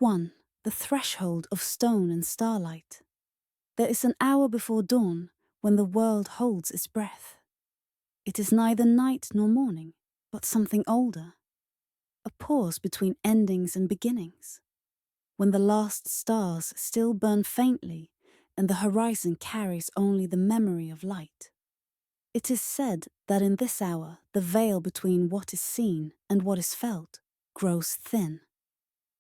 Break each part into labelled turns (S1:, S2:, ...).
S1: 1. The threshold of stone and starlight. There is an hour before dawn when the world holds its breath. It is neither night nor morning, but something older. A pause between endings and beginnings, when the last stars still burn faintly and the horizon carries only the memory of light. It is said that in this hour the veil between what is seen and what is felt grows thin.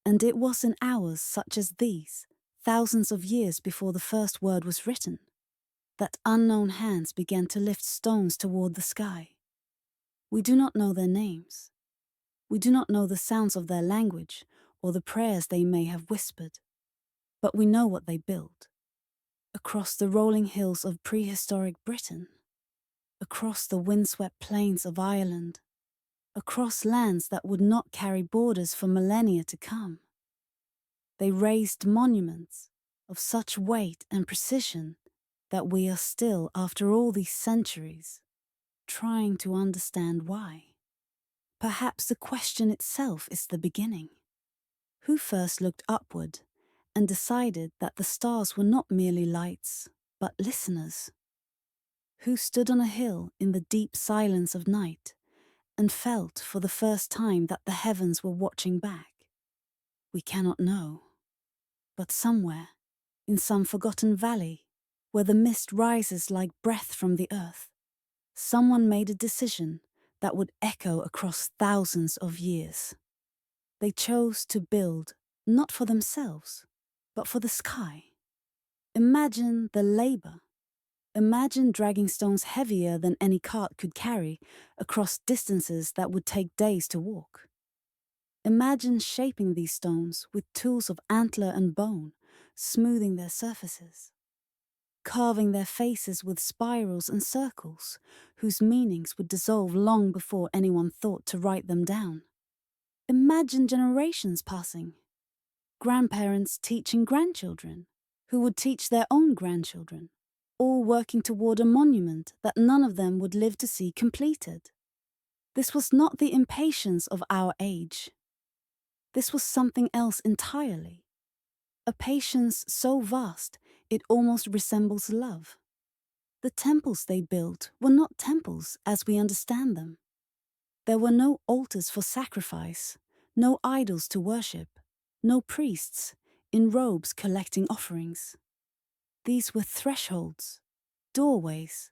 S1: And it was in hours such as these, thousands of years before the first word was written, that unknown hands began to lift stones toward the sky. We do not know their names. We do not know the sounds of their language or the prayers they may have whispered, but we know what they built. Across the rolling hills of prehistoric Britain, across the windswept plains of Ireland, across lands that would not carry borders for millennia to come. They raised monuments of such weight and precision that we are still, after all these centuries, trying to understand why. Perhaps the question itself is the beginning. Who first looked upward and decided that the stars were not merely lights, but listeners? Who stood on a hill in the deep silence of night and felt for the first time that the heavens were watching back? We cannot know. But somewhere, in some forgotten valley, where the mist rises like breath from the earth, someone made a decision that would echo across thousands of years. They chose to build not for themselves, but for the sky. Imagine the labor. Imagine dragging stones heavier than any cart could carry across distances that would take days to walk. Imagine shaping these stones with tools of antler and bone, smoothing their surfaces, carving their faces with spirals and circles, whose meanings would dissolve long before anyone thought to write them down. Imagine generations passing, grandparents teaching grandchildren, who would teach their own grandchildren, all working toward a monument that none of them would live to see completed. This was not the impatience of our age. This was something else entirely. A patience so vast it almost resembles love. The temples they built were not temples as we understand them. There were no altars for sacrifice, no idols to worship, no priests in robes collecting offerings. These were thresholds, doorways,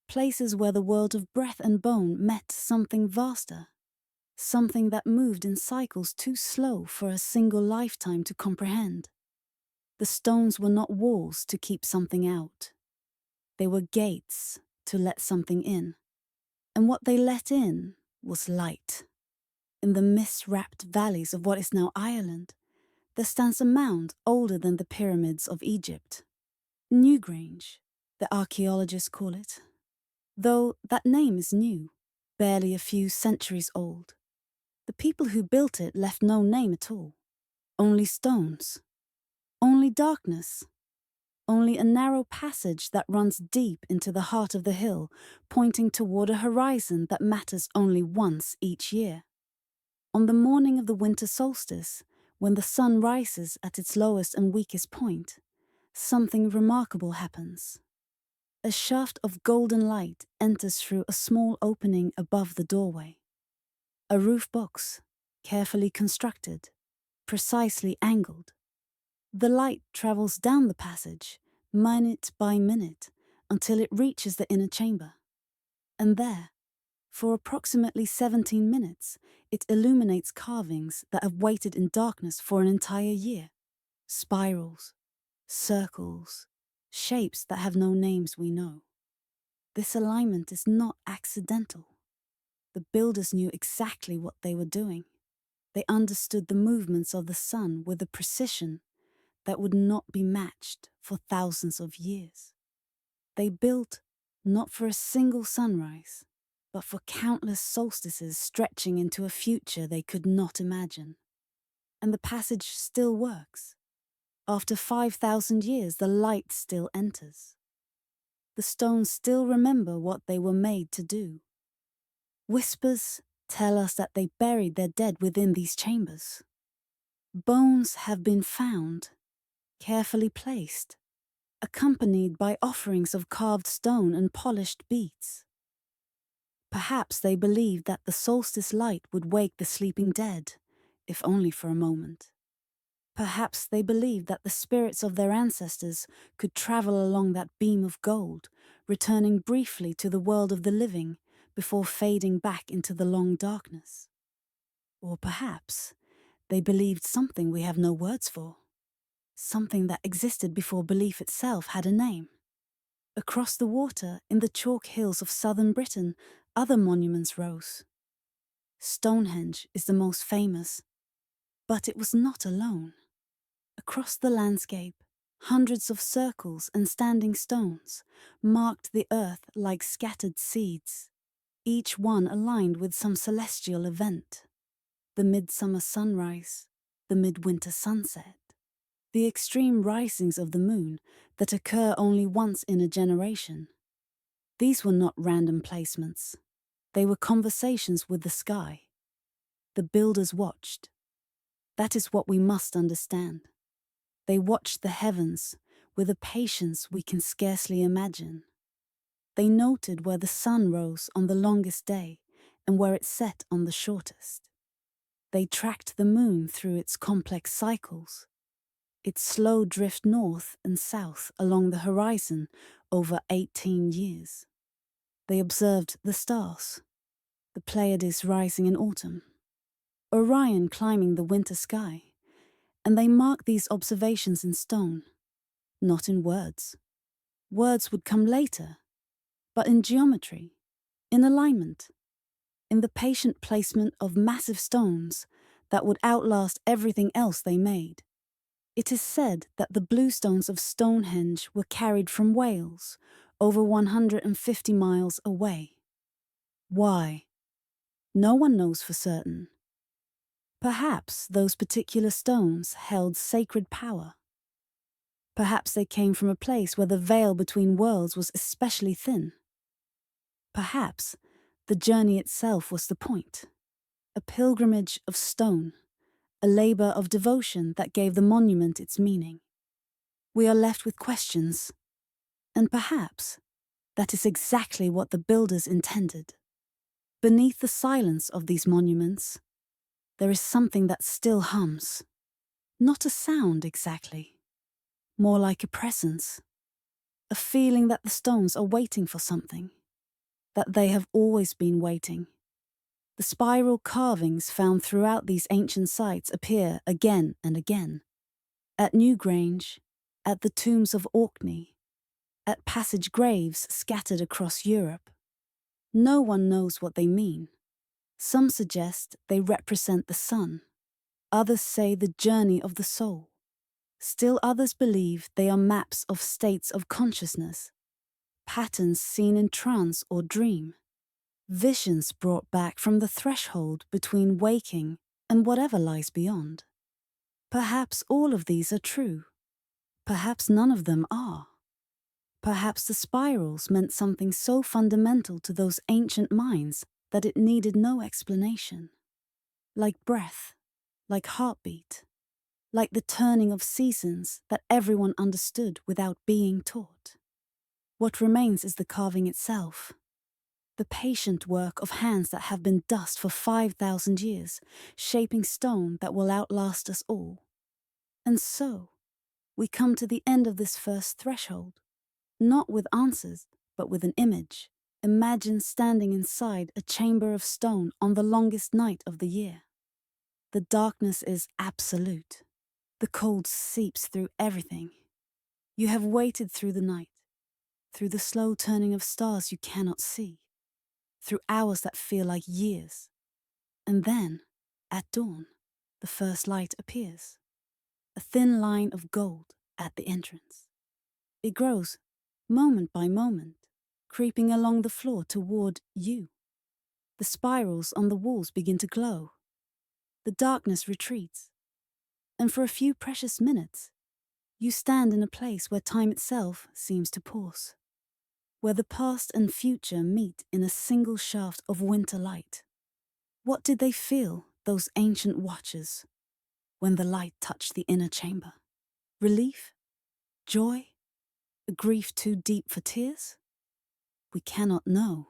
S1: places where the world of breath and bone met something vaster, something that moved in cycles too slow for a single lifetime to comprehend. The stones were not walls to keep something out. They were gates to let something in. And what they let in was light. In the mist-wrapped valleys of what is now Ireland, there stands a mound older than the pyramids of Egypt. Newgrange, the archaeologists call it. Though that name is new, barely a few centuries old. The people who built it left no name at all. Only stones. Only darkness. Only a narrow passage that runs deep into the heart of the hill, pointing toward a horizon that matters only once each year. On the morning of the winter solstice, when the sun rises at its lowest and weakest point, something remarkable happens. A shaft of golden light enters through a small opening above the doorway. A roof box, carefully constructed, precisely angled. The light travels down the passage, minute by minute, until it reaches the inner chamber. And there, for approximately 17 minutes, it illuminates carvings that have waited in darkness for an entire year. Spirals, circles, shapes that have no names we know. This alignment is not accidental. The builders knew exactly what they were doing. They understood the movements of the sun with a precision that would not be matched for thousands of years. They built not for a single sunrise, but for countless solstices stretching into a future they could not imagine. And the passage still works. After 5,000 years, the light still enters. The stones still remember what they were made to do. Whispers tell us that they buried their dead within these chambers. Bones have been found, carefully placed, accompanied by offerings of carved stone and polished beads. Perhaps they believed that the solstice light would wake the sleeping dead, if only for a moment. Perhaps they believed that the spirits of their ancestors could travel along that beam of gold, returning briefly to the world of the living before fading back into the long darkness. Or perhaps they believed something we have no words for, something that existed before belief itself had a name. Across the water, in the chalk hills of southern Britain, other monuments rose. Stonehenge is the most famous, but it was not alone. Across the landscape, hundreds of circles and standing stones marked the earth like scattered seeds, each one aligned with some celestial event. The midsummer sunrise, the midwinter sunset, the extreme risings of the moon that occur only once in a generation. These were not random placements. They were conversations with the sky. The builders watched. That is what we must understand. They watched the heavens with a patience we can scarcely imagine. They noted where the sun rose on the longest day and where it set on the shortest. They tracked the moon through its complex cycles, its slow drift north and south along the horizon over 18 years. They observed the stars, the Pleiades rising in autumn, Orion climbing the winter sky, and they marked these observations in stone, not in words. Words would come later, but in geometry, in alignment, in the patient placement of massive stones that would outlast everything else they made. It is said that the blue stones of Stonehenge were carried from Wales, over 150 miles away. Why? No one knows for certain. Perhaps those particular stones held sacred power. Perhaps they came from a place where the veil between worlds was especially thin. Perhaps the journey itself was the point, a pilgrimage of stone, a labor of devotion that gave the monument its meaning. We are left with questions, and perhaps that is exactly what the builders intended. Beneath the silence of these monuments, there is something that still hums. Not a sound exactly, more like a presence, a feeling that the stones are waiting for something, that they have always been waiting. The spiral carvings found throughout these ancient sites appear again and again. At Newgrange, at the tombs of Orkney, at passage graves scattered across Europe. No one knows what they mean. Some suggest they represent the sun. Others say the journey of the soul. Still others believe they are maps of states of consciousness, patterns seen in trance or dream, visions brought back from the threshold between waking and whatever lies beyond. Perhaps all of these are true. Perhaps none of them are. Perhaps the spirals meant something so fundamental to those ancient minds that it needed no explanation. Like breath, like heartbeat, like the turning of seasons that everyone understood without being taught. What remains is the carving itself, the patient work of hands that have been dust for 5,000 years, shaping stone that will outlast us all. And so, we come to the end of this first threshold, not with answers, but with an image. Imagine standing inside a chamber of stone on the longest night of the year. The darkness is absolute. The cold seeps through everything. You have waited through the night, through the slow turning of stars you cannot see, through hours that feel like years. And then, at dawn, the first light appears, a thin line of gold at the entrance. It grows, moment by moment, creeping along the floor toward you. The spirals on the walls begin to glow. The darkness retreats. And for a few precious minutes, you stand in a place where time itself seems to pause, where the past and future meet in a single shaft of winter light. What did they feel, those ancient watchers? when the light touched the inner chamber? Relief? Joy? A grief too deep for tears? We cannot know.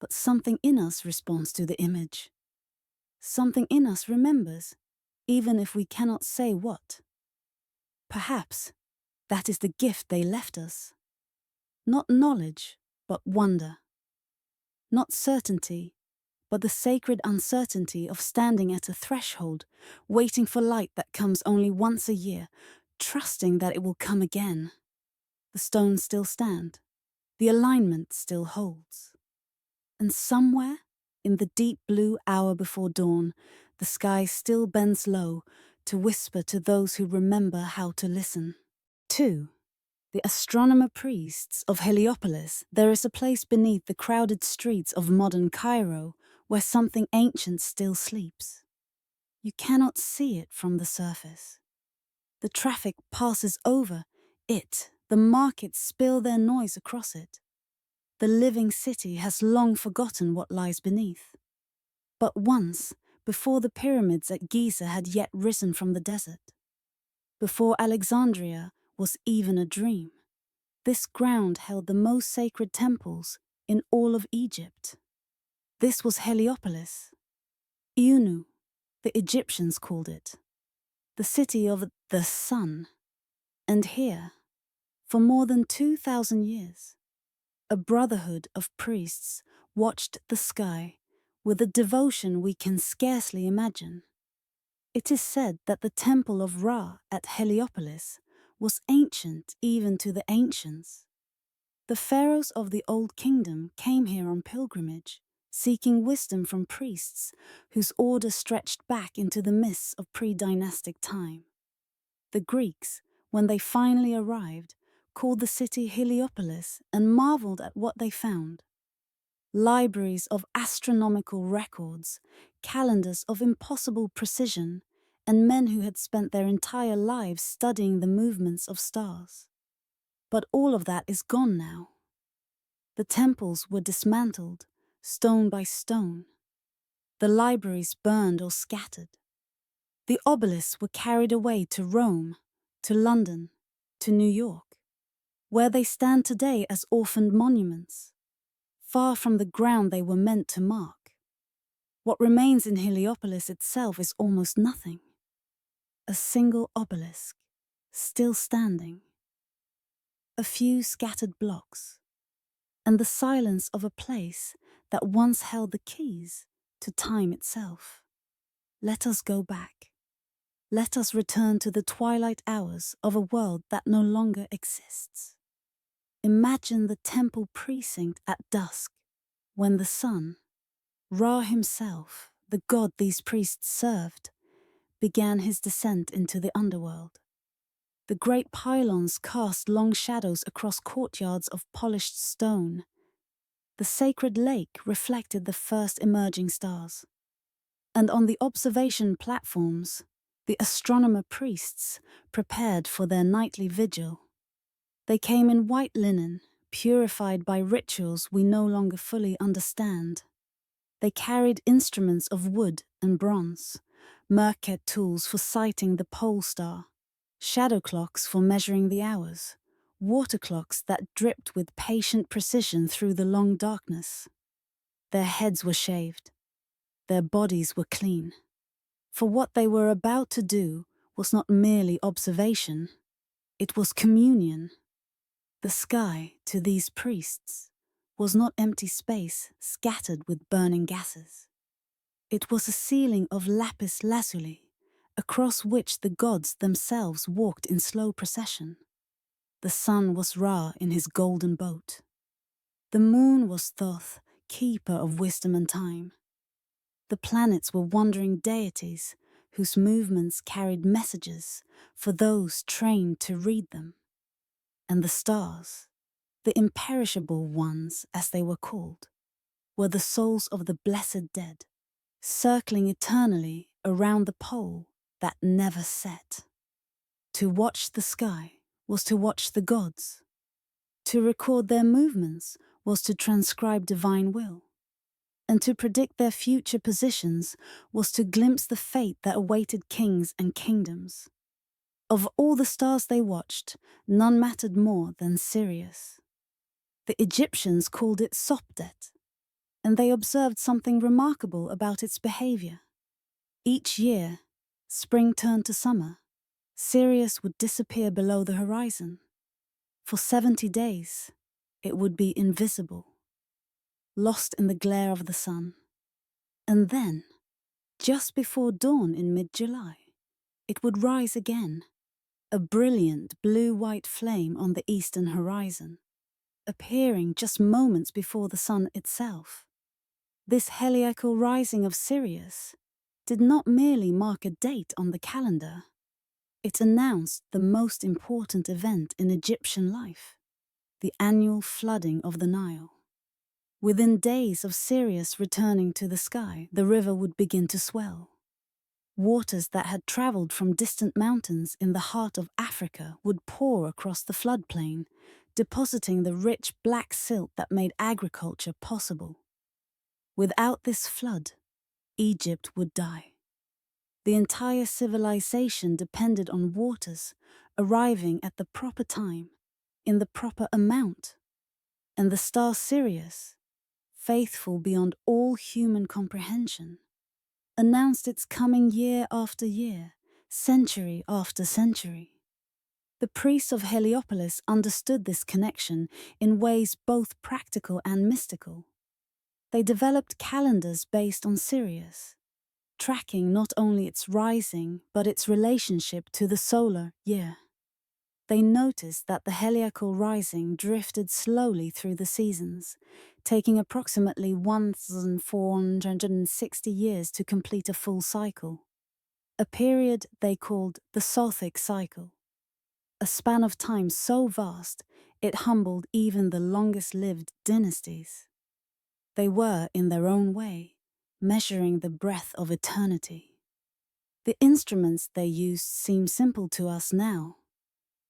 S1: But something in us responds to the image. Something in us remembers, even if we cannot say what. Perhaps that is the gift they left us. Not knowledge, but wonder. Not certainty, but the sacred uncertainty of standing at a threshold, waiting for light that comes only once a year, trusting that it will come again. The stones still stand. The alignment still holds. And somewhere, in the deep blue hour before dawn, the sky still bends low to whisper to those who remember how to listen. 2. The astronomer priests of Heliopolis. There is a place beneath the crowded streets of modern Cairo where something ancient still sleeps. You cannot see it from the surface. The traffic passes over it. The markets spill their noise across it. The living city has long forgotten what lies beneath. But once, before the pyramids at Giza had yet risen from the desert, before Alexandria was even a dream, this ground held the most sacred temples in all of Egypt. This was Heliopolis. Iunu, the Egyptians called it, the city of the sun. And here, for more than 2,000 years, a brotherhood of priests watched the sky with a devotion we can scarcely imagine. It is said that the temple of Ra at Heliopolis was ancient even to the ancients. The pharaohs of the Old Kingdom came here on pilgrimage, seeking wisdom from priests whose order stretched back into the mists of pre-dynastic time. The Greeks, when they finally arrived, called the city Heliopolis and marveled at what they found. Libraries of astronomical records, calendars of impossible precision, and men who had spent their entire lives studying the movements of stars. But all of that is gone now. The temples were dismantled, stone by stone. The libraries burned or scattered. The obelisks were carried away to Rome, to London, to New York, where they stand today as orphaned monuments, far from the ground they were meant to mark. What remains in Heliopolis itself is almost nothing. A single obelisk, still standing. A few scattered blocks, and the silence of a place that once held the keys to time itself. Let us go back. Let us return to the twilight hours of a world that no longer exists. Imagine the temple precinct at dusk, when the sun, Ra himself, the god these priests served, began his descent into the underworld. The great pylons cast long shadows across courtyards of polished stone. The sacred lake reflected the first emerging stars. And on the observation platforms, the astronomer priests prepared for their nightly vigil. They came in white linen, purified by rituals we no longer fully understand. They carried instruments of wood and bronze, Merkhet tools for sighting the pole star, shadow clocks for measuring the hours, water clocks that dripped with patient precision through the long darkness. Their heads were shaved. Their bodies were clean. For what they were about to do was not merely observation, it was communion. The sky, to these priests, was not empty space scattered with burning gases. It was a ceiling of lapis lazuli, across which the gods themselves walked in slow procession. The sun was Ra in his golden boat. The moon was Thoth, keeper of wisdom and time. The planets were wandering deities whose movements carried messages for those trained to read them. And the stars, the imperishable ones as they were called, were the souls of the blessed dead, circling eternally around the pole that never set. To watch the sky was to watch the gods. To record their movements was to transcribe divine will. and to predict their future positions was to glimpse the fate that awaited kings and kingdoms. Of all the stars they watched, none mattered more than Sirius. The Egyptians called it Sopdet, and they observed something remarkable about its behavior. Each year, spring turned to summer, Sirius would disappear below the horizon. For 70 days, it would be invisible, lost in the glare of the sun. And then, just before dawn in mid-July, it would rise again, a brilliant blue-white flame on the eastern horizon, appearing just moments before the sun itself. This heliacal rising of Sirius did not merely mark a date on the calendar. It announced the most important event in Egyptian life, the annual flooding of the Nile. Within days of Sirius returning to the sky, the river would begin to swell. Waters that had traveled from distant mountains in the heart of Africa would pour across the floodplain, depositing the rich black silt that made agriculture possible. Without this flood, Egypt would die. The entire civilization depended on waters arriving at the proper time, in the proper amount. And the star Sirius, faithful beyond all human comprehension, announced its coming year after year, century after century. The priests of Heliopolis understood this connection in ways both practical and mystical. They developed calendars based on Sirius, tracking not only its rising but its relationship to the solar year. They noticed that the heliacal rising drifted slowly through the seasons, taking approximately 1,460 years to complete a full cycle, a period they called the Sothic cycle, a span of time so vast it humbled even the longest-lived dynasties. They were, in their own way, measuring the breadth of eternity. The instruments they used seem simple to us now,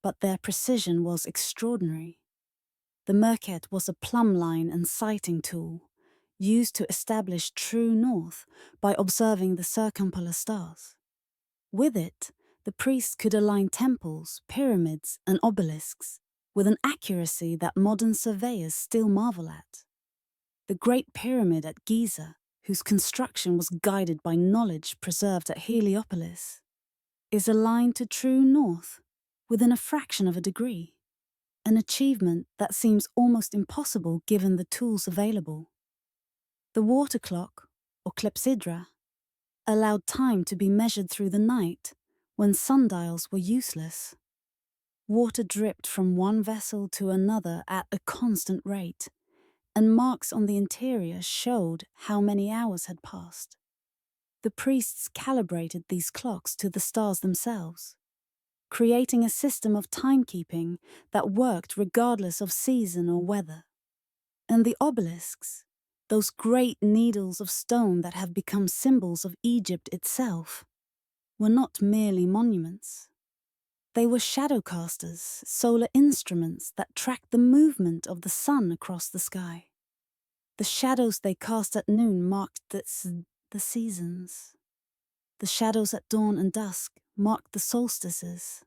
S1: but their precision was extraordinary. The Merket was a plumb line and sighting tool, used to establish true north by observing the circumpolar stars. With it, the priests could align temples, pyramids, and obelisks with an accuracy that modern surveyors still marvel at. The Great Pyramid at Giza, whose construction was guided by knowledge preserved at Heliopolis, is aligned to true north within a fraction of a degree, an achievement that seems almost impossible given the tools available. The water clock, or clepsydra, allowed time to be measured through the night when sundials were useless. Water dripped from one vessel to another at a constant rate, and marks on the interior showed how many hours had passed. The priests calibrated these clocks to the stars themselves, creating a system of timekeeping that worked regardless of season or weather. And the obelisks, those great needles of stone that have become symbols of Egypt itself, were not merely monuments. They were shadowcasters, solar instruments that tracked the movement of the sun across the sky. The shadows they cast at noon marked the seasons. The shadows at dawn and dusk marked the solstices.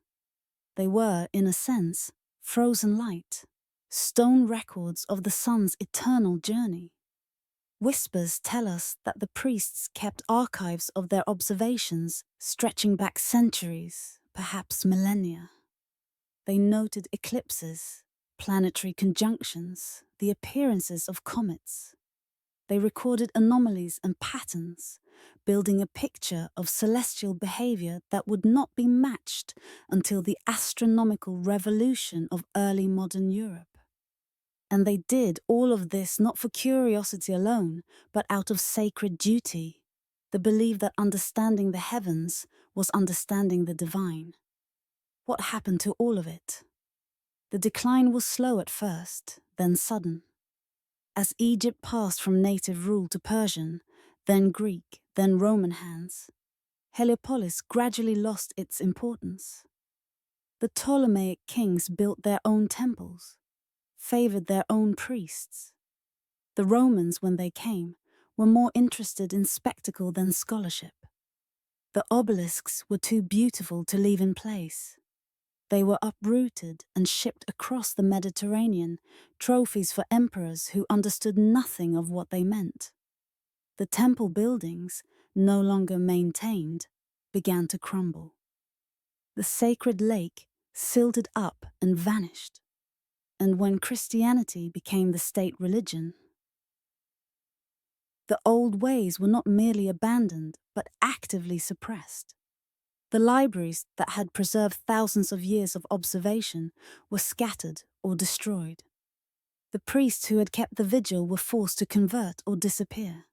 S1: They were, in a sense, frozen light, stone records of the sun's eternal journey. Whispers tell us that the priests kept archives of their observations stretching back centuries, perhaps millennia. They noted eclipses, planetary conjunctions, the appearances of comets. They recorded anomalies and patterns, building a picture of celestial behavior that would not be matched until the astronomical revolution of early modern Europe. And they did all of this not for curiosity alone, but out of sacred duty, the belief that understanding the heavens was understanding the divine. What happened to all of it? The decline was slow at first, then sudden. As Egypt passed from native rule to Persian, then Greek, then Roman hands, Heliopolis gradually lost its importance. The Ptolemaic kings built their own temples, favored their own priests. The Romans, when they came, were more interested in spectacle than scholarship. The obelisks were too beautiful to leave in place. They were uprooted and shipped across the Mediterranean, trophies for emperors who understood nothing of what they meant. The temple buildings, no longer maintained, began to crumble. The sacred lake silted up and vanished. And when Christianity became the state religion, the old ways were not merely abandoned, but actively suppressed. The libraries that had preserved thousands of years of observation were scattered or destroyed. The priests who had kept the vigil were forced to convert or disappear.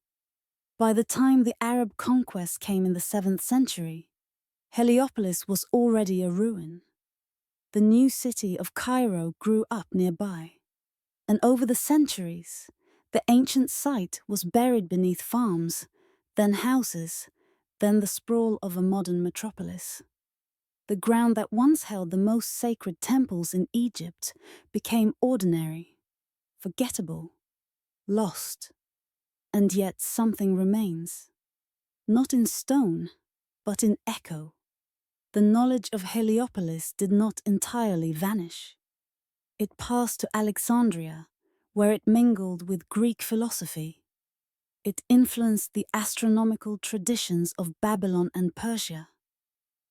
S1: By the time the Arab conquest came in the 7th century, Heliopolis was already a ruin. The new city of Cairo grew up nearby, and over the centuries, the ancient site was buried beneath farms, then houses, then the sprawl of a modern metropolis. The ground that once held the most sacred temples in Egypt became ordinary, forgettable, lost. And yet something remains, not in stone, but in echo. The knowledge of Heliopolis did not entirely vanish. It passed to Alexandria, where it mingled with Greek philosophy. It influenced the astronomical traditions of Babylon and Persia.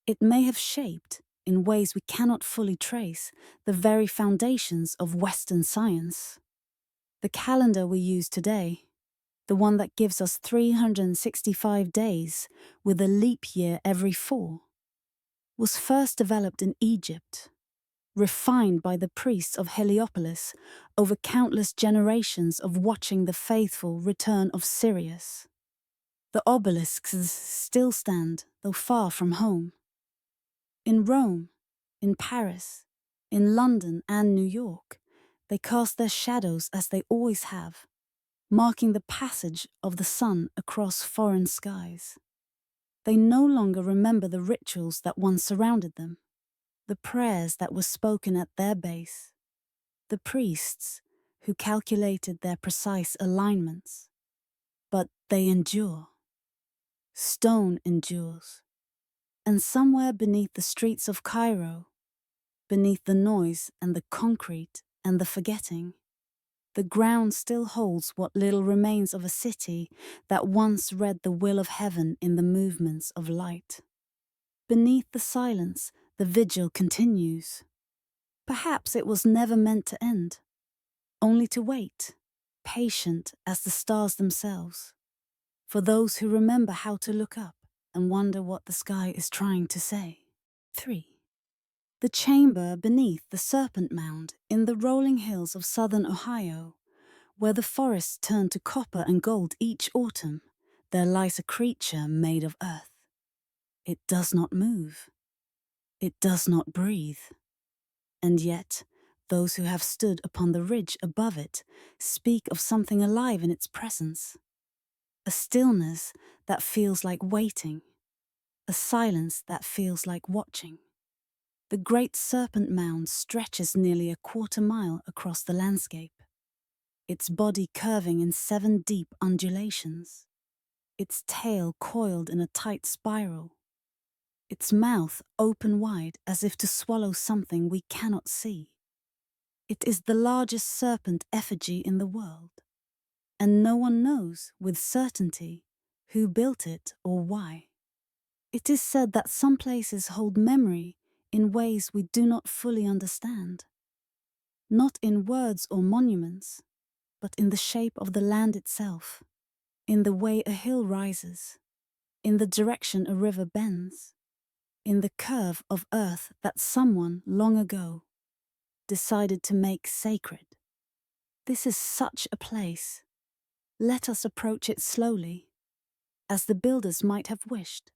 S1: It may have shaped, in ways we cannot fully trace, the very foundations of Western science. The calendar we use today, the one that gives us 365 days with a leap year every 4, was first developed in Egypt, refined by the priests of Heliopolis over countless generations of watching the faithful return of Sirius. The obelisks still stand, though far from home. In Rome, in Paris, in London and New York, they cast their shadows as they always have, marking the passage of the sun across foreign skies. They no longer remember the rituals that once surrounded them, the prayers that were spoken at their base, the priests who calculated their precise alignments. But they endure. Stone endures. And somewhere beneath the streets of Cairo, beneath the noise and the concrete and the forgetting, the ground still holds what little remains of a city that once read the will of heaven in the movements of light. Beneath the silence, the vigil continues. Perhaps it was never meant to end, only to wait, patient as the stars themselves, for those who remember how to look up and wonder what the sky is trying to say. 3. The chamber beneath the Serpent Mound in the rolling hills of southern Ohio, where the forests turn to copper and gold each autumn, there lies a creature made of earth. It does not move. It does not breathe. And yet, those who have stood upon the ridge above it speak of something alive in its presence. A stillness that feels like waiting. A silence that feels like watching. The great Serpent Mound stretches nearly a quarter-mile across the landscape, its body curving in 7 deep undulations, its tail coiled in a tight spiral, its mouth open wide as if to swallow something we cannot see. It is the largest serpent effigy in the world, and no one knows with certainty who built it or why. It is said that some places hold memory in ways we do not fully understand, not in words or monuments, but in the shape of the land itself, in the way a hill rises, in the direction a river bends, in the curve of earth that someone long ago decided to make sacred. This is such a place. Let us approach it slowly, as the builders might have wished.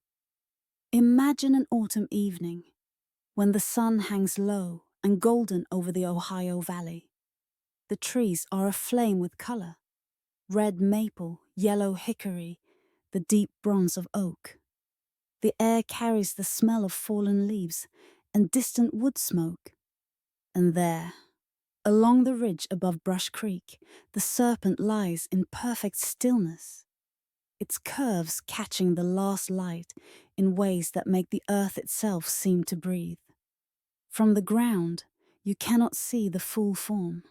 S1: Imagine an autumn evening, when the sun hangs low and golden over the Ohio Valley. The trees are aflame with color: red maple, yellow hickory, the deep bronze of oak. The air carries the smell of fallen leaves and distant wood smoke. And there, along the ridge above Brush Creek, the serpent lies in perfect stillness, its curves catching the last light in ways that make the earth itself seem to breathe. From the ground, you cannot see the full form.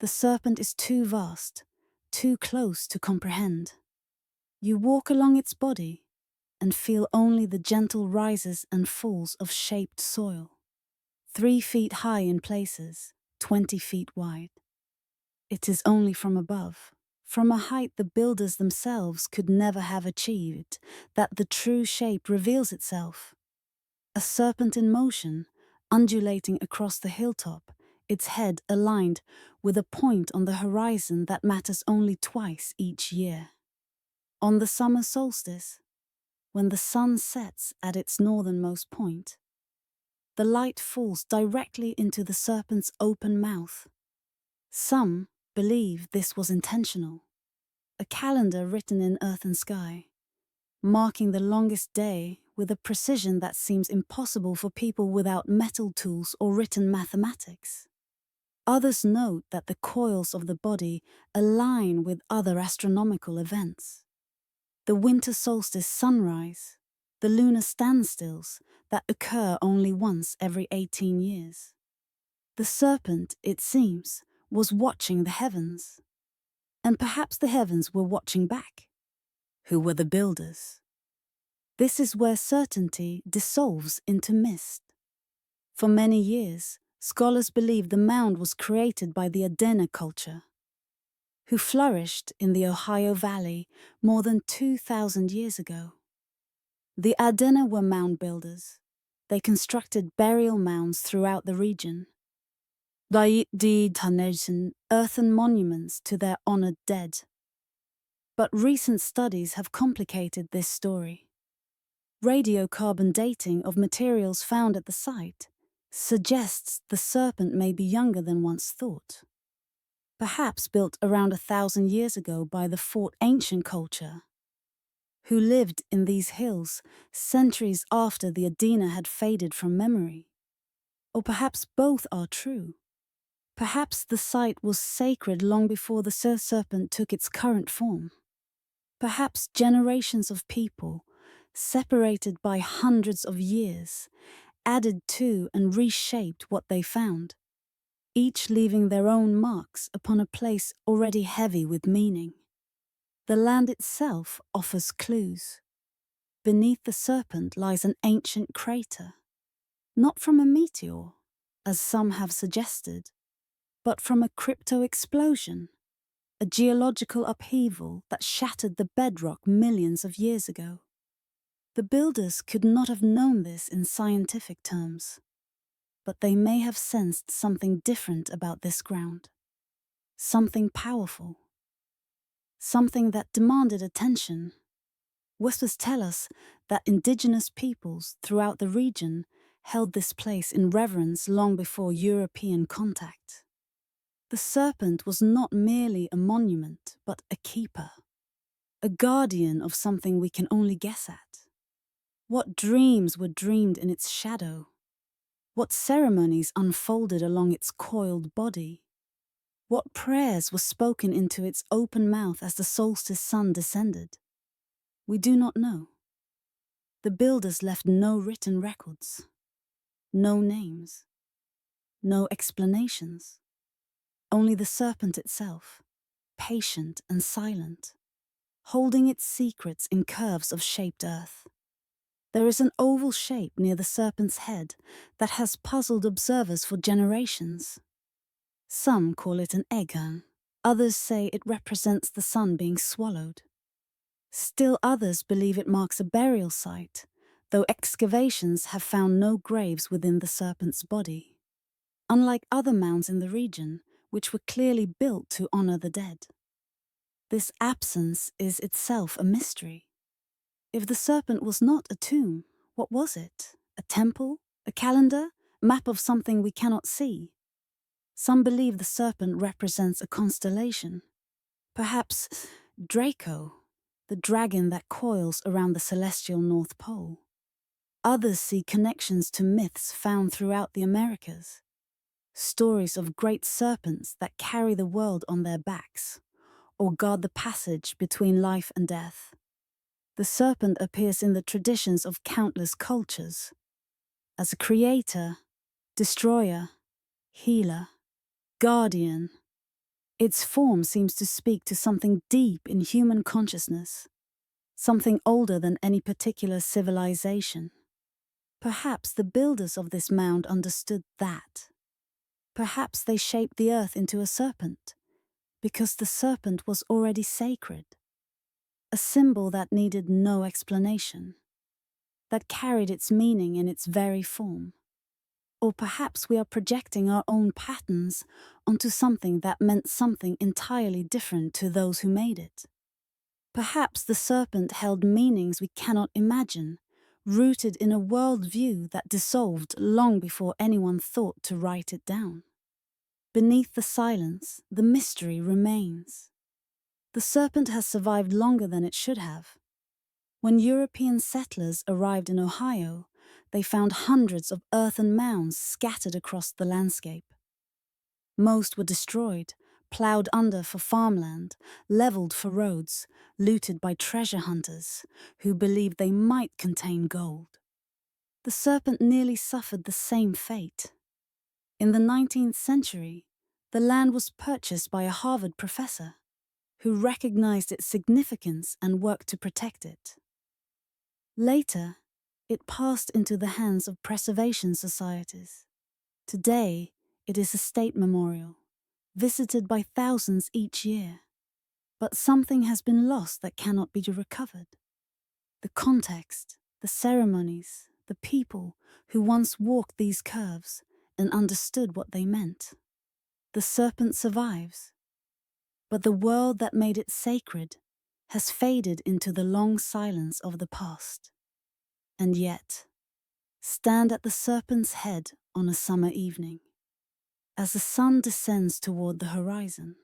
S1: The serpent is too vast, too close to comprehend. You walk along its body and feel only the gentle rises and falls of shaped soil, 3 feet high in places, 20 feet wide. It is only from above, from a height the builders themselves could never have achieved, that the true shape reveals itself. A serpent in motion, undulating across the hilltop, its head aligned with a point on the horizon that matters only twice each year. On the summer solstice, when the sun sets at its northernmost point, the light falls directly into the serpent's open mouth. Some believe this was intentional, a calendar written in earth and sky, marking the longest day with a precision that seems impossible for people without metal tools or written mathematics. Others note that the coils of the body align with other astronomical events. The winter solstice sunrise, the lunar standstills that occur only once every 18 years. The serpent, it seems, was watching the heavens. And perhaps the heavens were watching back. Who were the builders? This is where certainty dissolves into mist. For many years, scholars believe the mound was created by the Adena culture, who flourished in the Ohio Valley more than 2,000 years ago. The Adena were mound builders. They constructed burial mounds throughout the region. Earthen monuments to their honored dead. But recent studies have complicated this story. Radiocarbon dating of materials found at the site suggests the serpent may be younger than once thought. Perhaps built around 1,000 years ago by the Fort Ancient culture, who lived in these hills centuries after the Adena had faded from memory. Or perhaps both are true. Perhaps the site was sacred long before the serpent took its current form. Perhaps generations of people, separated by hundreds of years, added to and reshaped what they found, each leaving their own marks upon a place already heavy with meaning. The land itself offers clues. Beneath the serpent lies an ancient crater, not from a meteor, as some have suggested, but from a crypto-explosion, a geological upheaval that shattered the bedrock millions of years ago. The builders could not have known this in scientific terms, but they may have sensed something different about this ground, something powerful, something that demanded attention. Whispers tell us that indigenous peoples throughout the region held this place in reverence long before European contact. The serpent was not merely a monument, but a keeper, a guardian of something we can only guess at. What dreams were dreamed in its shadow? What ceremonies unfolded along its coiled body? What prayers were spoken into its open mouth as the solstice sun descended? We do not know. The builders left no written records, no names, no explanations. Only the serpent itself, patient and silent, holding its secrets in curves of shaped earth. There is an oval shape near the serpent's head that has puzzled observers for generations. Some call it an egg urn. Others say it represents the sun being swallowed. Still others believe it marks a burial site, though excavations have found no graves within the serpent's body, unlike other mounds in the region, which were clearly built to honor the dead. This absence is itself a mystery. If the serpent was not a tomb, what was it? A temple? A calendar? Map of something we cannot see? Some believe the serpent represents a constellation. Perhaps Draco, the dragon that coils around the celestial North Pole. Others see connections to myths found throughout the Americas. Stories of great serpents that carry the world on their backs, or guard the passage between life and death. The serpent appears in the traditions of countless cultures as a creator, destroyer, healer, guardian. Its form seems to speak to something deep in human consciousness, something older than any particular civilization. Perhaps the builders of this mound understood that. Perhaps they shaped the earth into a serpent, because the serpent was already sacred, a symbol that needed no explanation, that carried its meaning in its very form. Or perhaps we are projecting our own patterns onto something that meant something entirely different to those who made it. Perhaps the serpent held meanings we cannot imagine, rooted in a worldview that dissolved long before anyone thought to write it down. Beneath the silence, the mystery remains. The serpent has survived longer than it should have. When European settlers arrived in Ohio, they found hundreds of earthen mounds scattered across the landscape. Most were destroyed, plowed under for farmland, leveled for roads, looted by treasure hunters who believed they might contain gold. The serpent nearly suffered the same fate. In the 19th century, the land was purchased by a Harvard professor who recognized its significance and worked to protect it. Later, it passed into the hands of preservation societies. Today, it is a state memorial, visited by thousands each year. But something has been lost that cannot be recovered. The context, the ceremonies, the people who once walked these curves and understood what they meant. The serpent survives, but the world that made it sacred has faded into the long silence of the past. And yet, stand at the serpent's head on a summer evening. As the sun descends toward the horizon,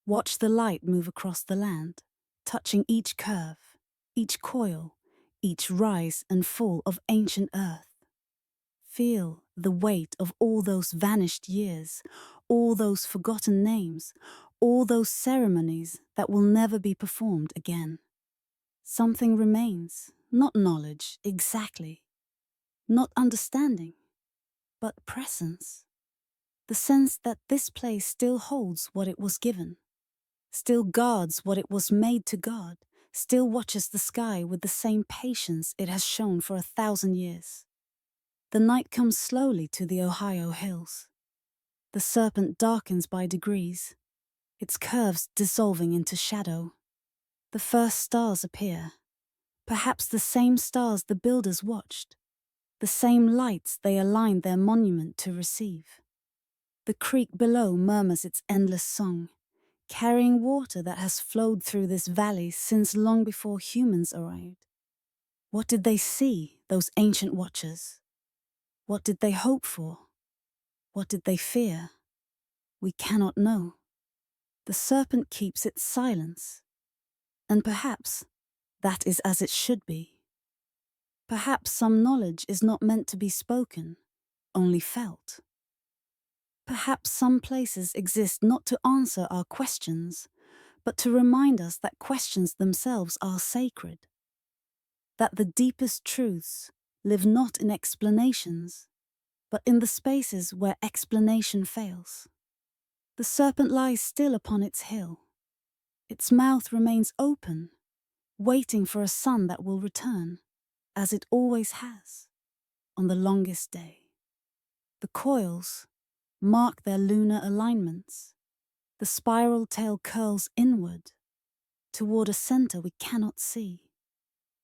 S1: watch the light move across the land, touching each curve, each coil, each rise and fall of ancient earth. Feel the weight of all those vanished years, all those forgotten names, all those ceremonies that will never be performed again. Something remains, not knowledge exactly, not understanding, but presence. The sense that this place still holds what it was given, still guards what it was made to guard, still watches the sky with the same patience it has shown for 1,000 years. The night comes slowly to the Ohio hills. The serpent darkens by degrees, its curves dissolving into shadow. The first stars appear, perhaps the same stars the builders watched, the same lights they aligned their monument to receive. The creek below murmurs its endless song, carrying water that has flowed through this valley since long before humans arrived. What did they see, those ancient watchers? What did they hope for? What did they fear? We cannot know. The serpent keeps its silence, and perhaps that is as it should be. Perhaps some knowledge is not meant to be spoken, only felt. Perhaps some places exist not to answer our questions, but to remind us that questions themselves are sacred. That the deepest truths live not in explanations, but in the spaces where explanation fails. The serpent lies still upon its hill. Its mouth remains open, waiting for a sun that will return, as it always has, on the longest day. The coils mark their lunar alignments. The spiral tail curls inward, toward a center we cannot see,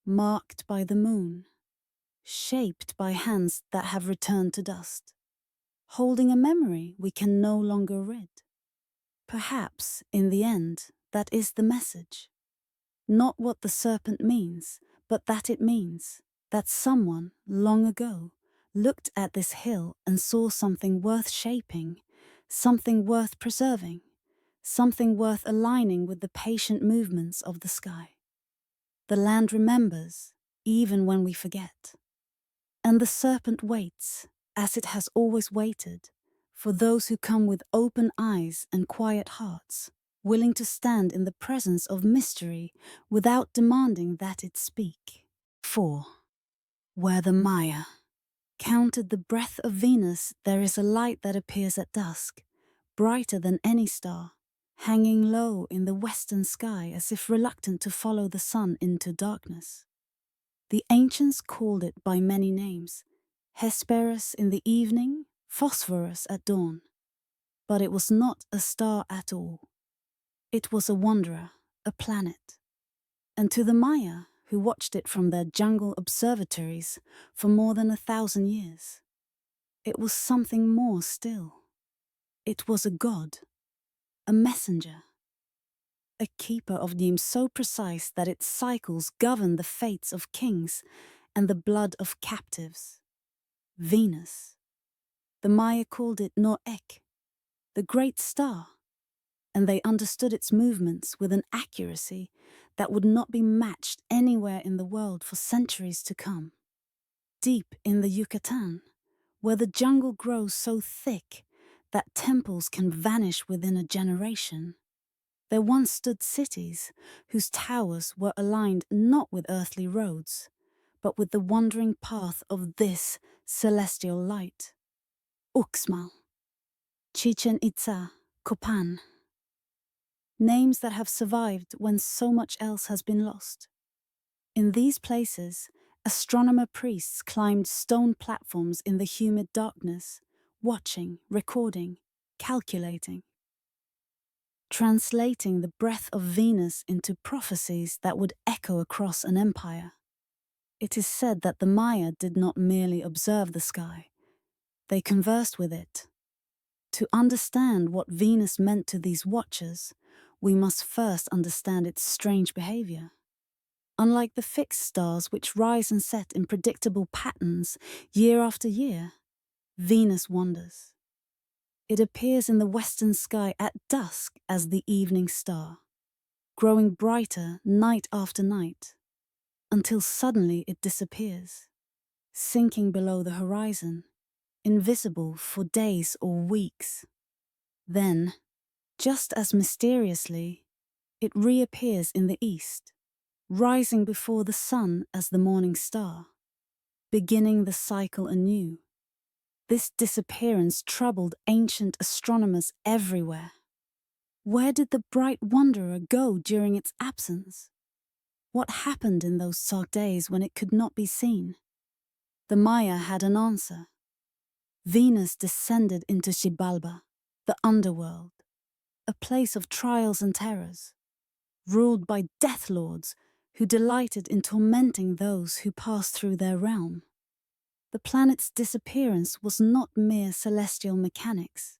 S1: marked by the moon, shaped by hands that have returned to dust, holding a memory we can no longer rid. Perhaps, in the end, that is the message. Not what the serpent means, but that it means that someone, long ago, looked at this hill and saw something worth shaping, something worth preserving, something worth aligning with the patient movements of the sky. The land remembers, even when we forget. And the serpent waits, as it has always waited, for those who come with open eyes and quiet hearts, willing to stand in the presence of mystery without demanding that it speak. 4. Where the Maya counted the breath of Venus, there is a light that appears at dusk, brighter than any star, hanging low in the western sky as if reluctant to follow the sun into darkness. The ancients called it by many names, Hesperus in the evening, Phosphorus at dawn. But it was not a star at all. It was a wanderer, a planet. And to the Maya, who watched it from their jungle observatories for more than 1,000 years, it was something more still. It was a god, a messenger, a keeper of names so precise that its cycles govern the fates of kings and the blood of captives. Venus. The Maya called it Noek, the great star, and they understood its movements with an accuracy that would not be matched anywhere in the world for centuries to come. Deep in the Yucatan, where the jungle grows so thick that temples can vanish within a generation, there once stood cities whose towers were aligned not with earthly roads, but with the wandering path of this celestial light. Uxmal, Chichen Itza, Copan. Names that have survived when so much else has been lost. In these places, astronomer priests climbed stone platforms in the humid darkness, watching, recording, calculating, translating the breath of Venus into prophecies that would echo across an empire. It is said that the Maya did not merely observe the sky, they conversed with it. To understand what Venus meant to these watchers, we must first understand its strange behavior. Unlike the fixed stars which rise and set in predictable patterns year after year, Venus wanders. It appears in the western sky at dusk as the evening star, growing brighter night after night, until suddenly it disappears, sinking below the horizon, invisible for days or weeks. Then, just as mysteriously, it reappears in the east, rising before the sun as the morning star, beginning the cycle anew. This disappearance troubled ancient astronomers everywhere. Where did the bright wanderer go during its absence? What happened in those dark days when it could not be seen? The Maya had an answer. Venus descended into Xibalba, the underworld, a place of trials and terrors, ruled by death lords who delighted in tormenting those who passed through their realm. The planet's disappearance was not mere celestial mechanics.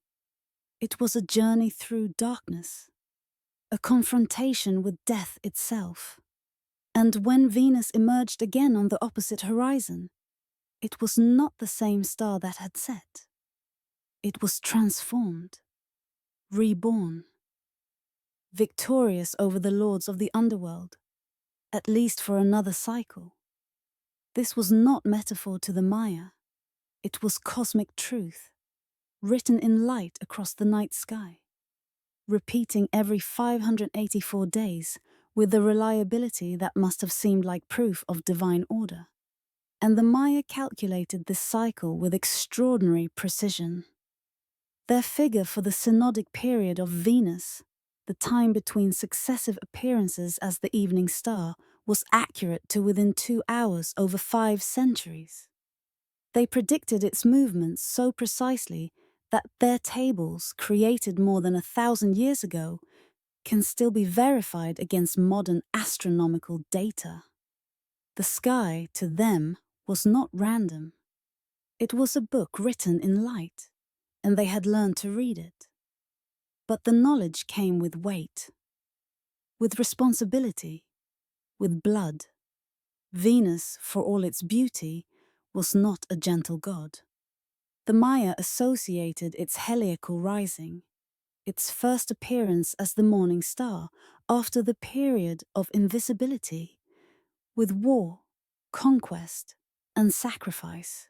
S1: It was a journey through darkness, a confrontation with death itself. And when Venus emerged again on the opposite horizon, it was not the same star that had set. It was transformed, reborn, victorious over the lords of the underworld, at least for another cycle. This was not metaphor to the Maya. It was cosmic truth, written in light across the night sky, repeating every 584 days with a reliability that must have seemed like proof of divine order. And the Maya calculated this cycle with extraordinary precision. Their figure for the synodic period of Venus, the time between successive appearances as the evening star, was accurate to within 2 hours over 5 centuries. They predicted its movements so precisely that their tables, created more than 1,000 years ago, can still be verified against modern astronomical data. The sky, to them, was not random. It was a book written in light, and they had learned to read it. But the knowledge came with weight, with responsibility, with blood. Venus, for all its beauty, was not a gentle god. The Maya associated its heliacal rising, its first appearance as the morning star after the period of invisibility, with war, conquest, and sacrifice.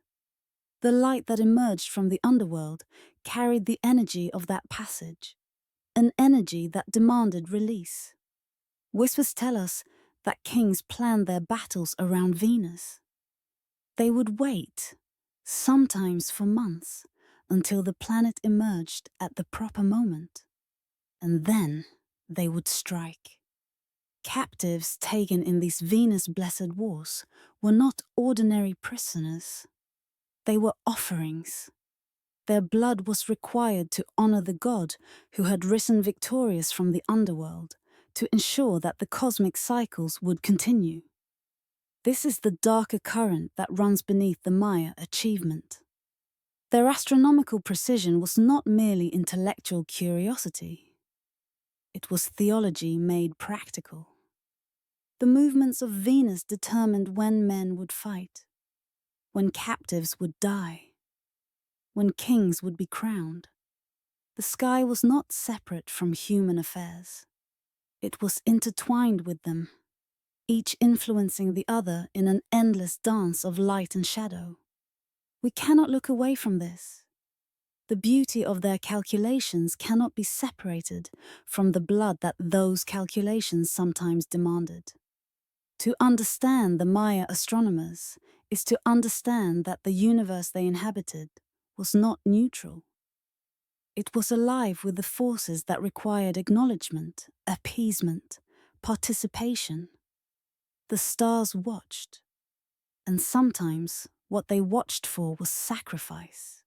S1: The light that emerged from the underworld carried the energy of that passage, an energy that demanded release. Whispers tell us that kings planned their battles around Venus. They would wait, sometimes for months, until the planet emerged at the proper moment. And then they would strike. Captives taken in these Venus-blessed wars were not ordinary prisoners. They were offerings. Their blood was required to honor the god who had risen victorious from the underworld, to ensure that the cosmic cycles would continue. This is the darker current that runs beneath the Maya achievement. Their astronomical precision was not merely intellectual curiosity. It was theology made practical. The movements of Venus determined when men would fight, when captives would die, when kings would be crowned. The sky was not separate from human affairs. It was intertwined with them, each influencing the other in an endless dance of light and shadow. We cannot look away from this. The beauty of their calculations cannot be separated from the blood that those calculations sometimes demanded. To understand the Maya astronomers is to understand that the universe they inhabited was not neutral. It was alive with the forces that required acknowledgement, appeasement, participation. The stars watched, and sometimes what they watched for was sacrifice.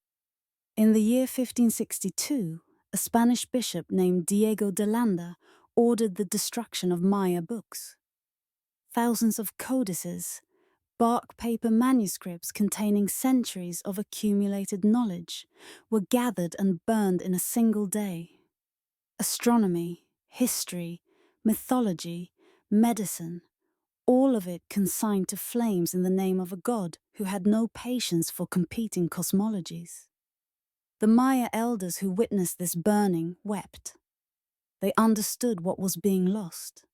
S1: In the year 1562, a Spanish bishop named Diego de Landa ordered the destruction of Maya books. Thousands of codices, bark paper manuscripts containing centuries of accumulated knowledge, were gathered and burned in a single day. Astronomy, history, mythology, medicine, all of it consigned to flames in the name of a god who had no patience for competing cosmologies. The Maya elders who witnessed this burning wept. They understood what was being lost.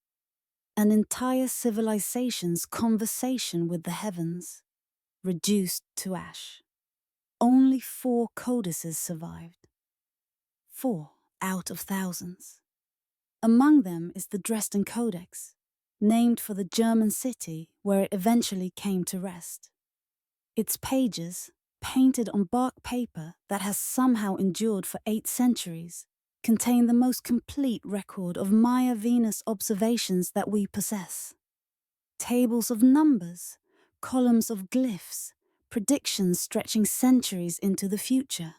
S1: An entire civilization's conversation with the heavens, reduced to ash. Only 4 codices survived. 4 out of thousands. Among them is the Dresden Codex, named for the German city where it eventually came to rest. Its pages, painted on bark paper that has somehow endured for 8 centuries, contain the most complete record of Maya Venus observations that we possess. Tables of numbers, columns of glyphs, predictions stretching centuries into the future,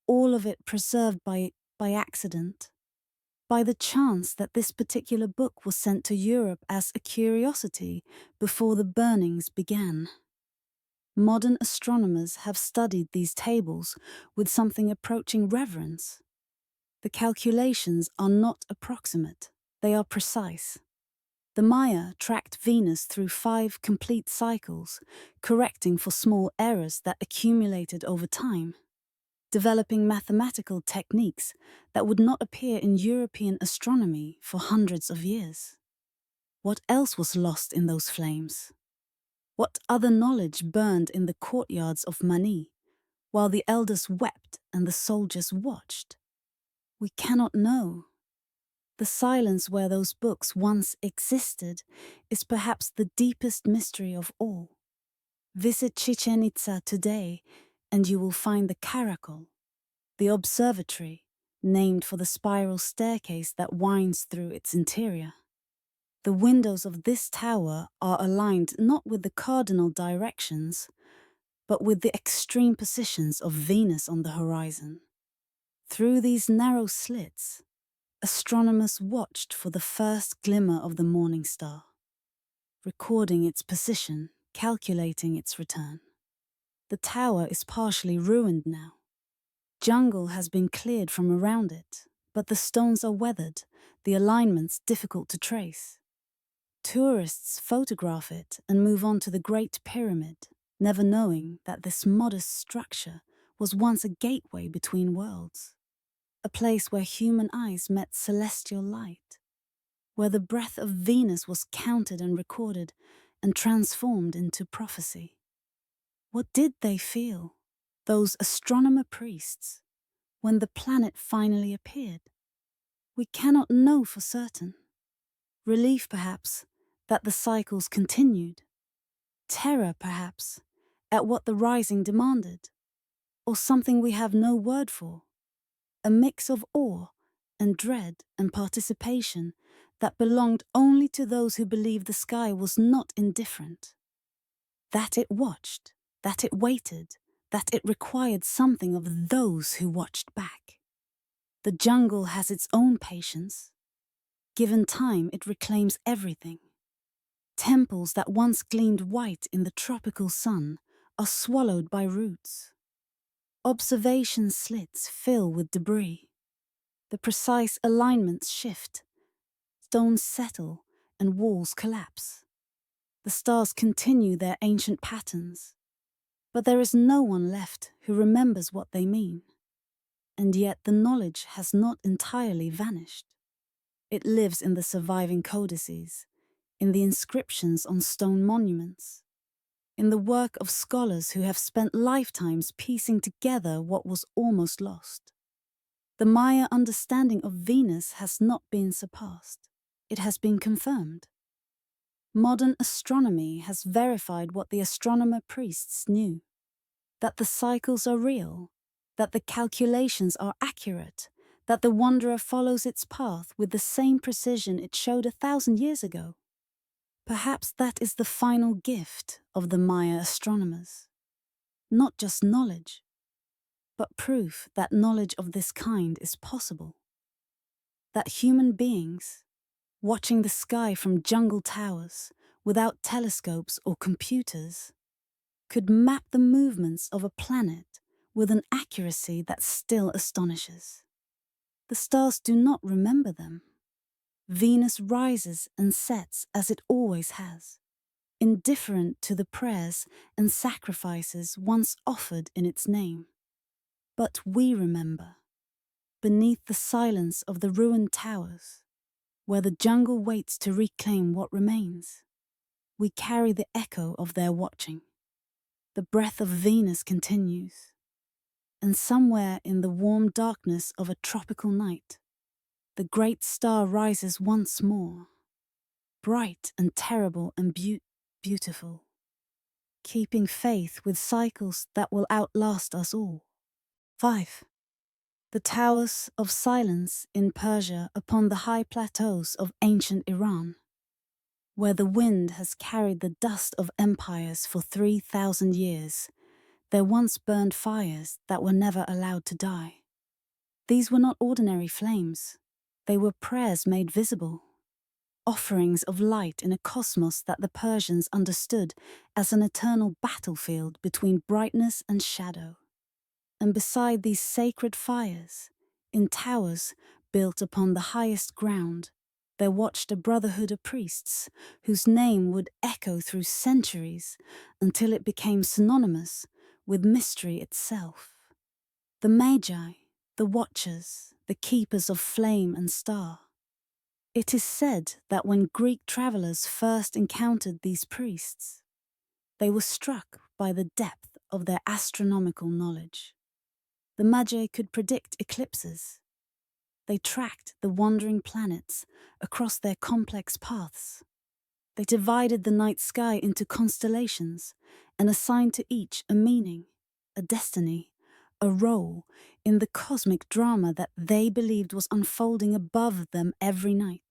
S1: all of it preserved by accident. By the chance that this particular book was sent to Europe as a curiosity before the burnings began. Modern astronomers have studied these tables with something approaching reverence. The calculations are not approximate, they are precise. The Maya tracked Venus through 5 complete cycles, correcting for small errors that accumulated over time, developing mathematical techniques that would not appear in European astronomy for hundreds of years. What else was lost in those flames? What other knowledge burned in the courtyards of Mani, while the elders wept and the soldiers watched? We cannot know. The silence where those books once existed is perhaps the deepest mystery of all. Visit Chichen Itza today and you will find the caracal, the observatory, named for the spiral staircase that winds through its interior. The windows of this tower are aligned not with the cardinal directions, but with the extreme positions of Venus on the horizon. Through these narrow slits, astronomers watched for the first glimmer of the morning star, recording its position, calculating its return. The tower is partially ruined now. Jungle has been cleared from around it, but the stones are weathered, the alignments difficult to trace. Tourists photograph it and move on to the Great Pyramid, never knowing that this modest structure was once a gateway between worlds, a place where human eyes met celestial light, where the breath of Venus was counted and recorded and transformed into prophecy. What did they feel, those astronomer priests, when the planet finally appeared? We cannot know for certain. Relief, perhaps, that the cycles continued. Terror, perhaps, at what the rising demanded. Or something we have no word for. A mix of awe and dread and participation that belonged only to those who believed the sky was not indifferent. That it watched, that it waited, that it required something of those who watched back. The jungle has its own patience. Given time, it reclaims everything. Temples that once gleamed white in the tropical sun are swallowed by roots. Observation slits fill with debris. The precise alignments shift. Stones settle and walls collapse. The stars continue their ancient patterns. But there is no one left who remembers what they mean. And yet the knowledge has not entirely vanished. It lives in the surviving codices, in the inscriptions on stone monuments, in the work of scholars who have spent lifetimes piecing together what was almost lost. The Maya understanding of Venus has not been surpassed. It has been confirmed. Modern astronomy has verified what the astronomer priests knew, that the cycles are real, that the calculations are accurate, that the wanderer follows its path with the same precision it showed 1,000 years ago. Perhaps that is the final gift of the Maya astronomers. Not just knowledge, but proof that knowledge of this kind is possible. That human beings, watching the sky from jungle towers without telescopes or computers, could map the movements of a planet with an accuracy that still astonishes. The stars do not remember them. Venus rises and sets as it always has, indifferent to the prayers and sacrifices once offered in its name. But we remember, beneath the silence of the ruined towers, where the jungle waits to reclaim what remains. We carry the echo of their watching. The breath of Venus continues. And somewhere in the warm darkness of a tropical night, the great star rises once more, bright and terrible and beautiful, keeping faith with cycles that will outlast us all. 5. The towers of silence in Persia upon the high plateaus of ancient Iran, where the wind has carried the dust of empires for 3,000 years, there once burned fires that were never allowed to die. These were not ordinary flames. They were prayers made visible, offerings of light in a cosmos that the Persians understood as an eternal battlefield between brightness and shadow. And beside these sacred fires, in towers built upon the highest ground, there watched a brotherhood of priests whose name would echo through centuries until it became synonymous with mystery itself. The Magi, the watchers, the keepers of flame and star. It is said that when Greek travelers first encountered these priests, they were struck by the depth of their astronomical knowledge. The Magi could predict eclipses. They tracked the wandering planets across their complex paths. They divided the night sky into constellations and assigned to each a meaning, a destiny, a role in the cosmic drama that they believed was unfolding above them every night.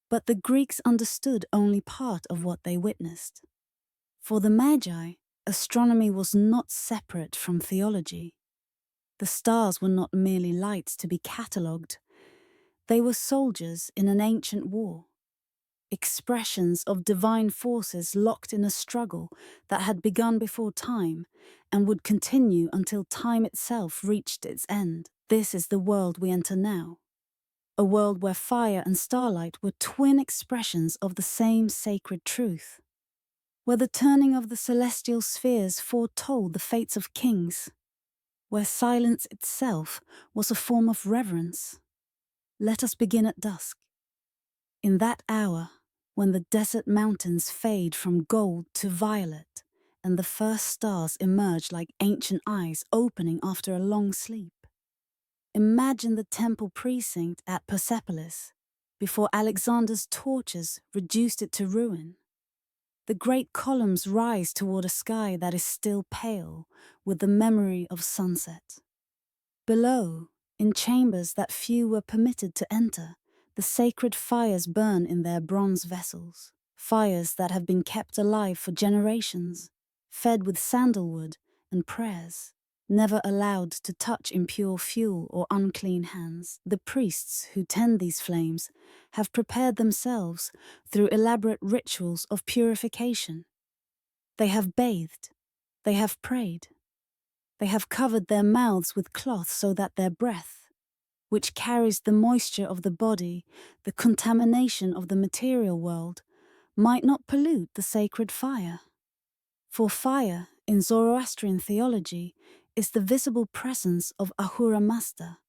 S1: But the Greeks understood only part of what they witnessed. For the Magi, astronomy was not separate from theology. The stars were not merely lights to be catalogued. They were soldiers in an ancient war, expressions of divine forces locked in a struggle that had begun before time and would continue until time itself reached its end. This is the world we enter now, a world where fire and starlight were twin expressions of the same sacred truth, where the turning of the celestial spheres foretold the fates of kings, where silence itself was a form of reverence. Let us begin at dusk. In that hour, when the desert mountains fade from gold to violet, and the first stars emerge like ancient eyes opening after a long sleep. Imagine the temple precinct at Persepolis before Alexander's torches reduced it to ruin. The great columns rise toward a sky that is still pale with the memory of sunset. Below, in chambers that few were permitted to enter, the sacred fires burn in their bronze vessels, fires that have been kept alive for generations, fed with sandalwood and prayers, never allowed to touch impure fuel or unclean hands. The priests who tend these flames have prepared themselves through elaborate rituals of purification. They have bathed, they have prayed, they have covered their mouths with cloth so that their breath, which carries the moisture of the body, the contamination of the material world, might not pollute the sacred fire. For fire, in Zoroastrian theology, is the visible presence of Ahura Mazda,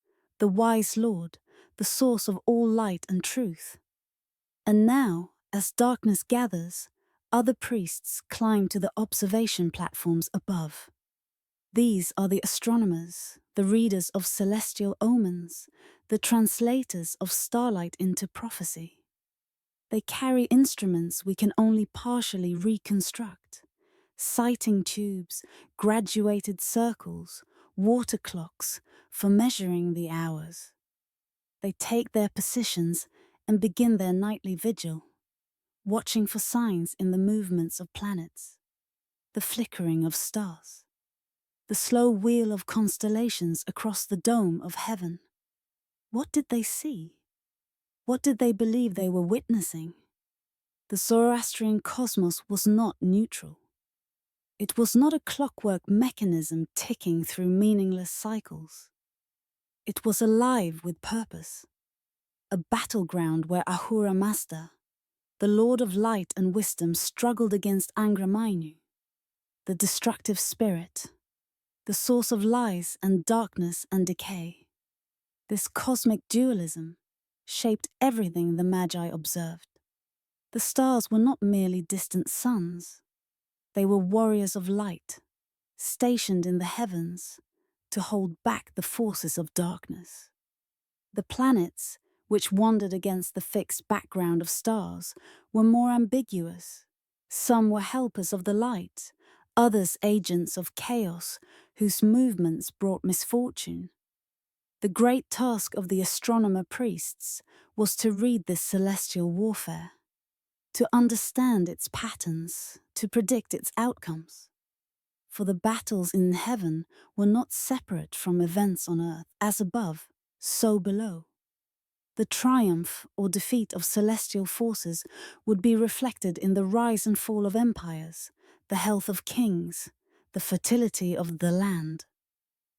S1: the wise Lord, the source of all light and truth. And now, as darkness gathers, other priests climb to the observation platforms above. These are the astronomers, the readers of celestial omens, the translators of starlight into prophecy. They carry instruments we can only partially reconstruct: sighting tubes, graduated circles, water clocks for measuring the hours. They take their positions and begin their nightly vigil, watching for signs in the movements of planets, the flickering of stars, the slow wheel of constellations across the dome of heaven. What did they see? What did they believe they were witnessing? The Zoroastrian cosmos was not neutral. It was not a clockwork mechanism ticking through meaningless cycles. It was alive with purpose, a battleground where Ahura Mazda, the Lord of Light and Wisdom, struggled against Angra Mainyu, the destructive spirit, the source of lies and darkness and decay. This cosmic dualism shaped everything the Magi observed. The stars were not merely distant suns. They were warriors of light, stationed in the heavens to hold back the forces of darkness. The planets, which wandered against the fixed background of stars, were more ambiguous. Some were helpers of the light, others agents of chaos whose movements brought misfortune. The great task of the astronomer priests was to read this celestial warfare, to understand its patterns, to predict its outcomes. For the battles in heaven were not separate from events on earth, as above, so below. The triumph or defeat of celestial forces would be reflected in the rise and fall of empires, the health of kings, the fertility of the land.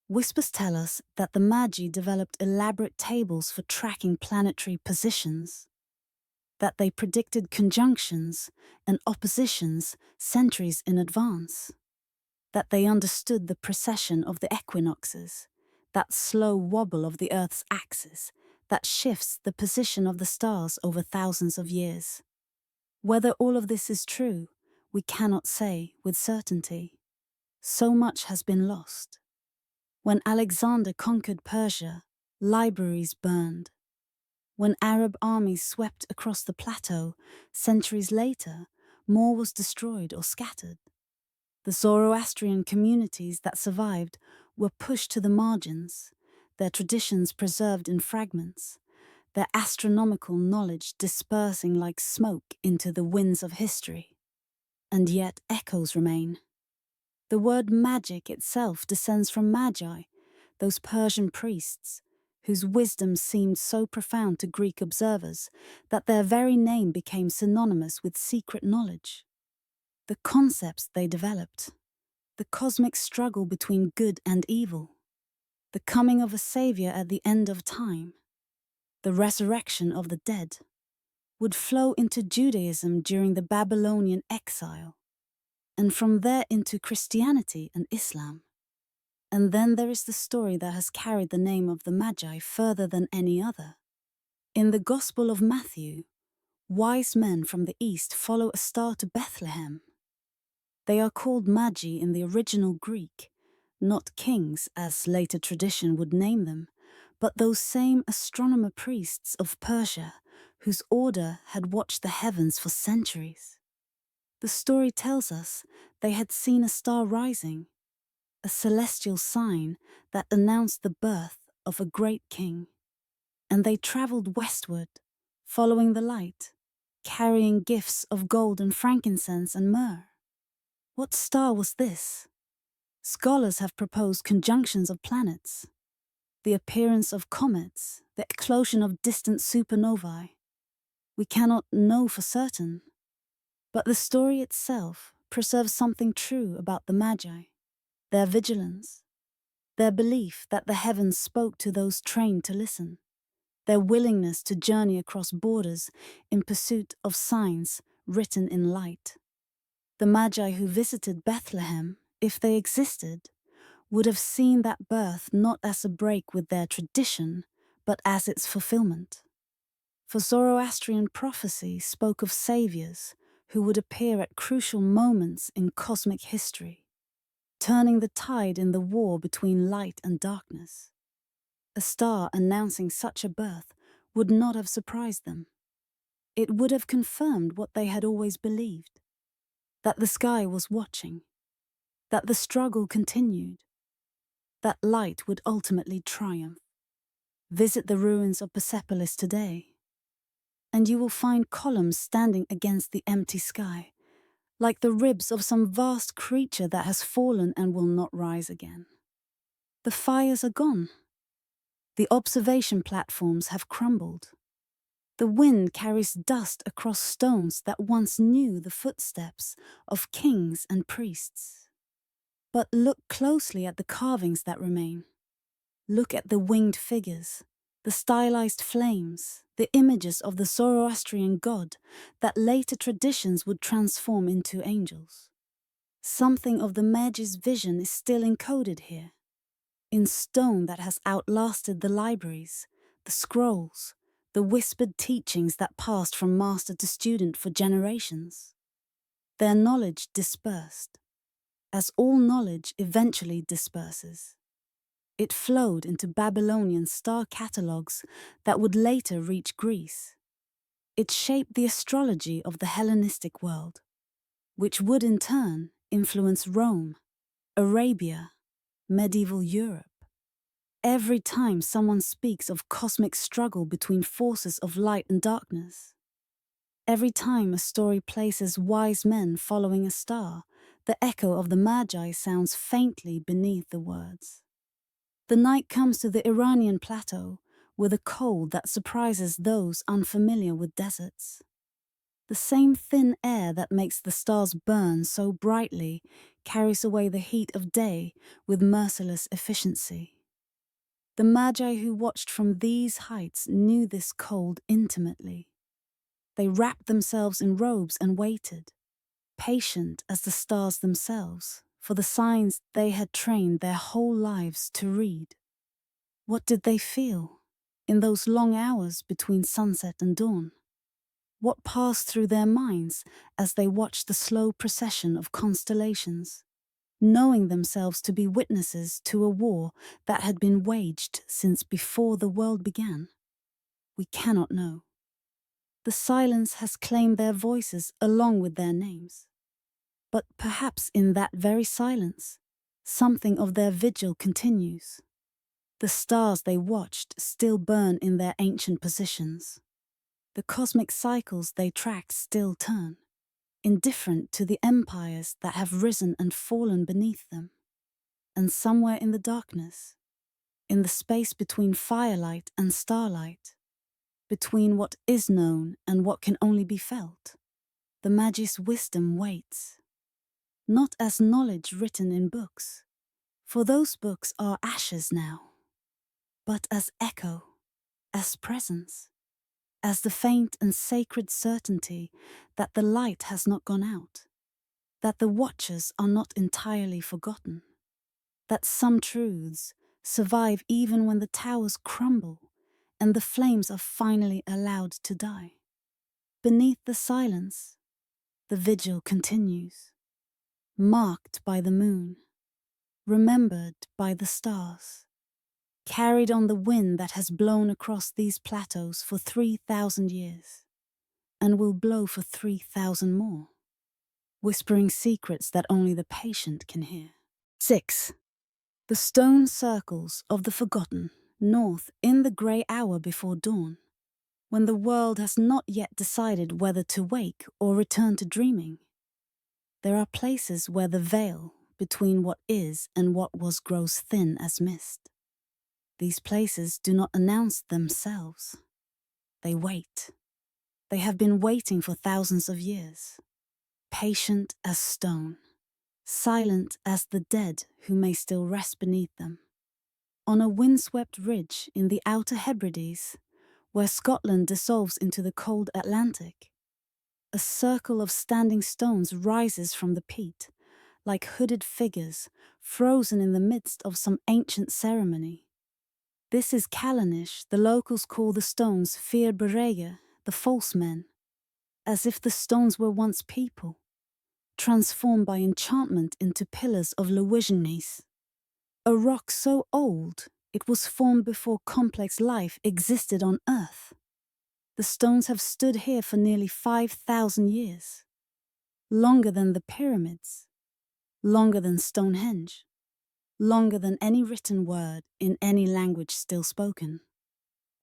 S1: Whispers tell us that the Magi developed elaborate tables for tracking planetary positions, that they predicted conjunctions and oppositions centuries in advance, that they understood the precession of the equinoxes, that slow wobble of the Earth's axis that shifts the position of the stars over thousands of years. Whether all of this is true, we cannot say with certainty. So much has been lost. When Alexander conquered Persia, libraries burned. When Arab armies swept across the plateau, centuries later, more was destroyed or scattered. The Zoroastrian communities that survived were pushed to the margins, their traditions preserved in fragments, their astronomical knowledge dispersing like smoke into the winds of history. And yet echoes remain. The word magic itself descends from magi, those Persian priests, whose wisdom seemed so profound to Greek observers that their very name became synonymous with secret knowledge. The concepts they developed, the cosmic struggle between good and evil, the coming of a savior at the end of time, the resurrection of the dead, would flow into Judaism during the Babylonian exile, and from there into Christianity and Islam. And then there is the story that has carried the name of the Magi further than any other. In the Gospel of Matthew, wise men from the east follow a star to Bethlehem. They are called Magi in the original Greek, not kings as later tradition would name them, but those same astronomer priests of Persia whose order had watched the heavens for centuries. The story tells us they had seen a star rising, a celestial sign that announced the birth of a great king. And they traveled westward, following the light, carrying gifts of gold and frankincense and myrrh. What star was this? Scholars have proposed conjunctions of planets, the appearance of comets, the eclosion of distant supernovae. We cannot know for certain, but the story itself preserves something true about the Magi, their vigilance, their belief that the heavens spoke to those trained to listen, their willingness to journey across borders in pursuit of signs written in light. The Magi who visited Bethlehem, if they existed, would have seen that birth not as a break with their tradition, but as its fulfillment. For Zoroastrian prophecy spoke of saviors who would appear at crucial moments in cosmic history, turning the tide in the war between light and darkness. A star announcing such a birth would not have surprised them. It would have confirmed what they had always believed, that the sky was watching, that the struggle continued, that light would ultimately triumph. Visit the ruins of Persepolis today, and you will find columns standing against the empty sky, like the ribs of some vast creature that has fallen and will not rise again. The fires are gone. The observation platforms have crumbled. The wind carries dust across stones that once knew the footsteps of kings and priests. But look closely at the carvings that remain. Look at the winged figures, the stylized flames, the images of the Zoroastrian god that later traditions would transform into angels. Something of the Magi's vision is still encoded here, in stone that has outlasted the libraries, the scrolls, the whispered teachings that passed from master to student for generations. Their knowledge dispersed, as all knowledge eventually disperses. It flowed into Babylonian star catalogues that would later reach Greece. It shaped the astrology of the Hellenistic world, which would in turn influence Rome, Arabia, medieval Europe. Every time someone speaks of cosmic struggle between forces of light and darkness, every time a story places wise men following a star, the echo of the Magi sounds faintly beneath the words. The night comes to the Iranian plateau with a cold that surprises those unfamiliar with deserts. The same thin air that makes the stars burn so brightly carries away the heat of day with merciless efficiency. The Magi who watched from these heights knew this cold intimately. They wrapped themselves in robes and waited, patient as the stars themselves, for the signs they had trained their whole lives to read. What did they feel in those long hours between sunset and dawn? What passed through their minds as they watched the slow procession of constellations, knowing themselves to be witnesses to a war that had been waged since before the world began? We cannot know. The silence has claimed their voices along with their names. But perhaps in that very silence, something of their vigil continues. The stars they watched still burn in their ancient positions. The cosmic cycles they tracked still turn, indifferent to the empires that have risen and fallen beneath them. And somewhere in the darkness, in the space between firelight and starlight, between what is known and what can only be felt, the Magi's wisdom waits. Not as knowledge written in books, for those books are ashes now, but as echo, as presence, as the faint and sacred certainty that the light has not gone out, that the watchers are not entirely forgotten, that some truths survive even when the towers crumble and the flames are finally allowed to die. Beneath the silence, the vigil continues, marked by the moon, remembered by the stars, carried on the wind that has blown across these plateaus for 3,000 years, and will blow for 3,000 more, whispering secrets that only the patient can hear. 6. The stone circles of the forgotten, north in the grey hour before dawn, when the world has not yet decided whether to wake or return to dreaming. There are places where the veil between what is and what was grows thin as mist. These places do not announce themselves. They wait. They have been waiting for thousands of years, patient as stone, silent as the dead who may still rest beneath them. On a windswept ridge in the Outer Hebrides, where Scotland dissolves into the cold Atlantic, a circle of standing stones rises from the peat, like hooded figures frozen in the midst of some ancient ceremony. This is Callanish. The locals call the stones Fear Berege, the false men, as if the stones were once people, transformed by enchantment into pillars of Lewisianes. A rock so old it was formed before complex life existed on Earth. The stones have stood here for nearly 5,000 years, longer than the pyramids, longer than Stonehenge, longer than any written word in any language still spoken.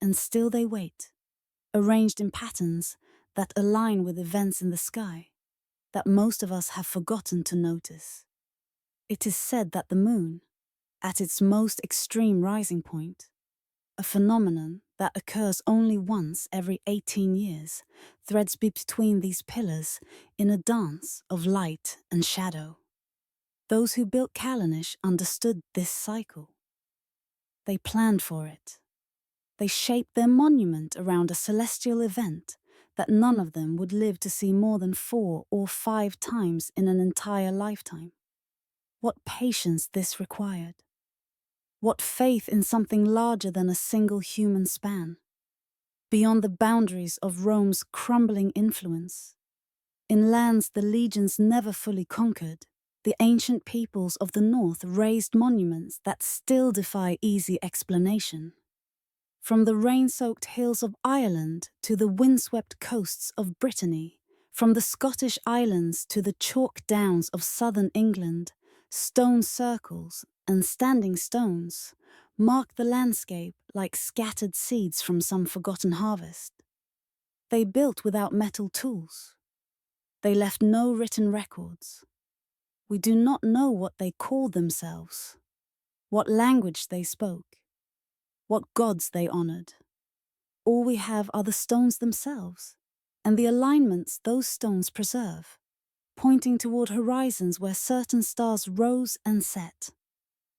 S1: And still they wait, arranged in patterns that align with events in the sky that most of us have forgotten to notice. It is said that the moon, at its most extreme rising point, a phenomenon that occurs only once every 18 years, threads between these pillars in a dance of light and shadow. Those who built Callanish understood this cycle. They planned for it. They shaped their monument around a celestial event that none of them would live to see more than 4 or 5 times in an entire lifetime. What patience this required. What faith in something larger than a single human span, beyond the boundaries of Rome's crumbling influence. In lands the legions never fully conquered, the ancient peoples of the north raised monuments that still defy easy explanation. From the rain-soaked hills of Ireland to the windswept coasts of Brittany, from the Scottish Islands to the chalk downs of southern England, stone circles and standing stones mark the landscape like scattered seeds from some forgotten harvest. They built without metal tools. They left no written records. We do not know what they called themselves, what language they spoke, what gods they honored. All we have are the stones themselves, and the alignments those stones preserve, pointing toward horizons where certain stars rose and set,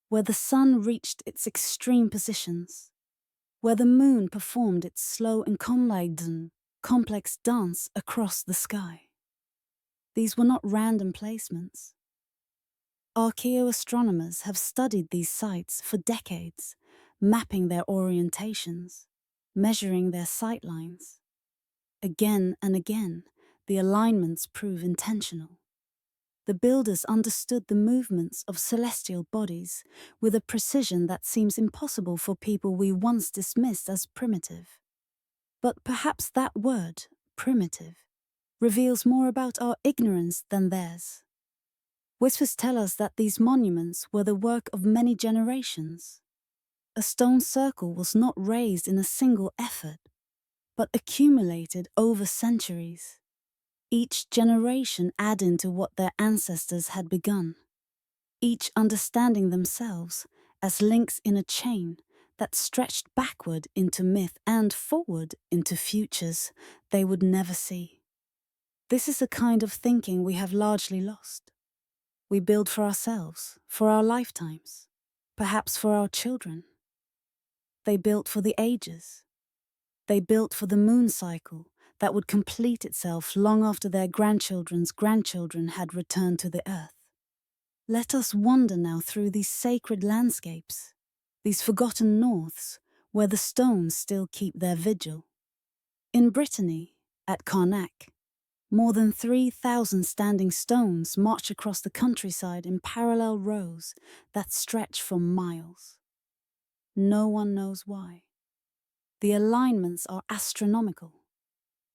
S1: where the sun reached its extreme positions, where the moon performed its slow and complex dance across the sky. These were not random placements. Archaeoastronomers have studied these sites for decades, mapping their orientations, measuring their sight lines. Again and again, the alignments prove intentional. The builders understood the movements of celestial bodies with a precision that seems impossible for people we once dismissed as primitive. But perhaps that word, primitive, reveals more about our ignorance than theirs. Whispers tell us that these monuments were the work of many generations. A stone circle was not raised in a single effort, but accumulated over centuries, each generation adding to what their ancestors had begun, each understanding themselves as links in a chain that stretched backward into myth and forward into futures they would never see. This is a kind of thinking we have largely lost. We build for ourselves, for our lifetimes, perhaps for our children. They built for the ages. They built for the moon cycle that would complete itself long after their grandchildren's grandchildren had returned to the earth. Let us wander now through these sacred landscapes, these forgotten norths, where the stones still keep their vigil. In Brittany, at Carnac, more than 3,000 standing stones march across the countryside in parallel rows that stretch for miles. No one knows why. The alignments are astronomical.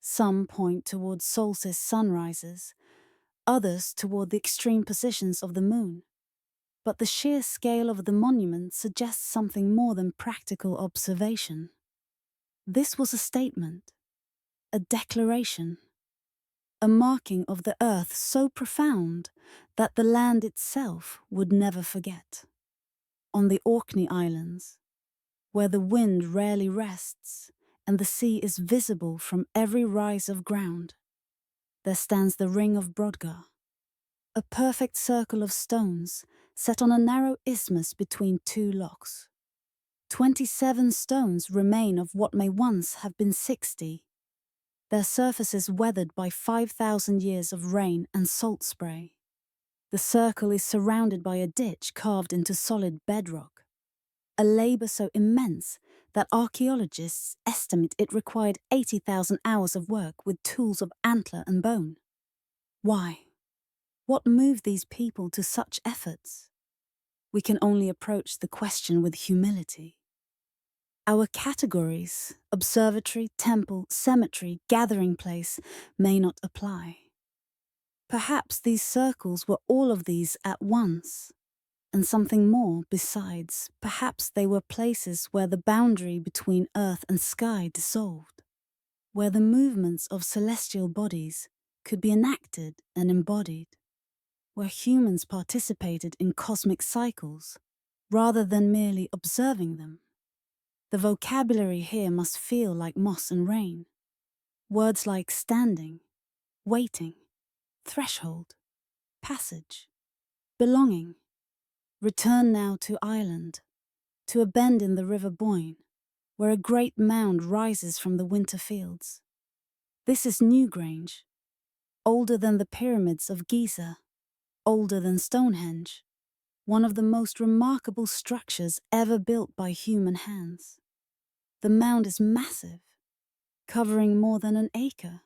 S1: Some point towards solstice sunrises, others toward the extreme positions of the moon. But the sheer scale of the monument suggests something more than practical observation. This was a statement, a declaration, a marking of the earth so profound that the land itself would never forget. On the Orkney Islands, where the wind rarely rests and the sea is visible from every rise of ground, there stands the Ring of Brodgar, a perfect circle of stones set on a narrow isthmus between two lochs. 27 stones remain of what may once have been 60, their surfaces weathered by 5,000 years of rain and salt spray. The circle is surrounded by a ditch carved into solid bedrock, a labour so immense that archaeologists estimate it required 80,000 hours of work with tools of antler and bone. Why? What moved these people to such efforts? We can only approach the question with humility. Our categories, observatory, temple, cemetery, gathering place, may not apply. Perhaps these circles were all of these at once, and something more besides. Perhaps they were places where the boundary between earth and sky dissolved, where the movements of celestial bodies could be enacted and embodied, where humans participated in cosmic cycles rather than merely observing them. The vocabulary here must feel like moss and rain. Words like standing, waiting, threshold, passage, belonging. Return now to Ireland, to a bend in the River Boyne, where a great mound rises from the winter fields. This is Newgrange, older than the pyramids of Giza, older than Stonehenge, one of the most remarkable structures ever built by human hands. The mound is massive, covering more than an acre,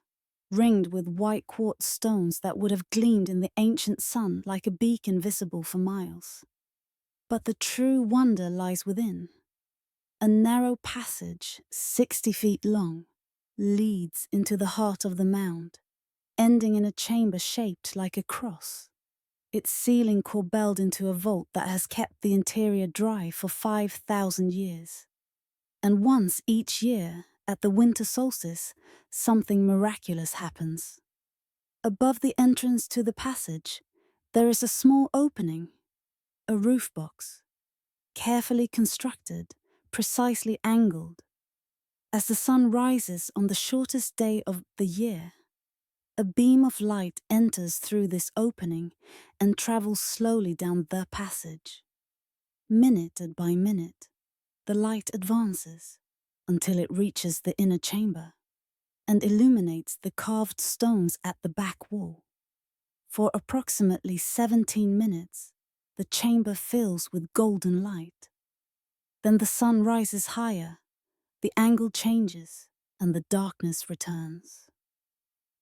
S1: ringed with white quartz stones that would have gleamed in the ancient sun like a beacon visible for miles. But the true wonder lies within. A narrow passage, 60 feet long, leads into the heart of the mound, ending in a chamber shaped like a cross, its ceiling corbelled into a vault that has kept the interior dry for 5,000 years. And once each year, at the winter solstice, something miraculous happens. Above the entrance to the passage, there is a small opening, a roof box, carefully constructed, precisely angled. As the sun rises on the shortest day of the year, a beam of light enters through this opening and travels slowly down the passage. Minute by minute, the light advances until it reaches the inner chamber and illuminates the carved stones at the back wall. For approximately 17 minutes, the chamber fills with golden light. Then the sun rises higher, the angle changes, and the darkness returns.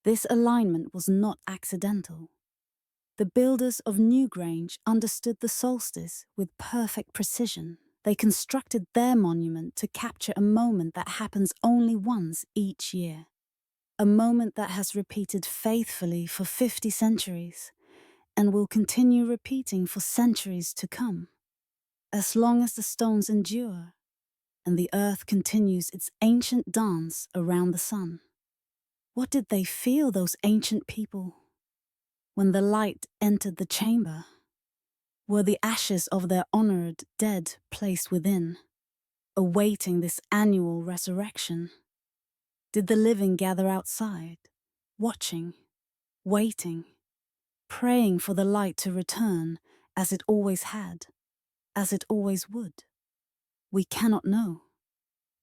S1: This alignment was not accidental. The builders of Newgrange understood the solstice with perfect precision. They constructed their monument to capture a moment that happens only once each year. A moment that has repeated faithfully for 50 centuries and will continue repeating for centuries to come, as long as the stones endure and the earth continues its ancient dance around the sun. What did they feel, those ancient people, when the light entered the chamber? Were the ashes of their honored dead placed within, awaiting this annual resurrection? Did the living gather outside, watching, waiting, praying for the light to return as it always had, as it always would? We cannot know,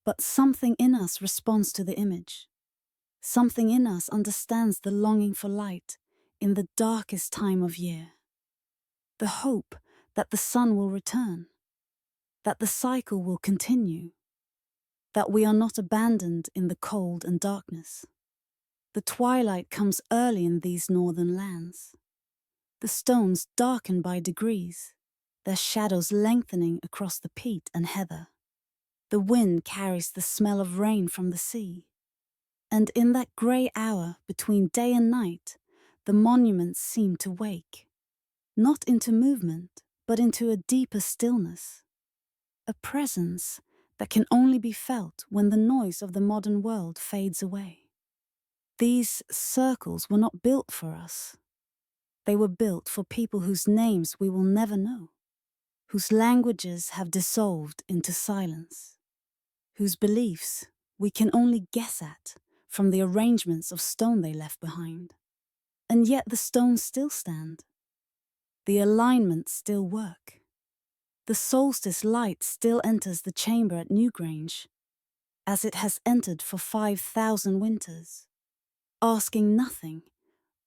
S1: but something in us responds to the image. Something in us understands the longing for light in the darkest time of year. The hope that the sun will return, that the cycle will continue, that we are not abandoned in the cold and darkness. The twilight comes early in these northern lands. The stones darken by degrees, their shadows lengthening across the peat and heather. The wind carries the smell of rain from the sea. And in that grey hour between day and night, the monuments seem to wake, not into movement, but into a deeper stillness, a presence that can only be felt when the noise of the modern world fades away. These circles were not built for us. They were built for people whose names we will never know, whose languages have dissolved into silence, whose beliefs we can only guess at from the arrangements of stone they left behind. And yet the stones still stand. The alignments still work. The solstice light still enters the chamber at Newgrange, as it has entered for 5,000 winters, asking nothing,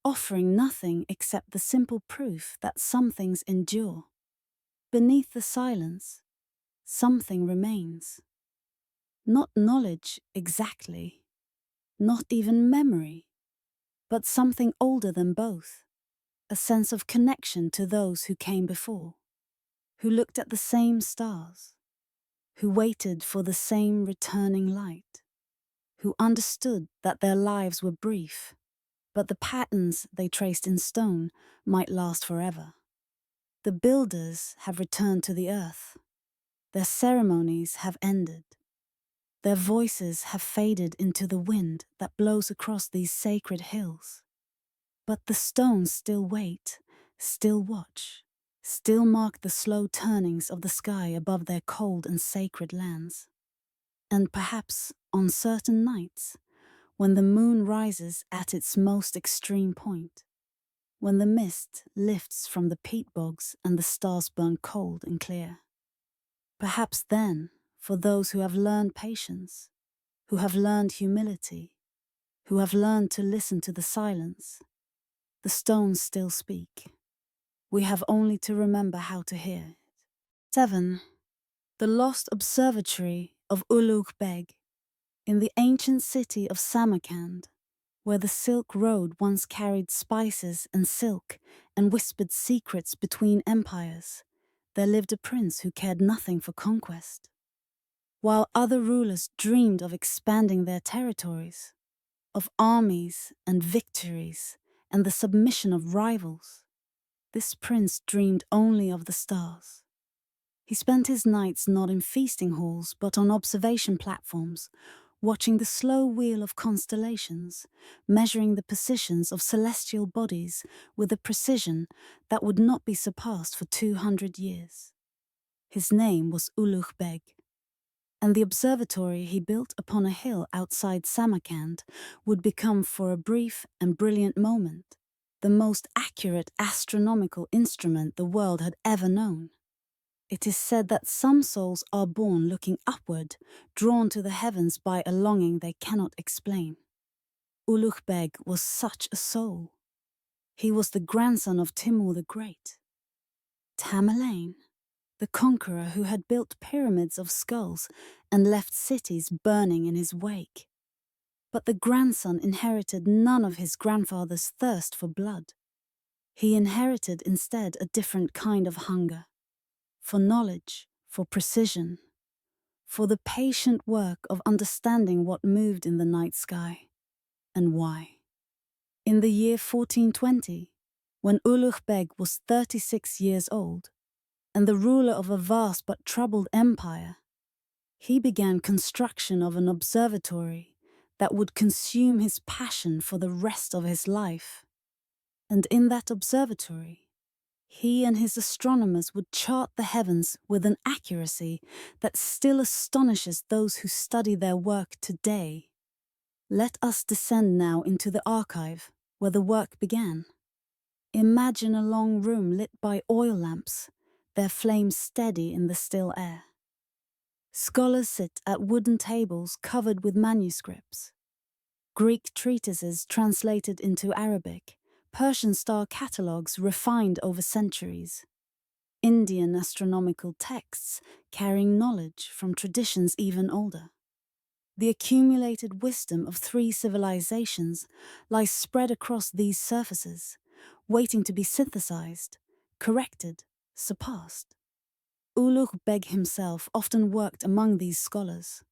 S1: offering nothing except the simple proof that some things endure. Beneath the silence, something remains. Not knowledge exactly, not even memory, but something older than both, a sense of connection to those who came before, who looked at the same stars, who waited for the same returning light, who understood that their lives were brief, but the patterns they traced in stone might last forever. The builders have returned to the earth. Their ceremonies have ended. Their voices have faded into the wind that blows across these sacred hills. But the stones still wait, still watch, still mark the slow turnings of the sky above their cold and sacred lands. And perhaps on certain nights, when the moon rises at its most extreme point, when the mist lifts from the peat bogs and the stars burn cold and clear, perhaps then, for those who have learned patience, who have learned humility, who have learned to listen to the silence, the stones still speak. We have only to remember how to hear it. 7. The lost observatory of Ulugh Beg. In the ancient city of Samarkand, where the Silk Road once carried spices and silk and whispered secrets between empires, there lived a prince who cared nothing for conquest. While other rulers dreamed of expanding their territories, of armies and victories and the submission of rivals, this prince dreamed only of the stars. He spent his nights not in feasting halls but on observation platforms, watching the slow wheel of constellations, measuring the positions of celestial bodies with a precision that would not be surpassed for 200 years. His name was Ulugh Beg, and the observatory he built upon a hill outside Samarkand would become for a brief and brilliant moment the most accurate astronomical instrument the world had ever known. It is said that some souls are born looking upward, drawn to the heavens by a longing they cannot explain. Ulugh Beg was such a soul. He was the grandson of Timur the Great. Tamerlane, the conqueror who had built pyramids of skulls and left cities burning in his wake. But the grandson inherited none of his grandfather's thirst for blood. He inherited instead a different kind of hunger. For knowledge, for precision, for the patient work of understanding what moved in the night sky, and why. In the year 1420, when Ulugh Beg was 36 years old, and the ruler of a vast but troubled empire, he began construction of an observatory that would consume his passion for the rest of his life. And in that observatory, he and his astronomers would chart the heavens with an accuracy that still astonishes those who study their work today. Let us descend now into the archive where the work began. Imagine a long room lit by oil lamps, their flames steady in the still air. Scholars sit at wooden tables covered with manuscripts. Greek treatises translated into Arabic, Persian star catalogues refined over centuries, Indian astronomical texts carrying knowledge from traditions even older. The accumulated wisdom of 3 civilizations lies spread across these surfaces, waiting to be synthesized, corrected, surpassed. Ulugh Beg himself often worked among these scholars.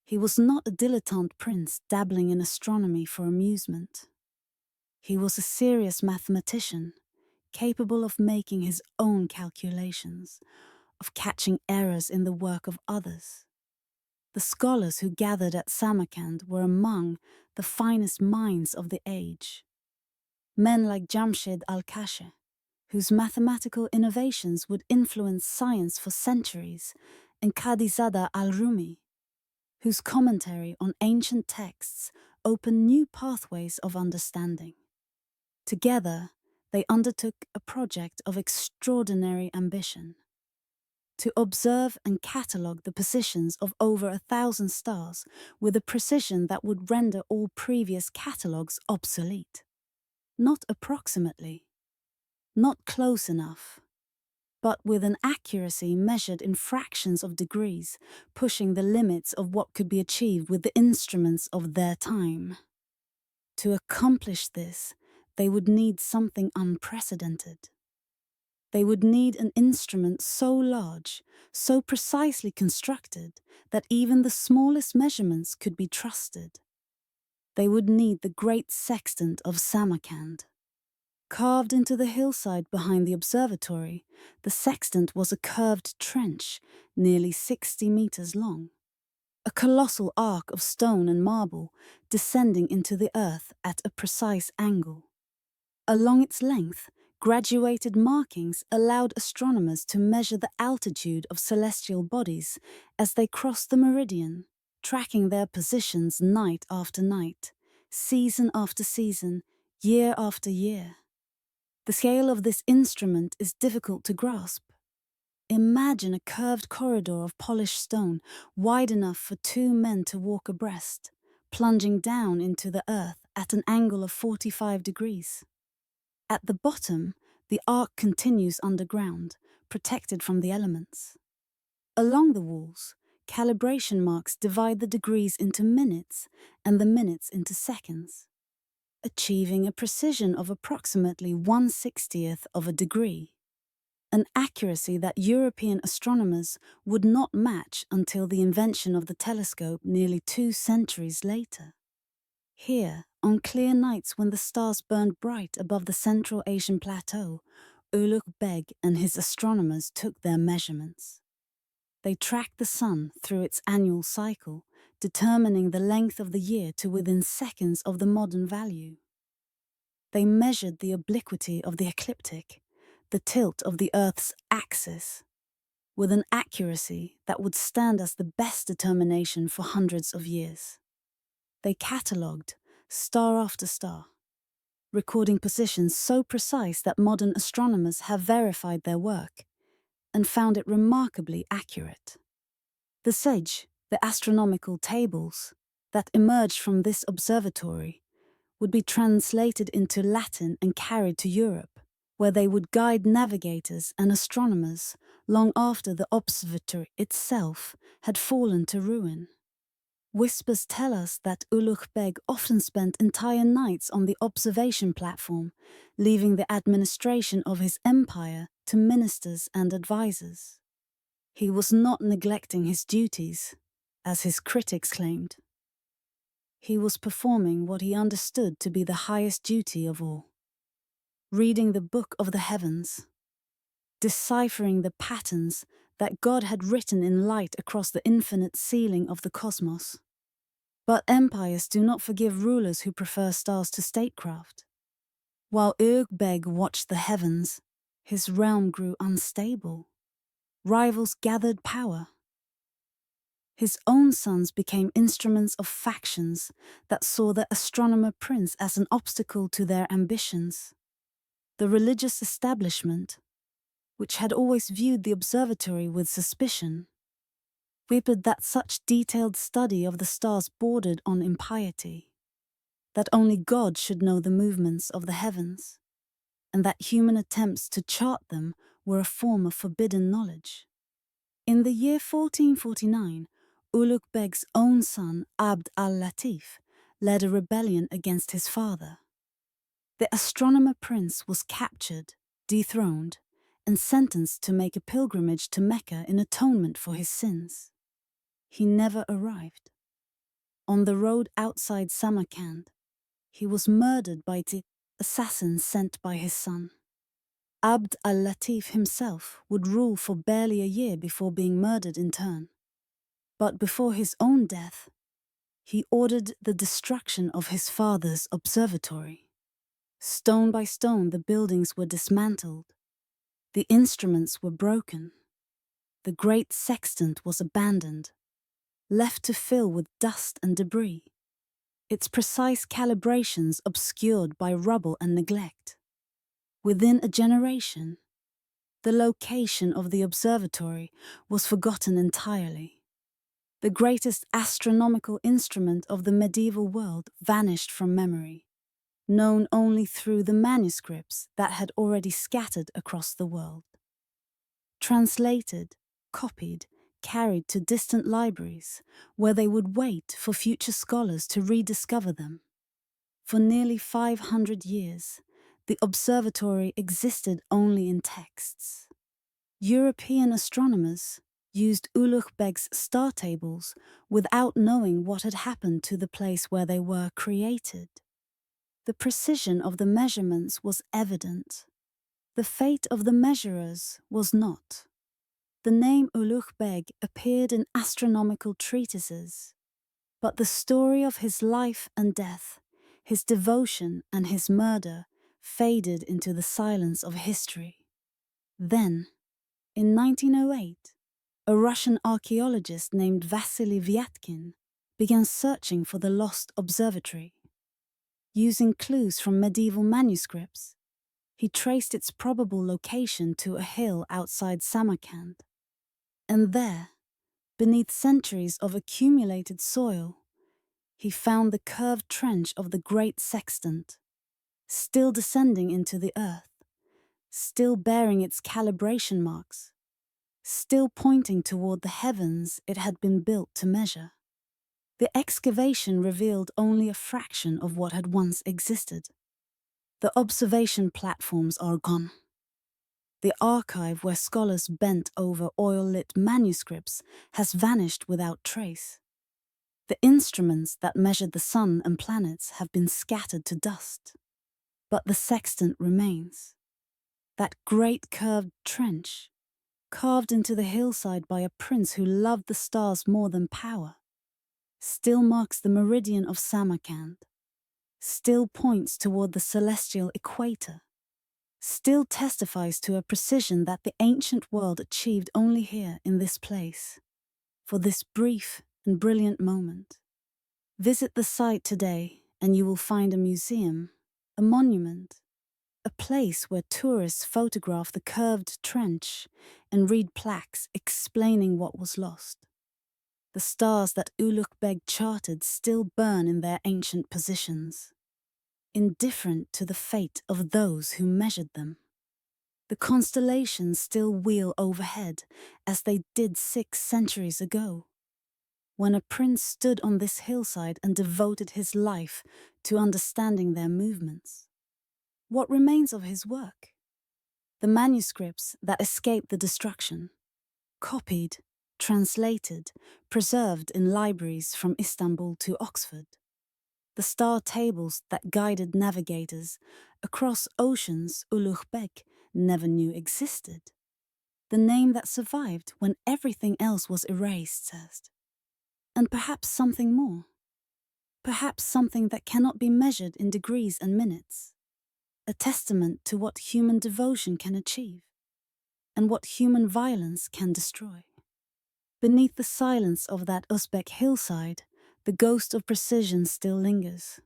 S1: He was not a dilettante prince dabbling in astronomy for amusement. He was a serious mathematician, capable of making his own calculations, of catching errors in the work of others. The scholars who gathered at Samarkand were among the finest minds of the age. Men like Jamshed al-Kashe, whose mathematical innovations would influence science for centuries, and Qadizada al-Rumi, whose commentary on ancient texts opened new pathways of understanding. Together, they undertook a project of extraordinary ambition: to observe and catalogue the positions of over 1,000 stars with a precision that would render all previous catalogues obsolete. Not approximately, not close enough, but with an accuracy measured in fractions of degrees, pushing the limits of what could be achieved with the instruments of their time. To accomplish this, they would need something unprecedented. They would need an instrument so large, so precisely constructed, that even the smallest measurements could be trusted. They would need the great sextant of Samarkand. Carved into the hillside behind the observatory, the sextant was a curved trench, nearly 60 meters long. A colossal arc of stone and marble, descending into the earth at a precise angle. Along its length, graduated markings allowed astronomers to measure the altitude of celestial bodies as they crossed the meridian, tracking their positions night after night, season after season, year after year. The scale of this instrument is difficult to grasp. Imagine a curved corridor of polished stone, wide enough for 2 men to walk abreast, plunging down into the earth at an angle of 45 degrees. At the bottom, the arc continues underground, protected from the elements. Along the walls, calibration marks divide the degrees into minutes and the minutes into seconds, achieving a precision of approximately 1/60th of a degree, an accuracy that European astronomers would not match until the invention of the telescope nearly 2 centuries later. Here, on clear nights when the stars burned bright above the Central Asian plateau, Ulugh Beg and his astronomers took their measurements. They tracked the sun through its annual cycle, determining the length of the year to within seconds of the modern value. They measured the obliquity of the ecliptic, the tilt of the Earth's axis, with an accuracy that would stand as the best determination for hundreds of years. They catalogued star after star, recording positions so precise that modern astronomers have verified their work and found it remarkably accurate. The sage, the astronomical tables, that emerged from this observatory would be translated into Latin and carried to Europe, where they would guide navigators and astronomers long after the observatory itself had fallen to ruin. Whispers tell us that Ulugh Beg often spent entire nights on the observation platform, leaving the administration of his empire to ministers and advisors. He was not neglecting his duties, as his critics claimed. He was performing what he understood to be the highest duty of all: reading the book of the heavens, deciphering the patterns that God had written in light across the infinite ceiling of the cosmos. But empires do not forgive rulers who prefer stars to statecraft. While Ulugh Beg watched the heavens, his realm grew unstable. Rivals gathered power. His own sons became instruments of factions that saw the astronomer prince as an obstacle to their ambitions. The religious establishment, which had always viewed the observatory with suspicion, whimpered that such detailed study of the stars bordered on impiety, that only God should know the movements of the heavens, and that human attempts to chart them were a form of forbidden knowledge. In the year 1449, Ulugh Beg's own son, Abd al-Latif, led a rebellion against his father. The astronomer prince was captured, dethroned, and sentenced to make a pilgrimage to Mecca in atonement for his sins. He never arrived. On the road outside Samarkand, he was murdered by the assassins sent by his son. Abd al-Latif himself would rule for barely a year before being murdered in turn. But before his own death, he ordered the destruction of his father's observatory. Stone by stone, the buildings were dismantled. The instruments were broken. The great sextant was abandoned, left to fill with dust and debris, its precise calibrations obscured by rubble and neglect. Within a generation, the location of the observatory was forgotten entirely. The greatest astronomical instrument of the medieval world vanished from memory, known only through the manuscripts that had already scattered across the world. Translated, copied, carried to distant libraries, where they would wait for future scholars to rediscover them. For nearly 500 years, the observatory existed only in texts. European astronomers used Ulugh Beg's star tables without knowing what had happened to the place where they were created. The precision of the measurements was evident. The fate of the measurers was not. The name Ulugh Beg appeared in astronomical treatises, but the story of his life and death, his devotion and his murder, faded into the silence of history. Then, in 1908, a Russian archaeologist named Vasily Vyatkin began searching for the lost observatory. Using clues from medieval manuscripts, he traced its probable location to a hill outside Samarkand. And there, beneath centuries of accumulated soil, he found the curved trench of the great sextant, still descending into the earth, still bearing its calibration marks, still pointing toward the heavens it had been built to measure. The excavation revealed only a fraction of what had once existed. The observation platforms are gone. The archive where scholars bent over oil-lit manuscripts has vanished without trace. The instruments that measured the sun and planets have been scattered to dust. But the sextant remains. That great curved trench, carved into the hillside by a prince who loved the stars more than power, still marks the meridian of Samarkand, still points toward the celestial equator, still testifies to a precision that the ancient world achieved only here in this place, for this brief and brilliant moment. Visit the site today and you will find a museum, a monument, a place where tourists photograph the curved trench and read plaques explaining what was lost. The stars that Ulugh Beg charted still burn in their ancient positions, indifferent to the fate of those who measured them. The constellations still wheel overhead as they did 6 centuries ago, when a prince stood on this hillside and devoted his life to understanding their movements. What remains of his work? The manuscripts that escaped the destruction, copied, translated, preserved in libraries from Istanbul to Oxford. The star tables that guided navigators across oceans Ulugh Beg never knew existed. The name that survived when everything else was erased. And perhaps something more. Perhaps something that cannot be measured in degrees and minutes. A testament to what human devotion can achieve, and what human violence can destroy. Beneath the silence of that Uzbek hillside, the ghost of precision still lingers.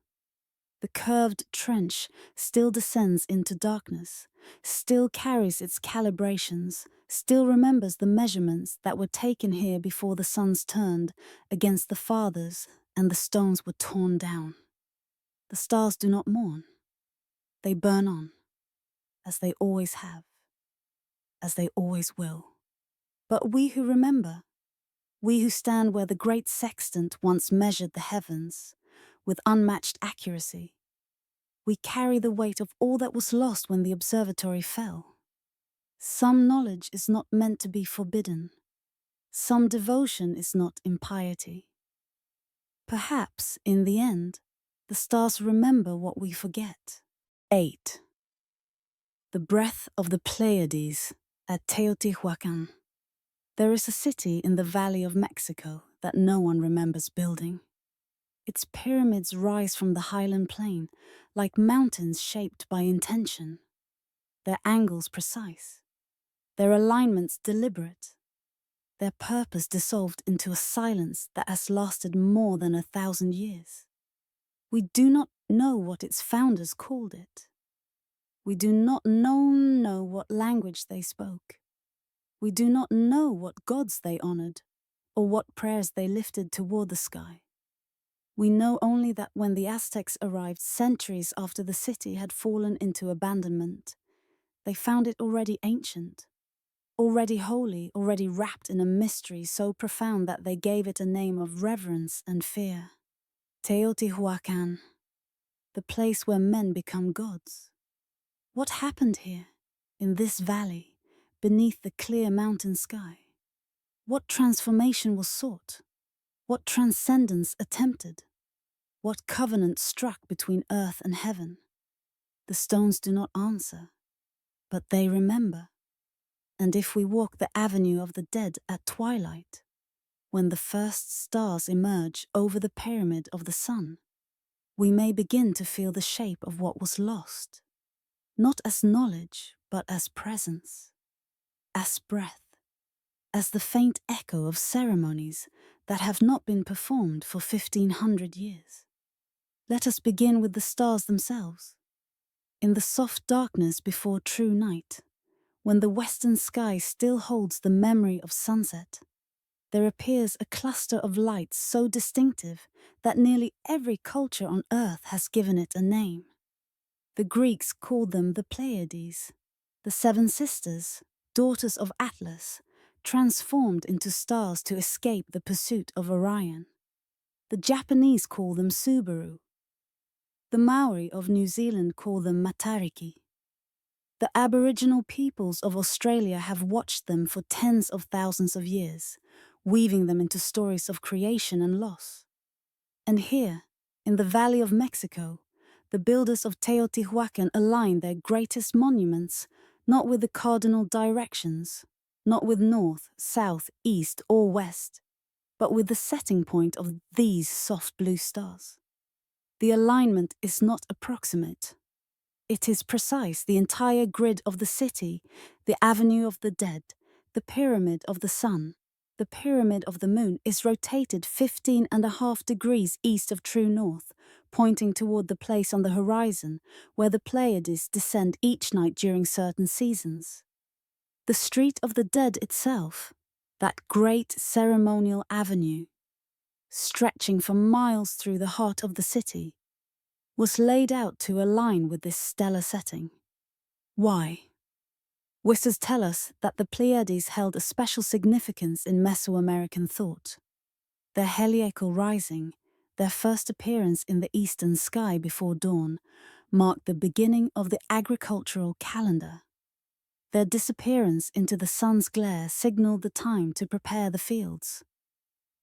S1: The curved trench still descends into darkness, still carries its calibrations, still remembers the measurements that were taken here before the suns turned against the fathers and the stones were torn down. The stars do not mourn. They burn on, as they always have, as they always will. But we who remember, we who stand where the great sextant once measured the heavens with unmatched accuracy, we carry the weight of all that was lost when the observatory fell. Some knowledge is not meant to be forbidden. Some devotion is not impiety. Perhaps, in the end, the stars remember what we forget. 8. The breath of the Pleiades at Teotihuacan. There is a city in the Valley of Mexico that no one remembers building. Its pyramids rise from the highland plain like mountains shaped by intention, their angles precise, their alignments deliberate, their purpose dissolved into a silence that has lasted more than 1,000 years. We do not know what its founders called it. We do not know what language they spoke. We do not know what gods they honored or what prayers they lifted toward the sky. We know only that when the Aztecs arrived centuries after the city had fallen into abandonment, they found it already ancient, already holy, already wrapped in a mystery so profound that they gave it a name of reverence and fear. Teotihuacan, the place where men become gods. What happened here, in this valley, beneath the clear mountain sky? What transformation was sought? What transcendence attempted? What covenant struck between earth and heaven? The stones do not answer, but they remember. And if we walk the avenue of the dead at twilight, when the first stars emerge over the pyramid of the sun, we may begin to feel the shape of what was lost, not as knowledge, but as presence, as breath, as the faint echo of ceremonies that have not been performed for 1,500 years. Let us begin with the stars themselves. In the soft darkness before true night, when the western sky still holds the memory of sunset, there appears a cluster of lights so distinctive that nearly every culture on earth has given it a name. The Greeks called them the Pleiades, the seven sisters, daughters of Atlas, transformed into stars to escape the pursuit of Orion. The Japanese call them Subaru. The Maori of New Zealand call them Matariki. The Aboriginal peoples of Australia have watched them for tens of thousands of years, weaving them into stories of creation and loss. And here, in the Valley of Mexico, the builders of Teotihuacan align their greatest monuments not with the cardinal directions, not with north, south, east, or west, but with the setting point of these soft blue stars. The alignment is not approximate. It is precise. The entire grid of the city, the avenue of the dead, the pyramid of the sun, the pyramid of the moon is rotated 15.5 degrees east of true north, pointing toward the place on the horizon where the Pleiades descend each night during certain seasons. The street of the dead itself, that great ceremonial avenue, stretching for miles through the heart of the city, was laid out to align with this stellar setting. Why? Wizards tell us that the Pleiades held a special significance in Mesoamerican thought. Their heliacal rising, their first appearance in the eastern sky before dawn, marked the beginning of the agricultural calendar. Their disappearance into the sun's glare signaled the time to prepare the fields.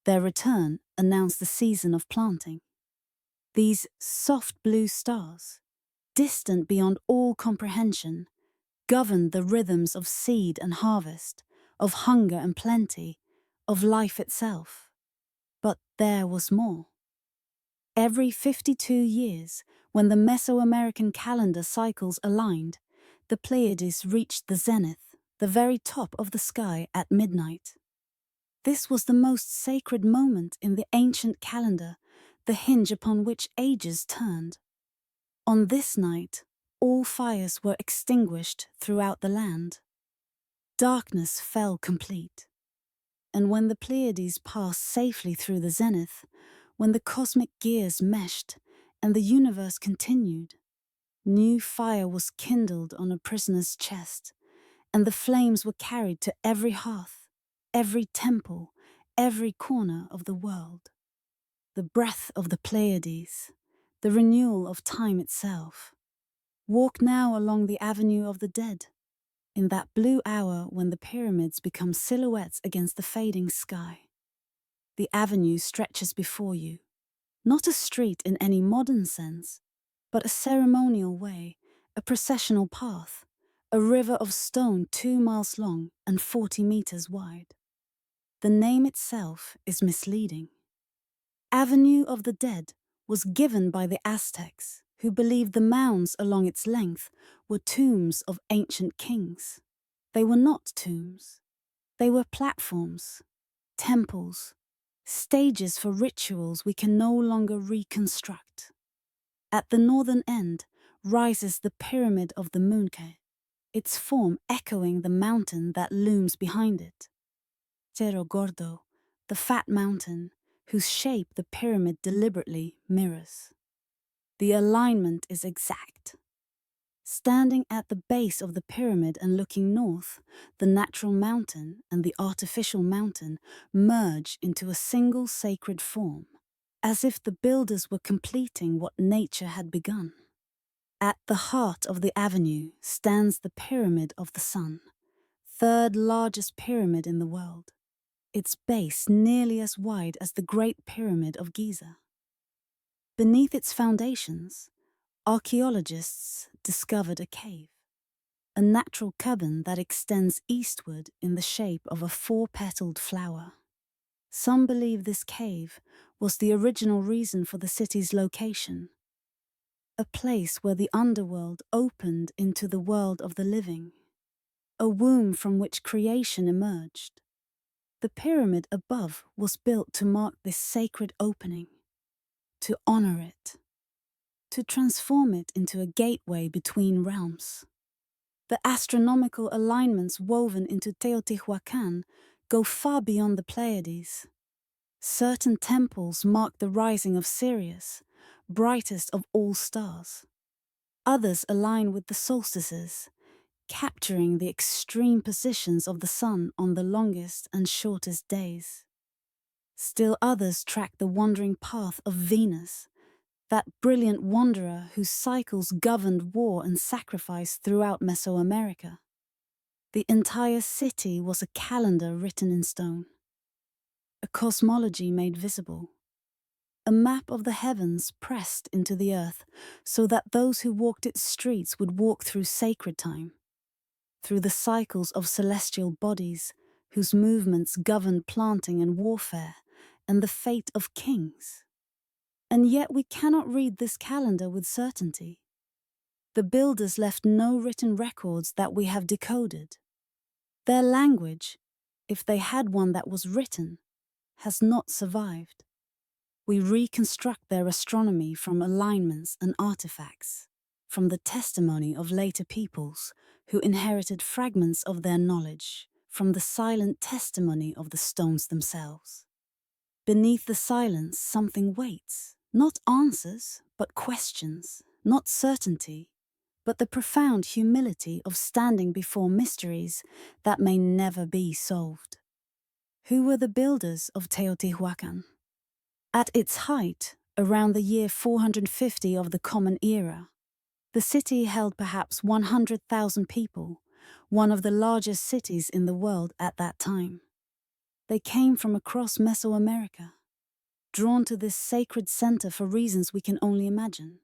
S1: Their return announced the season of planting. These soft blue stars, distant beyond all comprehension, governed the rhythms of seed and harvest, of hunger and plenty, of life itself. But there was more. Every 52 years, when the Mesoamerican calendar cycles aligned, the Pleiades reached the zenith, the very top of the sky at midnight. This was the most sacred moment in the ancient calendar, the hinge upon which ages turned. On this night, all fires were extinguished throughout the land. Darkness fell complete. And when the Pleiades passed safely through the zenith, when the cosmic gears meshed and the universe continued, new fire was kindled on a prisoner's chest, and the flames were carried to every hearth, every temple, every corner of the world. The breath of the Pleiades, the renewal of time itself. Walk now along the avenue of the dead. in that blue hour when the pyramids become silhouettes against the fading sky. The avenue stretches before you, not a street in any modern sense, but a ceremonial way, a processional path, a river of stone 2 miles long and 40 meters wide. The name itself is misleading. Avenue of the Dead was given by the Aztecs, who believed the mounds along its length were tombs of ancient kings. They were not tombs. They were platforms, temples, stages for rituals we can no longer reconstruct. At the northern end rises the Pyramid of the Munke, its form echoing the mountain that looms behind it. Cerro Gordo, the fat mountain, whose shape the pyramid deliberately mirrors. The alignment is exact. Standing at the base of the pyramid and looking north, the natural mountain and the artificial mountain merge into a single sacred form, as if the builders were completing what nature had begun. At the heart of the avenue stands the Pyramid of the Sun, third largest pyramid in the world, its base nearly as wide as the Great Pyramid of Giza. Beneath its foundations, archaeologists discovered a cave, a natural cavern that extends eastward in the shape of a 4-petaled flower. Some believe this cave was the original reason for the city's location, a place where the underworld opened into the world of the living, a womb from which creation emerged. The pyramid above was built to mark this sacred opening, to honor it, to transform it into a gateway between realms. The astronomical alignments woven into Teotihuacan go far beyond the Pleiades. Certain temples mark the rising of Sirius, brightest of all stars. Others align with the solstices, capturing the extreme positions of the sun on the longest and shortest days. Still others track the wandering path of Venus, that brilliant wanderer whose cycles governed war and sacrifice throughout Mesoamerica. The entire city was a calendar written in stone, a cosmology made visible, a map of the heavens pressed into the earth so that those who walked its streets would walk through sacred time, through the cycles of celestial bodies whose movements governed planting and warfare and the fate of kings. And yet we cannot read this calendar with certainty. The builders left no written records that we have decoded. Their language, if they had one that was written, has not survived. We reconstruct their astronomy from alignments and artifacts, from the testimony of later peoples who inherited fragments of their knowledge, from the silent testimony of the stones themselves. Beneath the silence, something waits, not answers, but questions, not certainty, but the profound humility of standing before mysteries that may never be solved. Who were the builders of Teotihuacan? At its height, around the year 450 of the Common Era, the city held perhaps 100,000 people, one of the largest cities in the world at that time. They came from across Mesoamerica, drawn to this sacred center for reasons we can only imagine.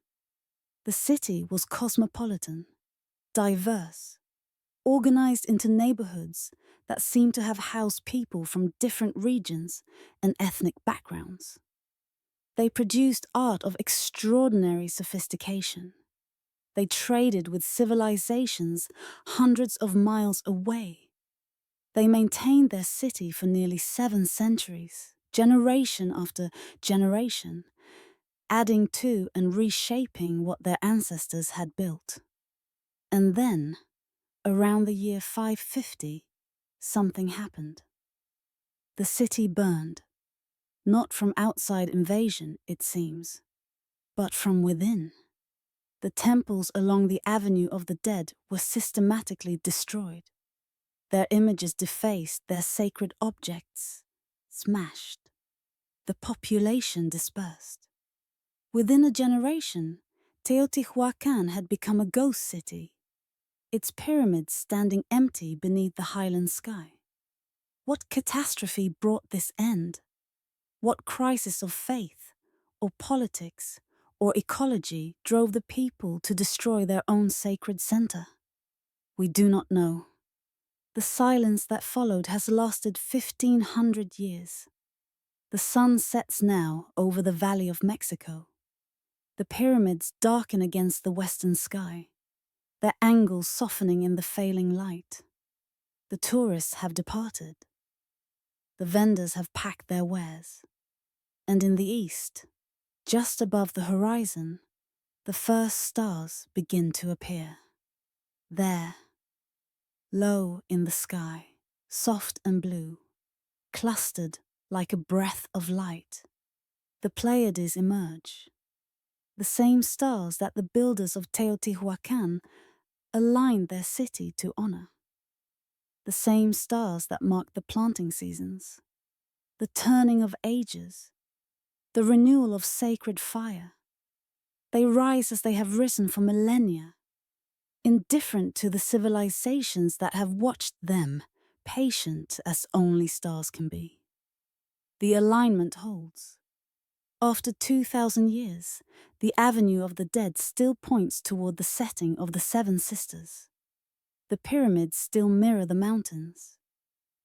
S1: The city was cosmopolitan, diverse, organized into neighborhoods that seemed to have housed people from different regions and ethnic backgrounds. They produced art of extraordinary sophistication. They traded with civilizations hundreds of miles away. They maintained their city for nearly 7 centuries, generation after generation, adding to and reshaping what their ancestors had built. And then, around the year 550, something happened. The city burned, not from outside invasion, it seems, but from within. The temples along the Avenue of the Dead were systematically destroyed, their images defaced, their sacred objects smashed, the population dispersed. Within a generation, Teotihuacan had become a ghost city. its pyramids standing empty beneath the highland sky. What catastrophe brought this end? What crisis of faith, or politics, or ecology drove the people to destroy their own sacred center? We do not know. The silence that followed has lasted 1,500 years. The sun sets now over the Valley of Mexico. The pyramids darken against the western sky, their angles softening in the failing light. The tourists have departed. The vendors have packed their wares. And in the east, just above the horizon, the first stars begin to appear. There, low in the sky, soft and blue, clustered like a breath of light, the Pleiades emerge. The same stars that the builders of Teotihuacan aligned their city to honor. The same stars that mark the planting seasons, the turning of ages, the renewal of sacred fire. They rise as they have risen for millennia, indifferent to the civilizations that have watched them, patient as only stars can be. The alignment holds. After 2,000 years, the Avenue of the Dead still points toward the setting of the Seven Sisters. The pyramids still mirror the mountains.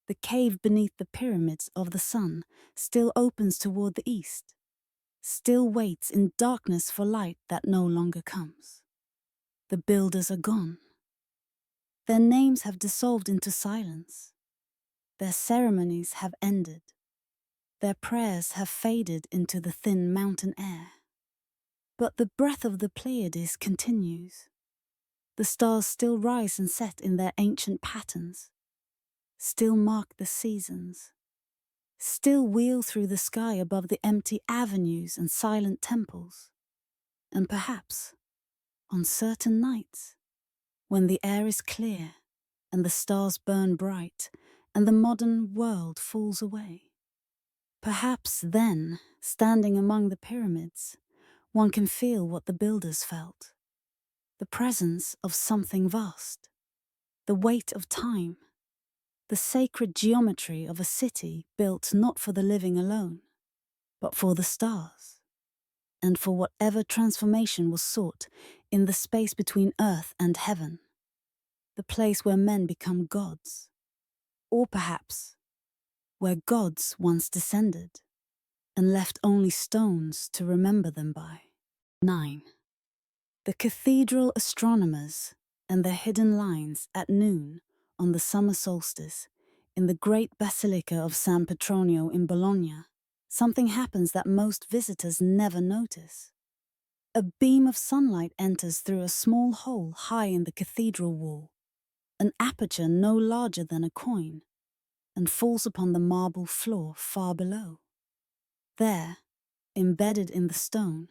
S1: The cave beneath the pyramids of the sun still opens toward the east, still waits in darkness for light that no longer comes. The builders are gone. Their names have dissolved into silence. Their ceremonies have ended. Their prayers have faded into the thin mountain air. But the breath of the Pleiades continues. The stars still rise and set in their ancient patterns, still mark the seasons, still wheel through the sky above the empty avenues and silent temples. And perhaps, on certain nights, when the air is clear and the stars burn bright and the modern world falls away, perhaps then, standing among the pyramids, one can feel what the builders felt. The presence of something vast, the weight of time, the sacred geometry of a city built not for the living alone, but for the stars, and for whatever transformation was sought in the space between earth and heaven, the place where men become gods, or perhaps where gods once descended and left only stones to remember them by. 9. The cathedral astronomers and their hidden lines at noon on the summer solstice in the great basilica of San Petronio in Bologna. Something happens that most visitors never notice. A beam of sunlight enters through a small hole high in the cathedral wall, an aperture no larger than a coin, and falls upon the marble floor far below. There, embedded in the stone,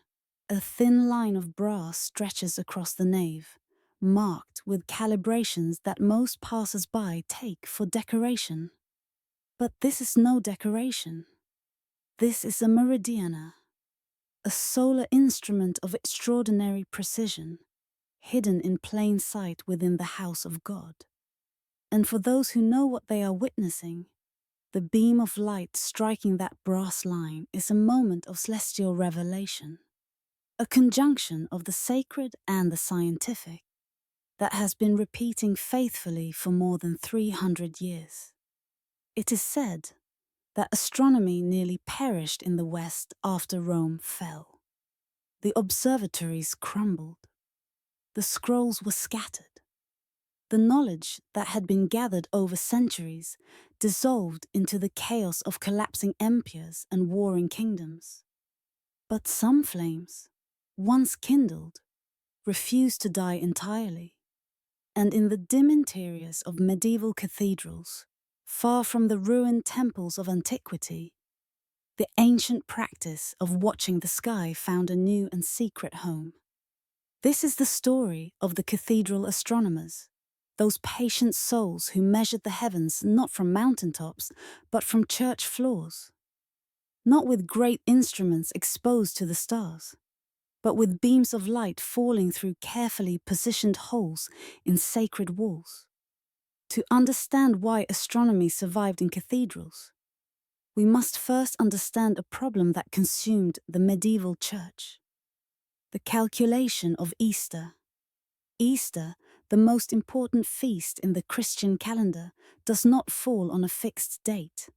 S1: a thin line of brass stretches across the nave, marked with calibrations that most passers-by take for decoration. But this is no decoration. This is a meridiana, a solar instrument of extraordinary precision, hidden in plain sight within the house of God. And for those who know what they are witnessing, the beam of light striking that brass line is a moment of celestial revelation, a conjunction of the sacred and the scientific that has been repeating faithfully for more than 300 years. It is said that astronomy nearly perished in the West after Rome fell. The observatories crumbled. The scrolls were scattered. The knowledge that had been gathered over centuries dissolved into the chaos of collapsing empires and warring kingdoms. But some flames, once kindled, refused to die entirely. And in the dim interiors of medieval cathedrals, far from the ruined temples of antiquity, the ancient practice of watching the sky found a new and secret home. This is the story of the cathedral astronomers, those patient souls who measured the heavens not from mountaintops, but from church floors, not with great instruments exposed to the stars, but with beams of light falling through carefully positioned holes in sacred walls. To understand why astronomy survived in cathedrals, we must first understand a problem that consumed the medieval church: the calculation of Easter. Easter, the most important feast in the Christian calendar, does not fall on a fixed date.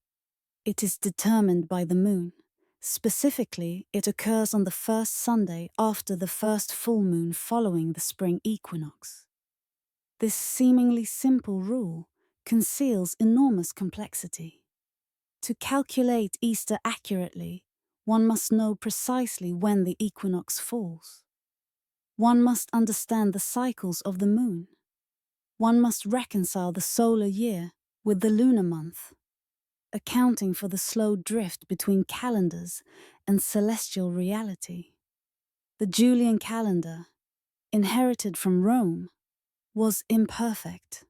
S1: It is determined by the moon. Specifically, it occurs on the first Sunday after the first full moon following the spring equinox. This seemingly simple rule conceals enormous complexity. To calculate Easter accurately, one must know precisely when the equinox falls. One must understand the cycles of the moon. One must reconcile the solar year with the lunar month, accounting for the slow drift between calendars and celestial reality. The Julian calendar, inherited from Rome, was imperfect.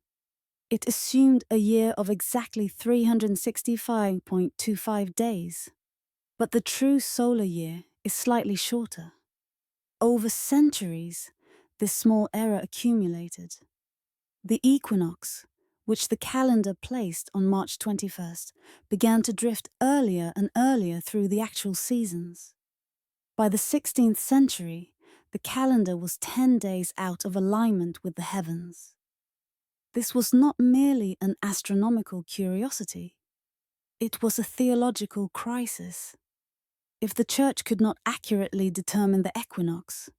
S1: It assumed a year of exactly 365.25 days, but the true solar year is slightly shorter. Over centuries, this small error accumulated. The equinox, which the calendar placed on March 21st, began to drift earlier and earlier through the actual seasons. By the 16th century, the calendar was 10 days out of alignment with the heavens. This was not merely an astronomical curiosity. It was a theological crisis. If the Church could not accurately determine the equinox,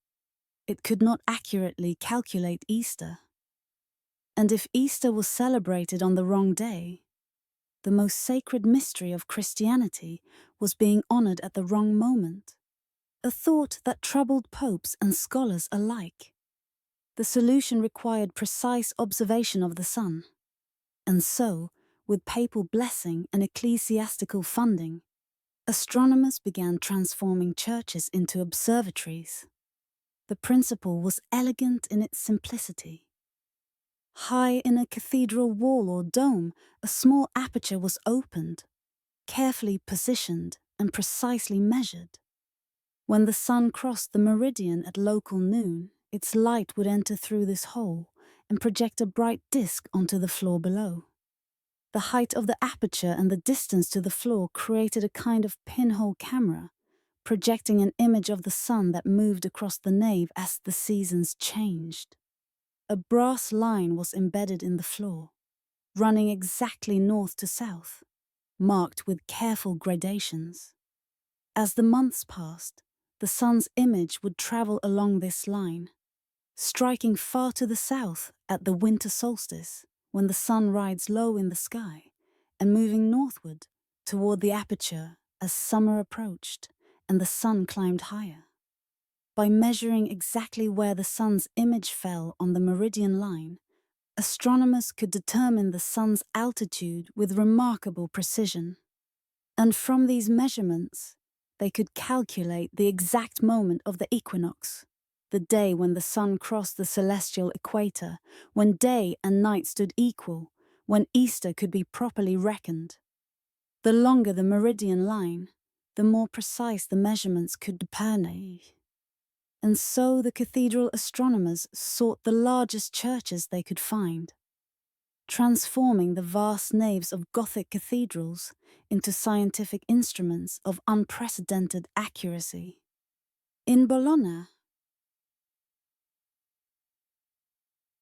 S1: it could not accurately calculate Easter. And if Easter was celebrated on the wrong day, the most sacred mystery of Christianity was being honored at the wrong moment. A thought that troubled popes and scholars alike. The solution required precise observation of the sun. And so, with papal blessing and ecclesiastical funding, astronomers began transforming churches into observatories. The principle was elegant in its simplicity. High in a cathedral wall or dome, a small aperture was opened, carefully positioned and precisely measured. When the sun crossed the meridian at local noon, its light would enter through this hole and project a bright disk onto the floor below. The height of the aperture and the distance to the floor created a kind of pinhole camera, projecting an image of the sun that moved across the nave as the seasons changed. A brass line was embedded in the floor, running exactly north to south, marked with careful gradations. As the months passed, the sun's image would travel along this line, striking far to the south at the winter solstice, when the sun rides low in the sky, and moving northward toward the aperture as summer approached and the sun climbed higher. By measuring exactly where the sun's image fell on the meridian line, astronomers could determine the sun's altitude with remarkable precision. And from these measurements, they could calculate the exact moment of the equinox, the day when the sun crossed the celestial equator, when day and night stood equal, when Easter could be properly reckoned. The longer the meridian line, the more precise the measurements could be. And so the cathedral astronomers sought the largest churches they could find, transforming the vast naves of Gothic cathedrals into scientific instruments of unprecedented accuracy. In Bologna,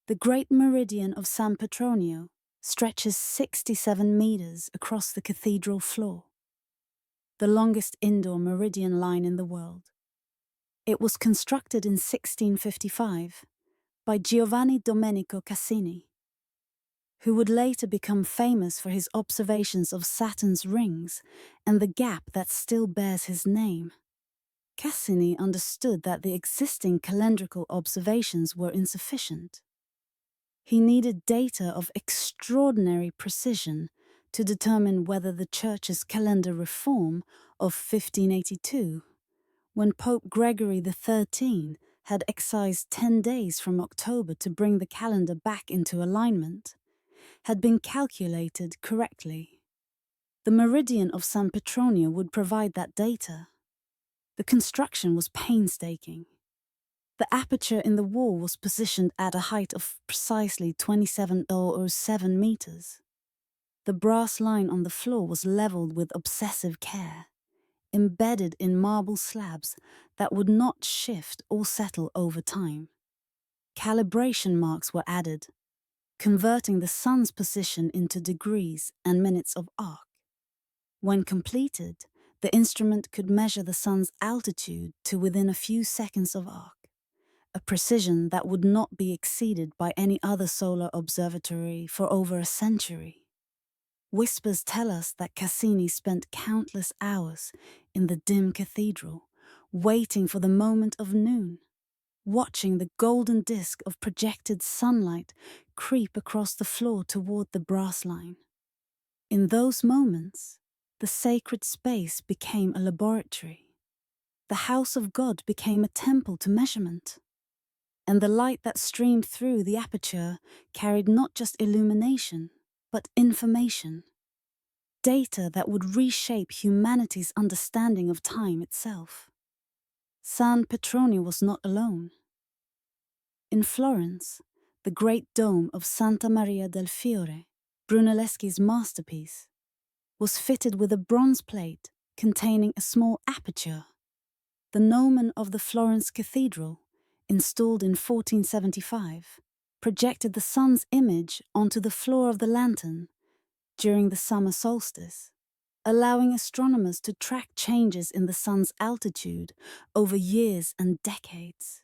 S1: the great meridian of San Petronio stretches 67 meters across the cathedral floor, the longest indoor meridian line in the world. It was constructed in 1655 by Giovanni Domenico Cassini, who would later become famous for his observations of Saturn's rings and the gap that still bears his name. Cassini understood that the existing calendrical observations were insufficient. He needed data of extraordinary precision to determine whether the Church's calendar reform of 1582, when Pope Gregory XIII had excised 10 days from October to bring the calendar back into alignment, had been calculated correctly. The meridian of San Petronio would provide that data. The construction was painstaking. The aperture in the wall was positioned at a height of precisely 27.007 meters. The brass line on the floor was leveled with obsessive care, embedded in marble slabs that would not shift or settle over time. Calibration marks were added, converting the sun's position into degrees and minutes of arc. When completed, the instrument could measure the sun's altitude to within a few seconds of arc, a precision that would not be exceeded by any other solar observatory for over a century. Whispers tell us that Cassini spent countless hours in the dim cathedral, waiting for the moment of noon, watching the golden disk of projected sunlight creep across the floor toward the brass line. In those moments, the sacred space became a laboratory. The house of God became a temple to measurement. And the light that streamed through the aperture carried not just illumination, but information. Data that would reshape humanity's understanding of time itself. San Petronio was not alone. In Florence, the great dome of Santa Maria del Fiore, Brunelleschi's masterpiece, was fitted with a bronze plate containing a small aperture. The gnomon of the Florence Cathedral, installed in 1475, projected the sun's image onto the floor of the lantern during the summer solstice, allowing astronomers to track changes in the sun's altitude over years and decades.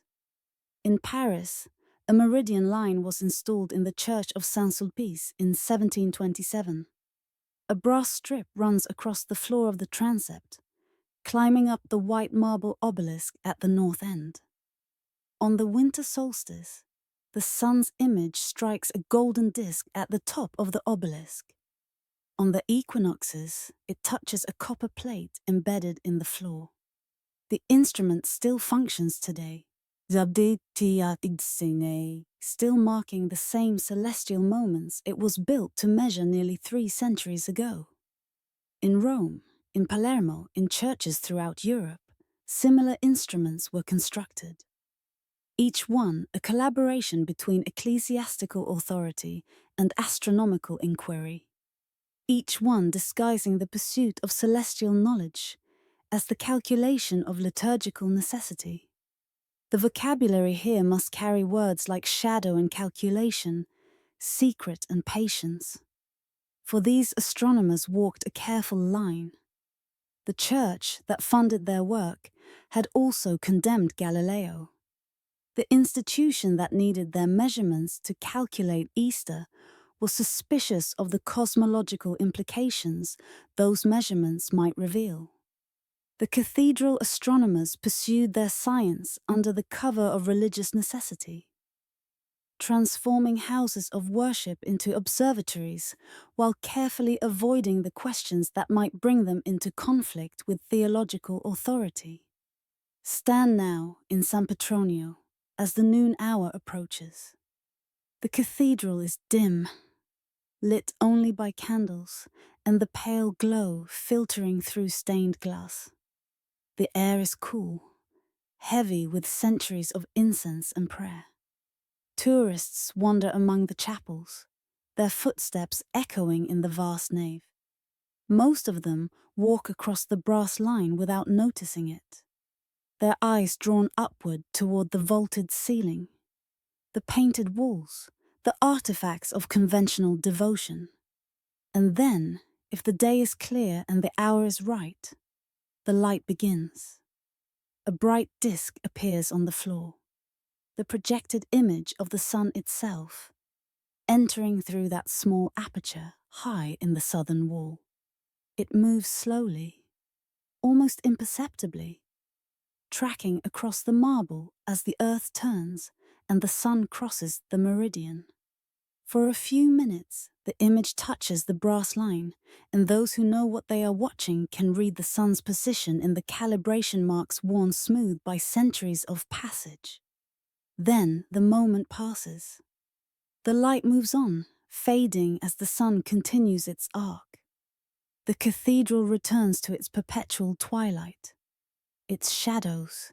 S1: In Paris, a meridian line was installed in the Church of Saint-Sulpice in 1727. A brass strip runs across the floor of the transept, climbing up the white marble obelisk at the north end. On the winter solstice, the sun's image strikes a golden disk at the top of the obelisk. On the equinoxes, it touches a copper plate embedded in the floor. The instrument still functions today, still marking the same celestial moments it was built to measure nearly 3 centuries ago. In Rome, in Palermo, in churches throughout Europe, similar instruments were constructed. Each one a collaboration between ecclesiastical authority and astronomical inquiry. Each one disguising the pursuit of celestial knowledge as the calculation of liturgical necessity. The vocabulary here must carry words like shadow and calculation, secret and patience. For these astronomers walked a careful line. The church that funded their work had also condemned Galileo. The institution that needed their measurements to calculate Easter was suspicious of the cosmological implications those measurements might reveal. The cathedral astronomers pursued their science under the cover of religious necessity, transforming houses of worship into observatories while carefully avoiding the questions that might bring them into conflict with theological authority. Stand now in San Petronio as the noon hour approaches. The cathedral is dim, lit only by candles and the pale glow filtering through stained glass. The air is cool, heavy with centuries of incense and prayer. Tourists wander among the chapels, their footsteps echoing in the vast nave. Most of them walk across the brass line without noticing it, their eyes drawn upward toward the vaulted ceiling, the painted walls, the artifacts of conventional devotion. And then, if the day is clear and the hour is right, the light begins. A bright disk appears on the floor, the projected image of the sun itself, entering through that small aperture high in the southern wall. It moves slowly, almost imperceptibly, tracking across the marble as the earth turns and the sun crosses the meridian. For a few minutes, the image touches the brass line, and those who know what they are watching can read the sun's position in the calibration marks worn smooth by centuries of passage. Then the moment passes. The light moves on, fading as the sun continues its arc. The cathedral returns to its perpetual twilight, its shadows,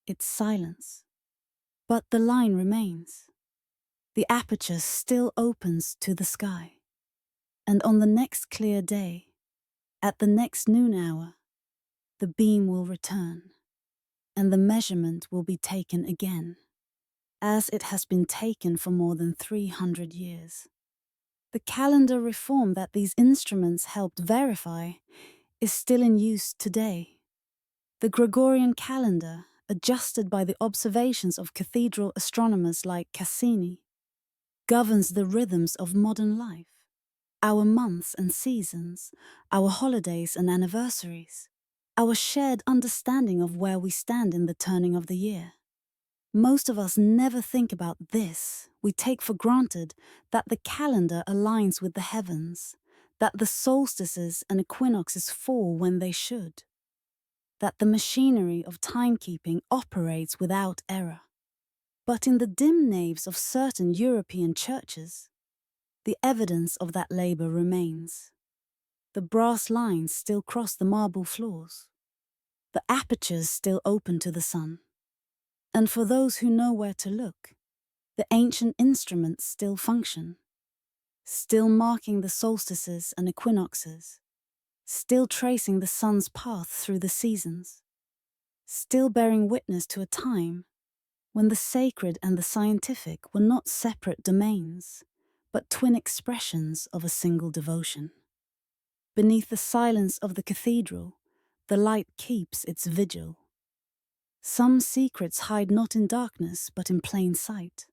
S1: its silence. But the line remains. The aperture still opens to the sky. And on the next clear day, at the next noon hour, the beam will return, and the measurement will be taken again, as it has been taken for more than 300 years. The calendar reform that these instruments helped verify is still in use today. The Gregorian calendar, adjusted by the observations of cathedral astronomers like Cassini, governs the rhythms of modern life, our months and seasons, our holidays and anniversaries, our shared understanding of where we stand in the turning of the year. Most of us never think about this. We take for granted that the calendar aligns with the heavens, that the solstices and equinoxes fall when they should, that the machinery of timekeeping operates without error. But in the dim naves of certain European churches, the evidence of that labor remains. The brass lines still cross the marble floors. The apertures still open to the sun. And for those who know where to look, the ancient instruments still function, still marking the solstices and equinoxes, still tracing the sun's path through the seasons, still bearing witness to a time when the sacred and the scientific were not separate domains, but twin expressions of a single devotion. Beneath the silence of the cathedral, the light keeps its vigil. Some secrets hide not in darkness, but in plain sight,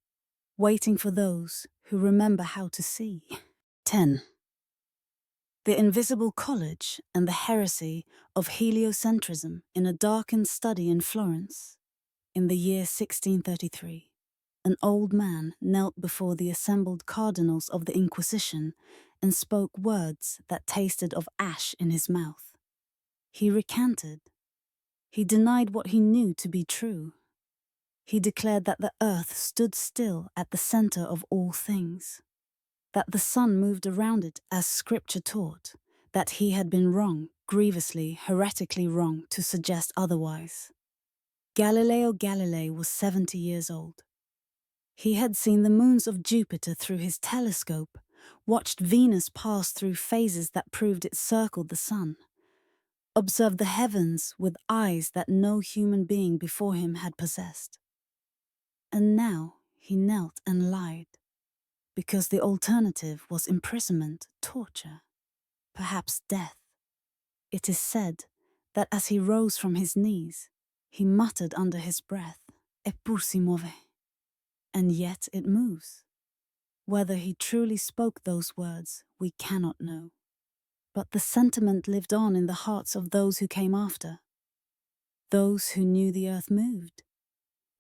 S1: waiting for those who remember how to see. 10. The Invisible College and the Heresy of Heliocentrism in a Darkened Study in Florence. In the year 1633, an old man knelt before the assembled cardinals of the Inquisition and spoke words that tasted of ash in his mouth. He recanted. He denied what he knew to be true. He declared that the earth stood still at the center of all things, that the sun moved around it as Scripture taught, that he had been wrong, grievously, heretically wrong, to suggest otherwise. Galileo Galilei was 70 years old. He had seen the moons of Jupiter through his telescope, watched Venus pass through phases that proved it circled the sun, observed the heavens with eyes that no human being before him had possessed. And now he knelt and lied, because the alternative was imprisonment, torture, perhaps death. It is said that as he rose from his knees, he muttered under his breath, "Eppur si muove." And yet it moves. Whether he truly spoke those words, we cannot know. But the sentiment lived on in the hearts of those who came after. Those who knew the earth moved,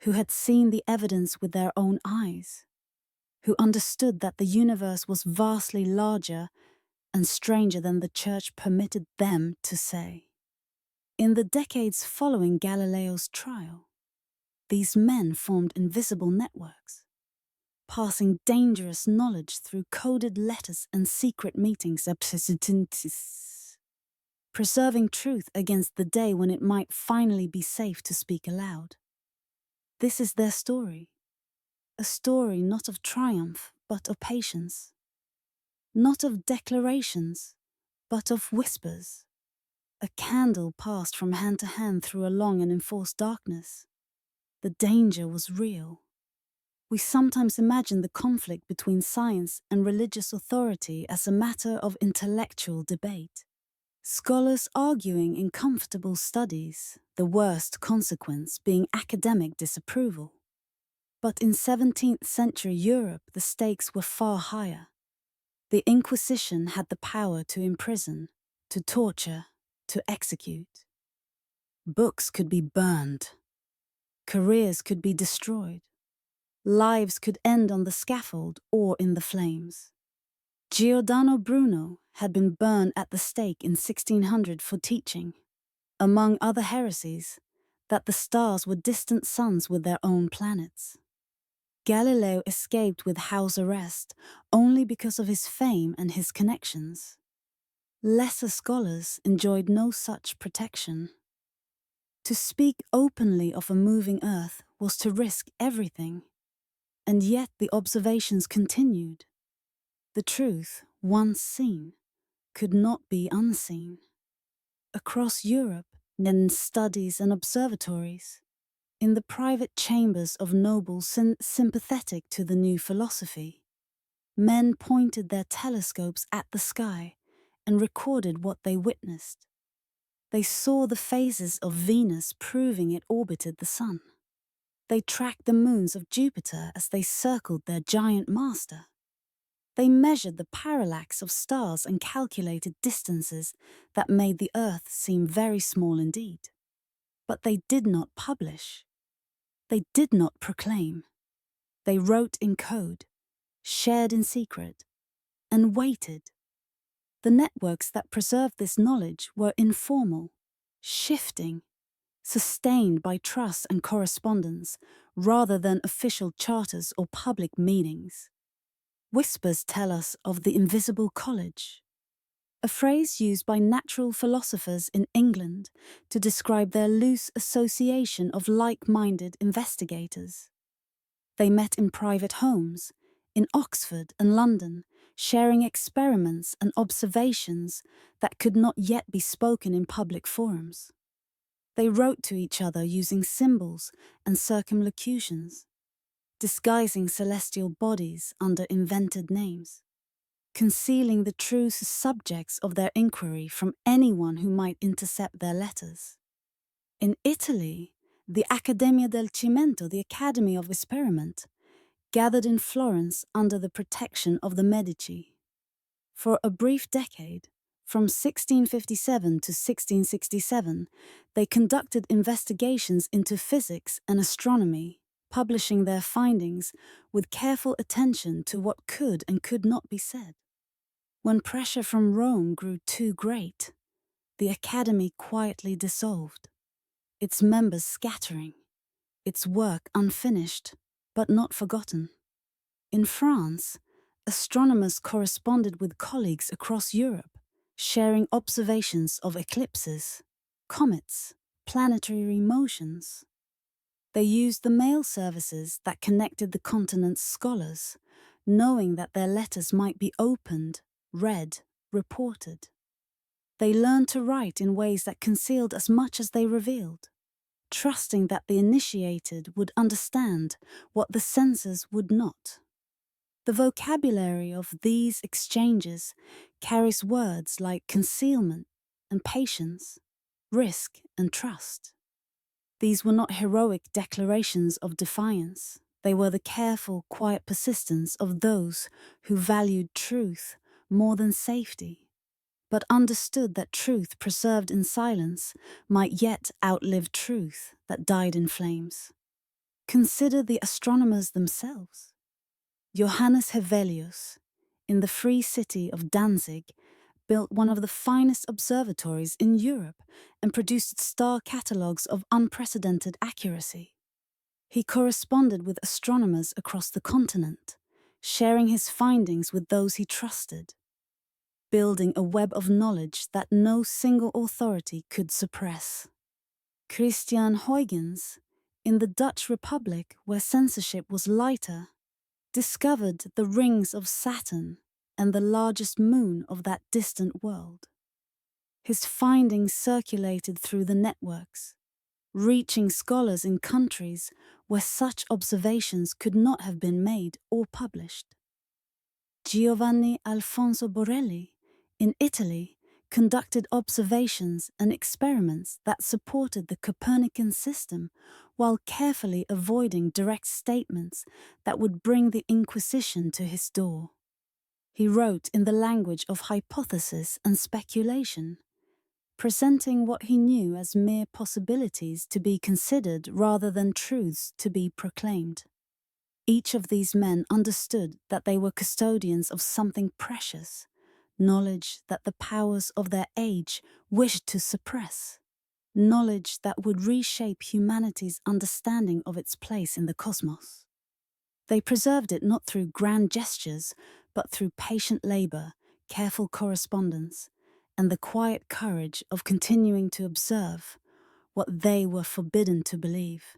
S1: who had seen the evidence with their own eyes, who understood that the universe was vastly larger and stranger than the Church permitted them to say. In the decades following Galileo's trial, these men formed invisible networks, passing dangerous knowledge through coded letters and secret meetings, preserving truth against the day when it might finally be safe to speak aloud. This is their story, a story not of triumph, but of patience, not of declarations, but of whispers. A candle passed from hand to hand through a long and enforced darkness. The danger was real. We sometimes imagine the conflict between science and religious authority as a matter of intellectual debate. Scholars arguing in comfortable studies, the worst consequence being academic disapproval. But in 17th century Europe, the stakes were far higher. The Inquisition had the power to imprison, to torture, to execute. Books could be burned. Careers could be destroyed. Lives could end on the scaffold or in the flames. Giordano Bruno had been burned at the stake in 1600 for teaching, among other heresies, that the stars were distant suns with their own planets. Galileo escaped with house arrest only because of his fame and his connections. Lesser scholars enjoyed no such protection. To speak openly of a moving earth was to risk everything. And yet the observations continued. The truth, once seen, could not be unseen. Across Europe, in studies and observatories, in the private chambers of nobles sympathetic to the new philosophy, men pointed their telescopes at the sky and recorded what they witnessed. They saw the phases of Venus proving it orbited the Sun. They tracked the moons of Jupiter as they circled their giant master. They measured the parallax of stars and calculated distances that made the Earth seem very small indeed. But they did not publish. They did not proclaim. They wrote in code, shared in secret, and waited. The networks that preserved this knowledge were informal, shifting, sustained by trust and correspondence rather than official charters or public meetings. Whispers tell us of the invisible college, a phrase used by natural philosophers in England to describe their loose association of like-minded investigators. They met in private homes, in Oxford and London, sharing experiments and observations that could not yet be spoken in public forums. They wrote to each other using symbols and circumlocutions, disguising celestial bodies under invented names, concealing the true subjects of their inquiry from anyone who might intercept their letters. In Italy, the Accademia del Cimento, the Academy of Experiment, gathered in Florence under the protection of the Medici. For a brief decade, from 1657 to 1667, they conducted investigations into physics and astronomy, publishing their findings with careful attention to what could and could not be said. When pressure from Rome grew too great, the Academy quietly dissolved, its members scattering, its work unfinished, but not forgotten. In France, astronomers corresponded with colleagues across Europe, sharing observations of eclipses, comets, planetary motions. They used the mail services that connected the continent's scholars, knowing that their letters might be opened, read, reported. They learned to write in ways that concealed as much as they revealed, trusting that the initiated would understand what the censors would not. The vocabulary of these exchanges carries words like concealment and patience, risk and trust. These were not heroic declarations of defiance. They were the careful, quiet persistence of those who valued truth more than safety, but understood that truth preserved in silence might yet outlive truth that died in flames. Consider the astronomers themselves. Johannes Hevelius, in the free city of Danzig, built one of the finest observatories in Europe and produced star catalogues of unprecedented accuracy. He corresponded with astronomers across the continent, sharing his findings with those he trusted, building a web of knowledge that no single authority could suppress. Christian Huygens, in the Dutch Republic where censorship was lighter, discovered the rings of Saturn and the largest moon of that distant world. His findings circulated through the networks, reaching scholars in countries where such observations could not have been made or published. Giovanni Alfonso Borelli, in Italy, conducted observations and experiments that supported the Copernican system while carefully avoiding direct statements that would bring the Inquisition to his door. He wrote in the language of hypothesis and speculation, presenting what he knew as mere possibilities to be considered rather than truths to be proclaimed. Each of these men understood that they were custodians of something precious, knowledge that the powers of their age wished to suppress, knowledge that would reshape humanity's understanding of its place in the cosmos. They preserved it not through grand gestures, but through patient labor, careful correspondence, and the quiet courage of continuing to observe what they were forbidden to believe.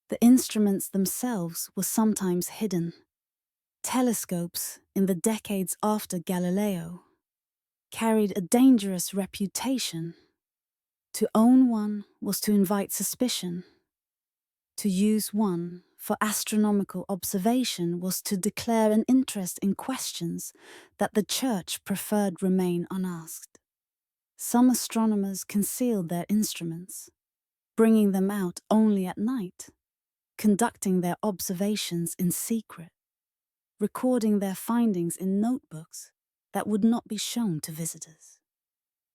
S1: The instruments themselves were sometimes hidden. Telescopes, in the decades after Galileo, carried a dangerous reputation. To own one was to invite suspicion. To use one for astronomical observation was to declare an interest in questions that the Church preferred remain unasked. Some astronomers concealed their instruments, bringing them out only at night, conducting their observations in secret, recording their findings in notebooks that would not be shown to visitors.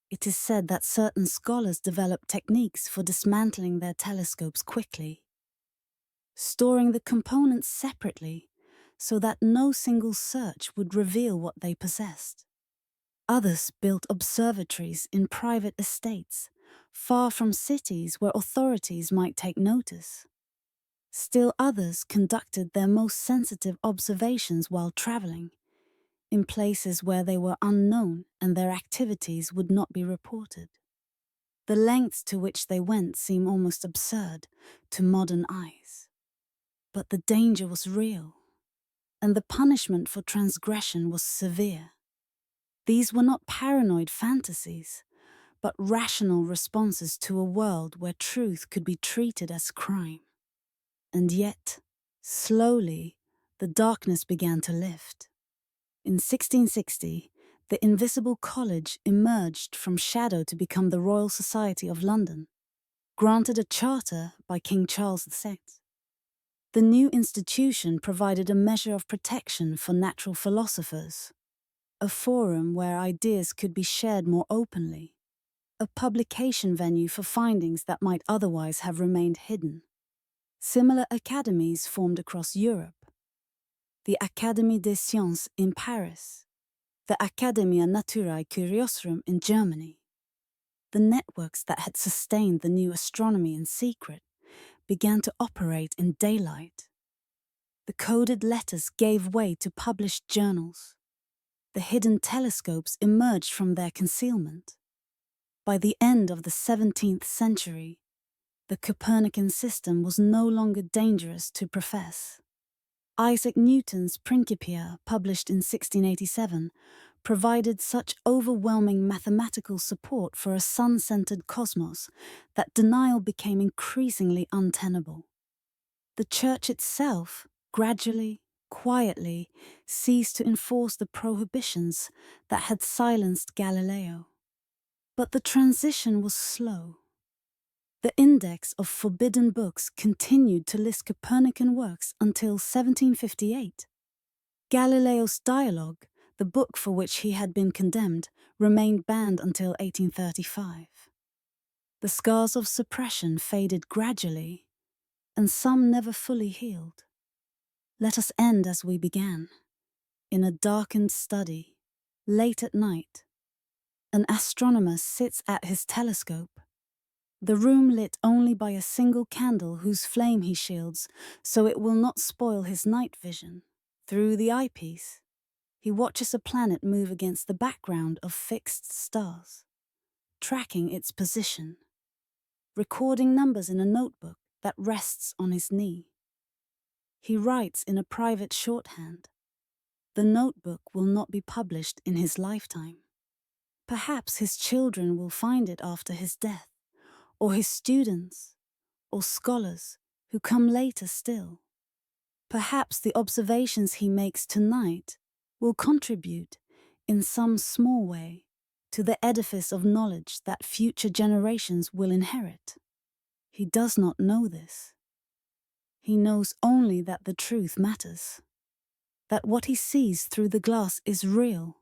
S1: It is said that certain scholars developed techniques for dismantling their telescopes quickly, storing the components separately so that no single search would reveal what they possessed. Others built observatories in private estates, far from cities where authorities might take notice. Still others conducted their most sensitive observations while traveling, in places where they were unknown and their activities would not be reported. The lengths to which they went seem almost absurd to modern eyes. But the danger was real, and the punishment for transgression was severe. These were not paranoid fantasies, but rational responses to a world where truth could be treated as crime. And yet, slowly, the darkness began to lift. In 1660, the Invisible College emerged from shadow to become the Royal Society of London, granted a charter by King Charles VI. The new institution provided a measure of protection for natural philosophers, a forum where ideas could be shared more openly, a publication venue for findings that might otherwise have remained hidden. Similar academies formed across Europe. The Académie des Sciences in Paris, the Academia Naturae Curiosarum in Germany. The networks that had sustained the new astronomy in secret began to operate in daylight. The coded letters gave way to published journals. The hidden telescopes emerged from their concealment. By the end of the 17th century, the Copernican system was no longer dangerous to profess. Isaac Newton's Principia, published in 1687, provided such overwhelming mathematical support for a sun-centered cosmos that denial became increasingly untenable. The Church itself, gradually, quietly, ceased to enforce the prohibitions that had silenced Galileo. But the transition was slow. The index of forbidden books continued to list Copernican works until 1758. Galileo's Dialogue, the book for which he had been condemned, remained banned until 1835. The scars of suppression faded gradually, and some never fully healed. Let us end as we began, in a darkened study, late at night. An astronomer sits at his telescope, the room lit only by a single candle whose flame he shields so it will not spoil his night vision. Through the eyepiece, he watches a planet move against the background of fixed stars, tracking its position, recording numbers in a notebook that rests on his knee. He writes in a private shorthand. The notebook will not be published in his lifetime. Perhaps his children will find it after his death, or his students, or scholars who come later still. Perhaps the observations he makes tonight will contribute, in some small way, to the edifice of knowledge that future generations will inherit. He does not know this. He knows only that the truth matters, that what he sees through the glass is real,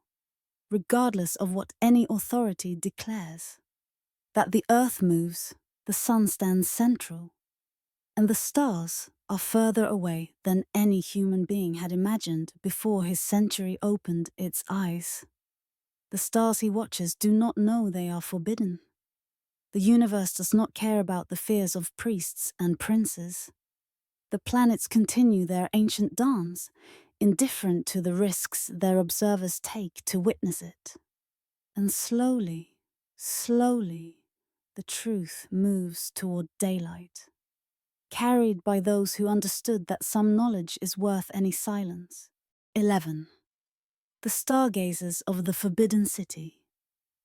S1: regardless of what any authority declares, that the earth moves, the sun stands central, and the stars are further away than any human being had imagined before his century opened its eyes. The stars he watches do not know they are forbidden. The universe does not care about the fears of priests and princes. The planets continue their ancient dance, indifferent to the risks their observers take to witness it. And slowly, slowly, the truth moves toward daylight. carried by those who understood that some knowledge is worth any silence. 11. The stargazers of the Forbidden City.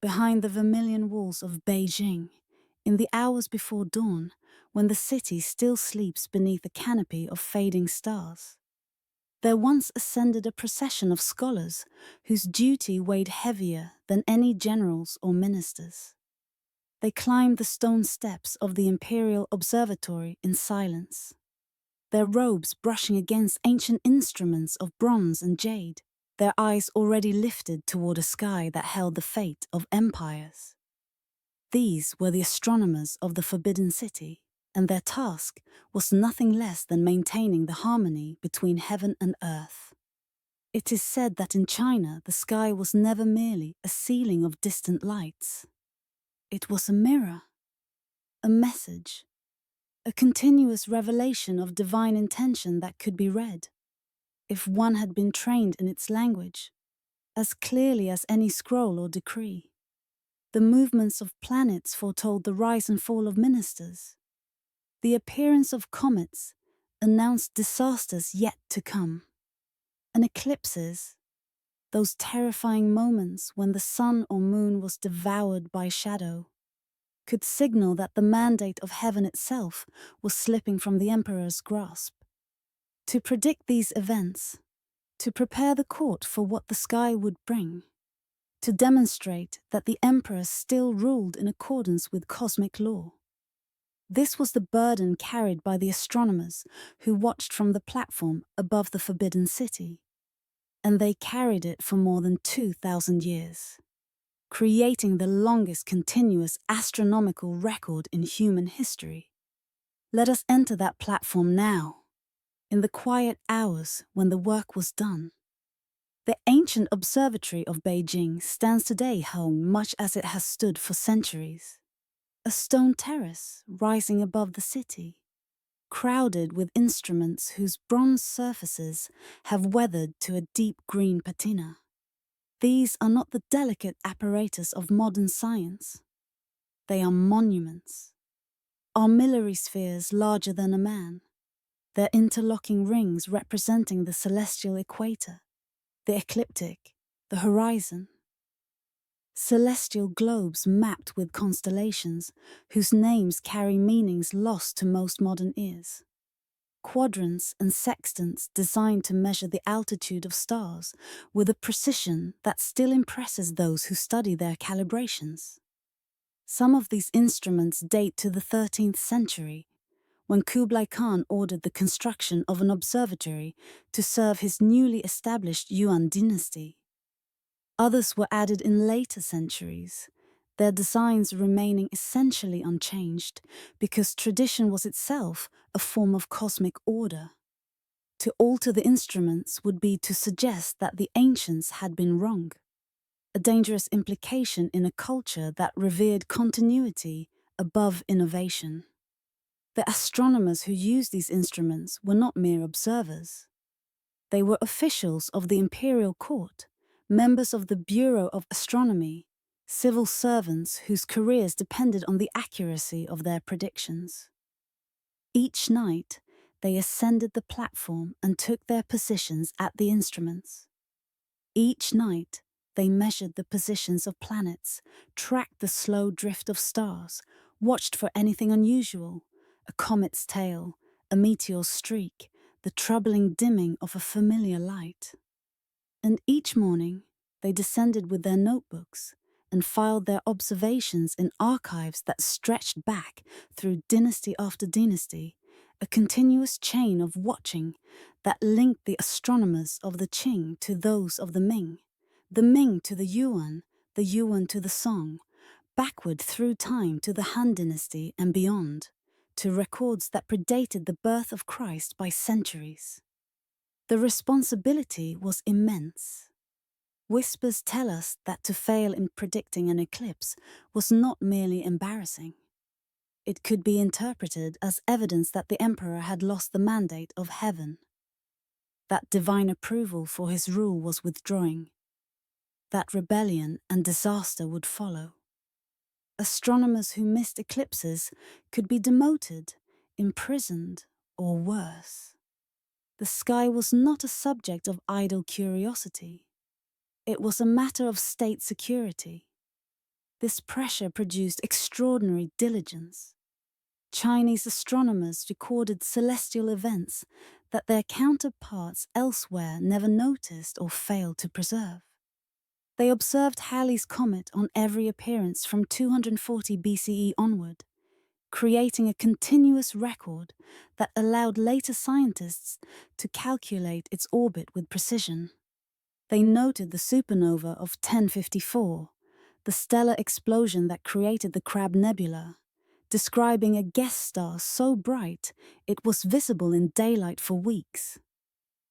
S1: Behind the vermilion walls of Beijing, in the hours before dawn, when the city still sleeps beneath a canopy of fading stars, there once ascended a procession of scholars whose duty weighed heavier than any generals or ministers. They climbed the stone steps of the Imperial Observatory in silence, their robes brushing against ancient instruments of bronze and jade, their eyes already lifted toward a sky that held the fate of empires. These were the astronomers of the Forbidden City, and their task was nothing less than maintaining the harmony between heaven and earth. It is said that in China the sky was never merely a ceiling of distant lights. It was a mirror, a message, a continuous revelation of divine intention that could be read, if one had been trained in its language, as clearly as any scroll or decree. The movements of planets foretold the rise and fall of ministers. The appearance of comets announced disasters yet to come. And eclipses, those terrifying moments when the sun or moon was devoured by shadow, could signal that the mandate of heaven itself was slipping from the emperor's grasp. To predict these events, to prepare the court for what the sky would bring, to demonstrate that the emperor still ruled in accordance with cosmic law. This was the burden carried by the astronomers who watched from the platform above the Forbidden City, and they carried it for more than 2,000 years, creating the longest continuous astronomical record in human history. Let us enter that platform now, in the quiet hours when the work was done. The ancient observatory of Beijing stands today home much as it has stood for centuries. A stone terrace rising above the city, crowded with instruments whose bronze surfaces have weathered to a deep green patina. These are not the delicate apparatus of modern science. They are monuments, armillary spheres larger than a man, their interlocking rings representing the celestial equator, the ecliptic, the horizon. Celestial globes mapped with constellations whose names carry meanings lost to most modern ears. Quadrants and sextants designed to measure the altitude of stars with a precision that still impresses those who study their calibrations. Some of these instruments date to the 13th century, when Kublai Khan ordered the construction of an observatory to serve his newly established Yuan dynasty. Others were added in later centuries, their designs remaining essentially unchanged because tradition was itself a form of cosmic order. To alter the instruments would be to suggest that the ancients had been wrong, a dangerous implication in a culture that revered continuity above innovation. The astronomers who used these instruments were not mere observers. They were officials of the imperial court, members of the Bureau of Astronomy, civil servants whose careers depended on the accuracy of their predictions. Each night, they ascended the platform and took their positions at the instruments. Each night, they measured the positions of planets, tracked the slow drift of stars, watched for anything unusual, a comet's tail, a meteor's streak, the troubling dimming of a familiar light. And each morning, they descended with their notebooks and filed their observations in archives that stretched back through dynasty after dynasty, a continuous chain of watching that linked the astronomers of the Qing to those of the Ming to the Yuan to the Song, backward through time to the Han dynasty and beyond, to records that predated the birth of Christ by centuries. The responsibility was immense. Whispers tell us that to fail in predicting an eclipse was not merely embarrassing. It could be interpreted as evidence that the emperor had lost the mandate of heaven, that divine approval for his rule was withdrawing, that rebellion and disaster would follow. Astronomers who missed eclipses could be demoted, imprisoned, or worse. The sky was not a subject of idle curiosity. It was a matter of state security. This pressure produced extraordinary diligence. Chinese astronomers recorded celestial events that their counterparts elsewhere never noticed or failed to preserve. They observed Halley's comet on every appearance from 240 BCE onward, creating a continuous record that allowed later scientists to calculate its orbit with precision. They noted the supernova of 1054, the stellar explosion that created the Crab Nebula, describing a guest star so bright it was visible in daylight for weeks.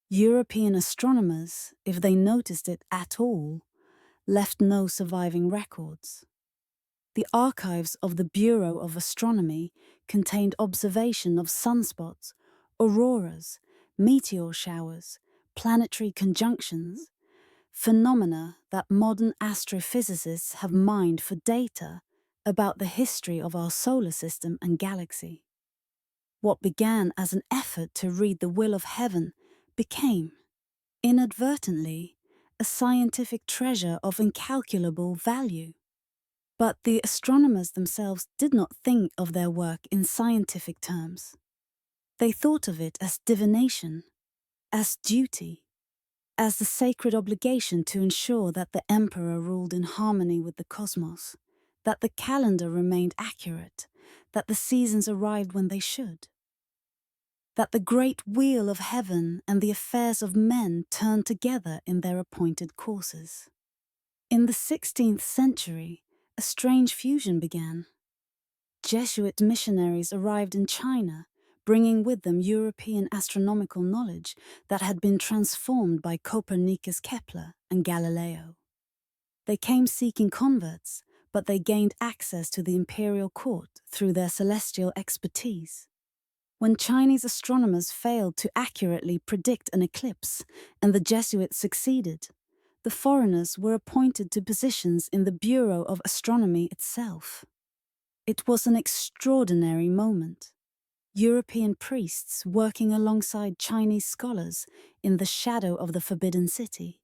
S1: European astronomers, if they noticed it at all, left no surviving records. The archives of the Bureau of Astronomy contained observation of sunspots, auroras, meteor showers, planetary conjunctions, phenomena that modern astrophysicists have mined for data about the history of our solar system and galaxy. What began as an effort to read the will of heaven became, inadvertently, a scientific treasure of incalculable value. But the astronomers themselves did not think of their work in scientific terms. They thought of it as divination, as duty, as the sacred obligation to ensure that the emperor ruled in harmony with the cosmos, that the calendar remained accurate, that the seasons arrived when they should, that the great wheel of heaven and the affairs of men turned together in their appointed courses. In the 16th century, a strange fusion began. Jesuit missionaries arrived in China, bringing with them European astronomical knowledge that had been transformed by Copernicus, Kepler, and Galileo. They came seeking converts, but they gained access to the imperial court through their celestial expertise. When Chinese astronomers failed to accurately predict an eclipse and the Jesuits succeeded, the foreigners were appointed to positions in the Bureau of Astronomy itself. It was an extraordinary moment. European priests working alongside Chinese scholars in the shadow of the Forbidden City,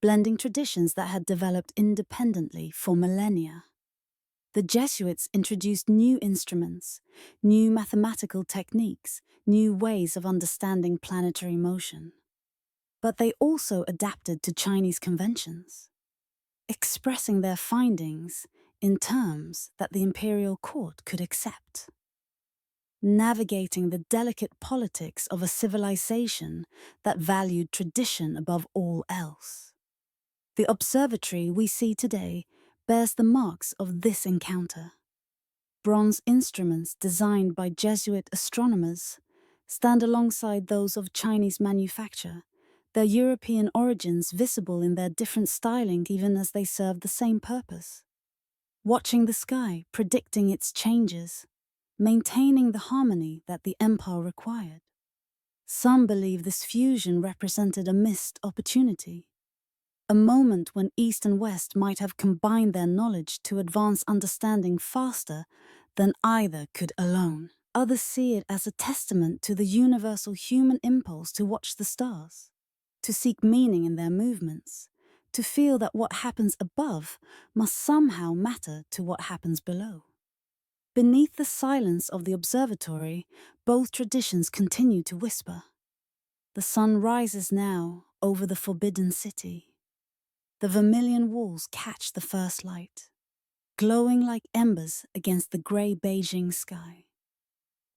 S1: blending traditions that had developed independently for millennia. The Jesuits introduced new instruments, new mathematical techniques, new ways of understanding planetary motion. But they also adapted to Chinese conventions, expressing their findings in terms that the imperial court could accept. Navigating the delicate politics of a civilization that valued tradition above all else. The observatory we see today bears the marks of this encounter. Bronze instruments designed by Jesuit astronomers stand alongside those of Chinese manufacture, their European origins visible in their different styling even as they serve the same purpose. Watching the sky, predicting its changes, maintaining the harmony that the empire required. Some believe this fusion represented a missed opportunity, a moment when East and West might have combined their knowledge to advance understanding faster than either could alone. Others see it as a testament to the universal human impulse to watch the stars, to seek meaning in their movements, to feel that what happens above must somehow matter to what happens below. Beneath the silence of the observatory, both traditions continue to whisper. The sun rises now over the Forbidden City. The vermilion walls catch the first light, glowing like embers against the grey Beijing sky.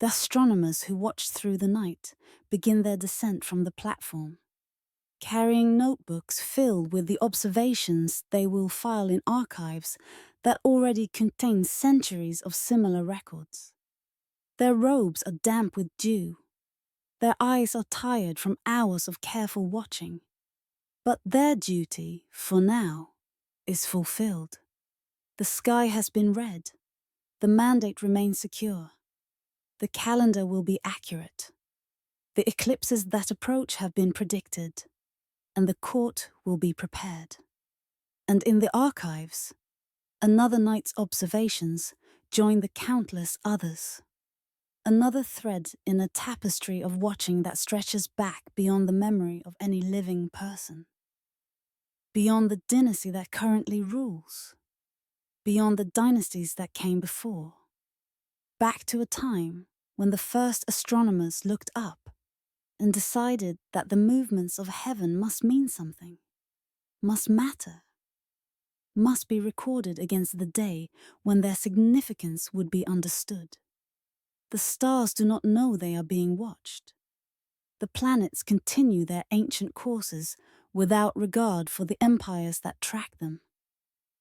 S1: The astronomers who watch through the night begin their descent from the platform, carrying notebooks filled with the observations they will file in archives that already contain centuries of similar records. Their robes are damp with dew. Their eyes are tired from hours of careful watching. But their duty, for now, is fulfilled. The sky has been read. The mandate remains secure. The calendar will be accurate. The eclipses that approach have been predicted, and the court will be prepared. And in the archives, another night's observations join the countless others. Another thread in a tapestry of watching that stretches back beyond the memory of any living person, beyond the dynasty that currently rules, beyond the dynasties that came before, back to a time when the first astronomers looked up and decided that the movements of heaven must mean something, must matter, must be recorded against the day when their significance would be understood. The stars do not know they are being watched. The planets continue their ancient courses without regard for the empires that track them.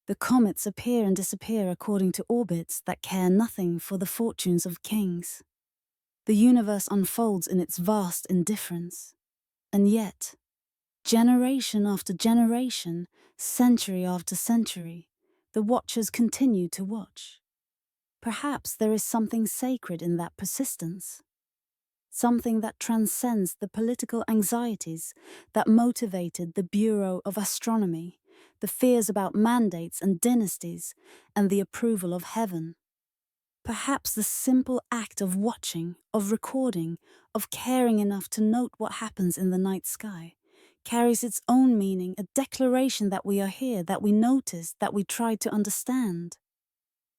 S1: The comets appear and disappear according to orbits that care nothing for the fortunes of kings. The universe unfolds in its vast indifference. And yet, generation after generation, century after century, the watchers continue to watch. Perhaps there is something sacred in that persistence, something that transcends the political anxieties that motivated the Bureau of Astronomy, the fears about mandates and dynasties, and the approval of heaven. Perhaps the simple act of watching, of recording, of caring enough to note what happens in the night sky carries its own meaning, a declaration that we are here, that we notice, that we try to understand.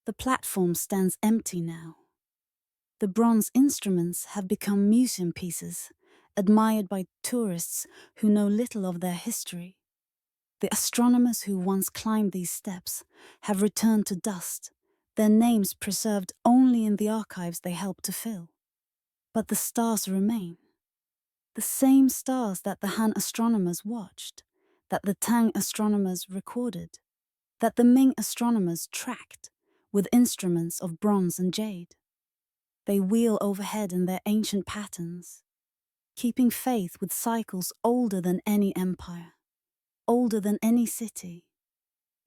S1: The platform stands empty now. The bronze instruments have become museum pieces, admired by tourists who know little of their history. The astronomers who once climbed these steps have returned to dust, their names preserved only in the archives they helped to fill. But the stars remain. The same stars that the Han astronomers watched, that the Tang astronomers recorded, that the Ming astronomers tracked with instruments of bronze and jade. They wheel overhead in their ancient patterns, keeping faith with cycles older than any empire, older than any city,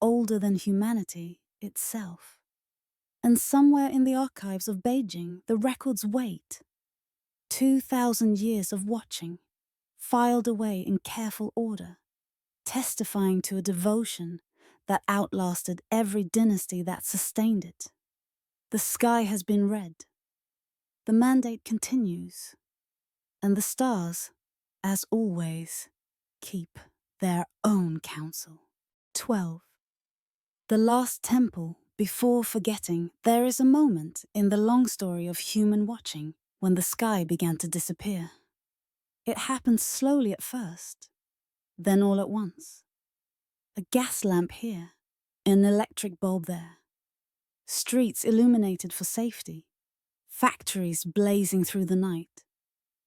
S1: older than humanity itself. And somewhere in the archives of Beijing, the records wait. 2,000 years of watching, filed away in careful order, testifying to a devotion that outlasted every dynasty that sustained it. The sky has been read. The mandate continues. And the stars, as always, keep their own counsel. 12. The last temple before forgetting. There is a moment in the long story of human watching when the sky began to disappear. It happened slowly at first, then all at once. A gas lamp here, an electric bulb there. Streets illuminated for safety, factories blazing through the night.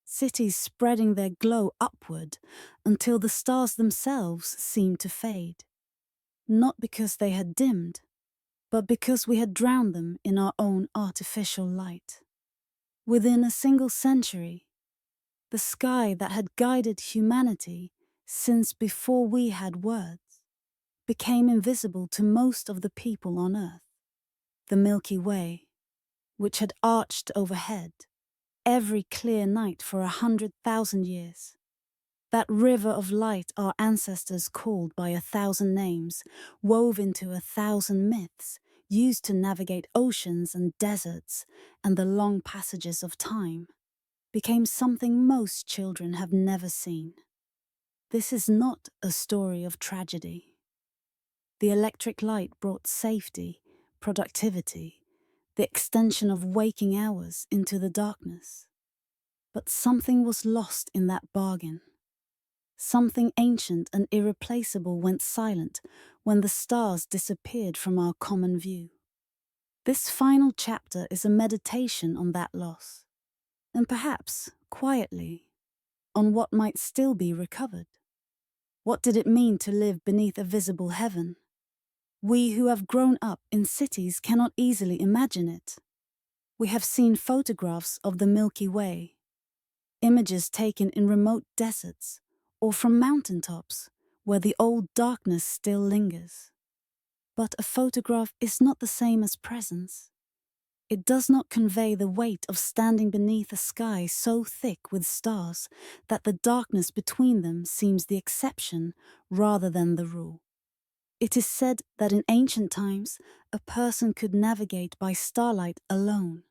S1: Cities spreading their glow upward until the stars themselves seemed to fade. Not because they had dimmed, but because we had drowned them in our own artificial light. Within a single century, the sky that had guided humanity since before we had words became invisible to most of the people on Earth. The Milky Way, which had arched overhead every clear night for 100,000 years. That river of light our ancestors called by 1,000 names, wove into 1,000 myths, used to navigate oceans and deserts and the long passages of time, became something most children have never seen. This is not a story of tragedy. The electric light brought safety, productivity, the extension of waking hours into the darkness. But something was lost in that bargain. Something ancient and irreplaceable went silent when the stars disappeared from our common view. This final chapter is a meditation on that loss, and perhaps, quietly, on what might still be recovered. What did it mean to live beneath a visible heaven? We who have grown up in cities cannot easily imagine it. We have seen photographs of the Milky Way, images taken in remote deserts or from mountaintops where the old darkness still lingers. But a photograph is not the same as presence. It does not convey the weight of standing beneath a sky so thick with stars that the darkness between them seems the exception rather than the rule. It is said that in ancient times a person could navigate by starlight alone.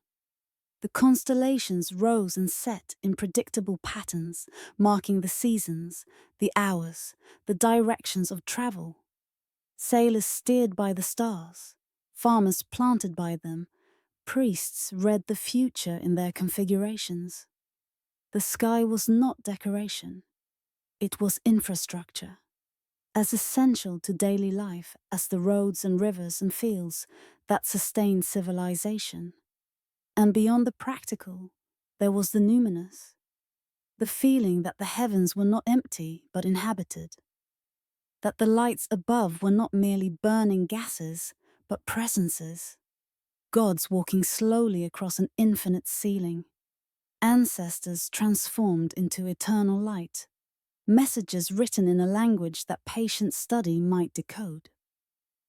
S1: The constellations rose and set in predictable patterns, marking the seasons, the hours, the directions of travel. Sailors steered by the stars, farmers planted by them, priests read the future in their configurations. The sky was not decoration, it was infrastructure, as essential to daily life as the roads and rivers and fields that sustained civilization. And beyond the practical, there was the numinous, the feeling that the heavens were not empty but inhabited, that the lights above were not merely burning gases but presences, gods walking slowly across an infinite ceiling, ancestors transformed into eternal light, messages written in a language that patient study might decode.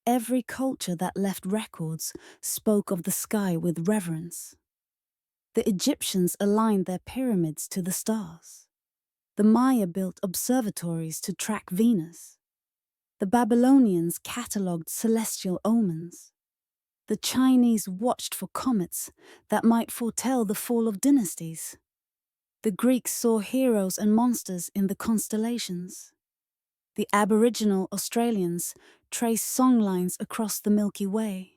S1: Every culture that left records spoke of the sky with reverence. The Egyptians aligned their pyramids to the stars. The Maya built observatories to track Venus. The Babylonians catalogued celestial omens. The Chinese watched for comets that might foretell the fall of dynasties. The Greeks saw heroes and monsters in the constellations. The Aboriginal Australians traced songlines across the Milky Way.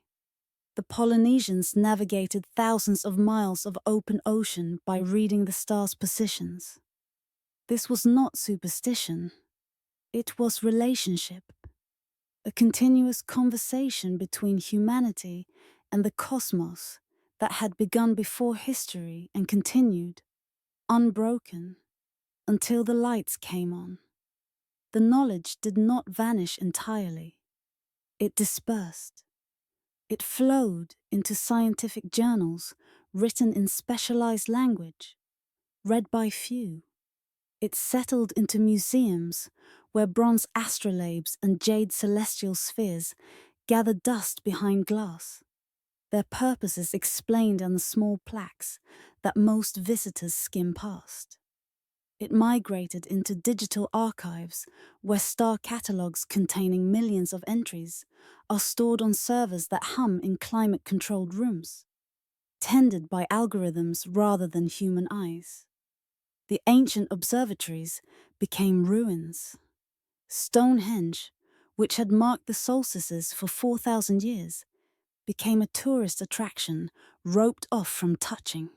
S1: The Polynesians navigated thousands of miles of open ocean by reading the stars' positions. This was not superstition. It was relationship, a continuous conversation between humanity and the cosmos that had begun before history and continued, unbroken, until the lights came on. The knowledge did not vanish entirely. It dispersed. It flowed into scientific journals written in specialized language, read by few. It settled into museums where bronze astrolabes and jade celestial spheres gathered dust behind glass, their purposes explained on the small plaques that most visitors skim past. It migrated into digital archives where star catalogues containing millions of entries are stored on servers that hum in climate-controlled rooms, tended by algorithms rather than human eyes. The ancient observatories became ruins. Stonehenge, which had marked the solstices for 4,000 years, became a tourist attraction roped off from touching.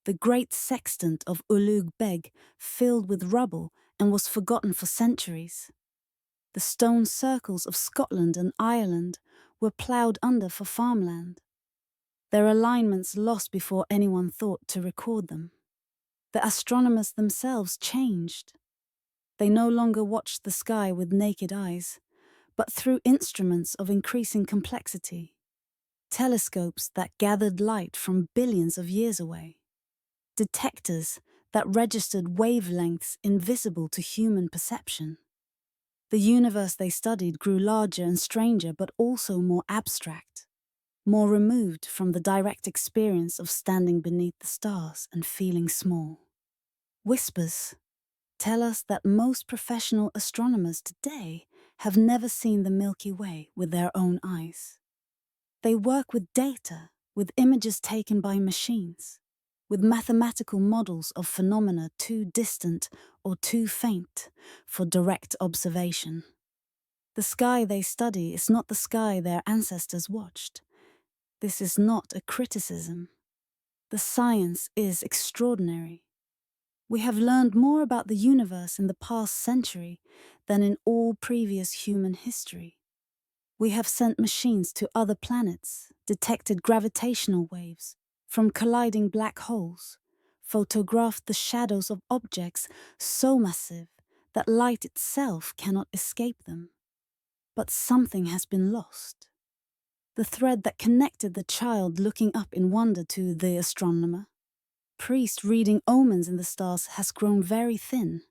S1: The great sextant of Ulugh Beg filled with rubble and was forgotten for centuries. The stone circles of Scotland and Ireland were ploughed under for farmland, their alignments lost before anyone thought to record them. The astronomers themselves changed. They no longer watched the sky with naked eyes, but through instruments of increasing complexity, telescopes that gathered light from billions of years away, detectors that registered wavelengths invisible to human perception. The universe they studied grew larger and stranger, but also more abstract, more removed from the direct experience of standing beneath the stars and feeling small. Whispers tell us that most professional astronomers today have never seen the Milky Way with their own eyes. They work with data, with images taken by machines, with mathematical models of phenomena too distant or too faint for direct observation. The sky they study is not the sky their ancestors watched. This is not a criticism. The science is extraordinary. We have learned more about the universe in the past century than in all previous human history. We have sent machines to other planets, detected gravitational waves from colliding black holes, photographed the shadows of objects so massive that light itself cannot escape them. But something has been lost. The thread that connected the child looking up in wonder to the astronomer, priest reading omens in the stars, has grown very thin.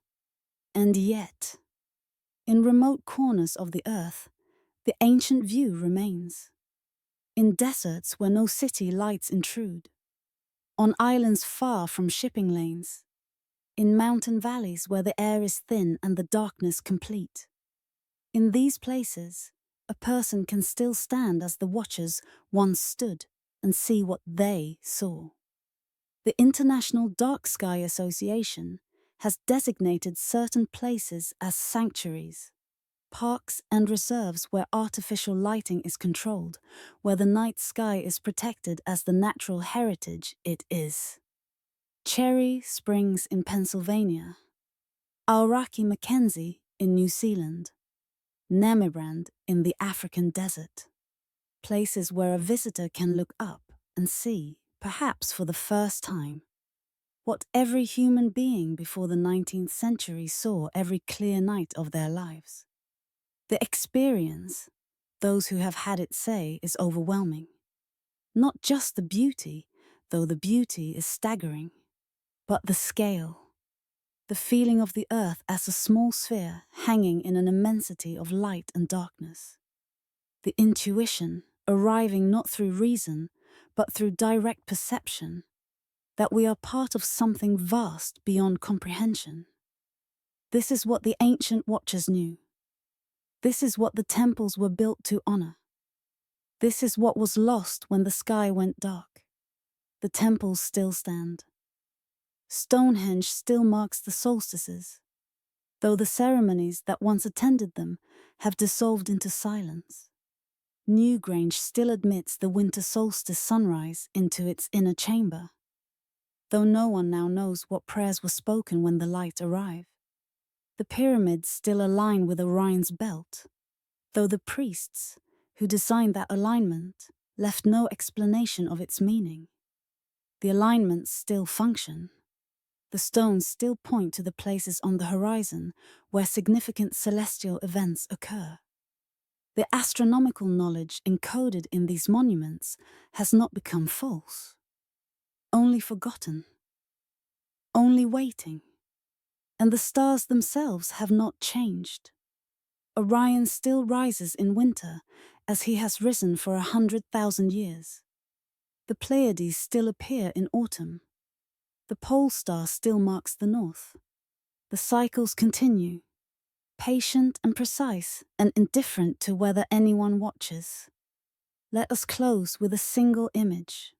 S1: And yet, in remote corners of the earth, the ancient view remains. In deserts where no city lights intrude, on islands far from shipping lanes, in mountain valleys where the air is thin and the darkness complete. In these places, a person can still stand as the watchers once stood and see what they saw. The International Dark Sky Association has designated certain places as sanctuaries, parks and reserves where artificial lighting is controlled, where the night sky is protected as the natural heritage it is. Cherry Springs in Pennsylvania, Aoraki Mackenzie in New Zealand, Namibrand in the African desert. Places where a visitor can look up and see, perhaps for the first time, what every human being before the 19th century saw every clear night of their lives. The experience, those who have had it say, is overwhelming. Not just the beauty, though the beauty is staggering, but the scale, the feeling of the earth as a small sphere hanging in an immensity of light and darkness. The intuition, arriving not through reason, but through direct perception, that we are part of something vast beyond comprehension. This is what the ancient watchers knew. This is what the temples were built to honor. This is what was lost when the sky went dark. The temples still stand. Stonehenge still marks the solstices, though the ceremonies that once attended them have dissolved into silence. Newgrange still admits the winter solstice sunrise into its inner chamber, though no one now knows what prayers were spoken when the light arrived. The pyramids still align with Orion's belt, though the priests, who designed that alignment, left no explanation of its meaning. The alignments still function. The stones still point to the places on the horizon where significant celestial events occur. The astronomical knowledge encoded in these monuments has not become false, only forgotten, only waiting. And the stars themselves have not changed. Orion still rises in winter, as he has risen for 100,000 years. The Pleiades still appear in autumn. The pole star still marks the north. The cycles continue, patient and precise and indifferent to whether anyone watches. Let us close with a single image.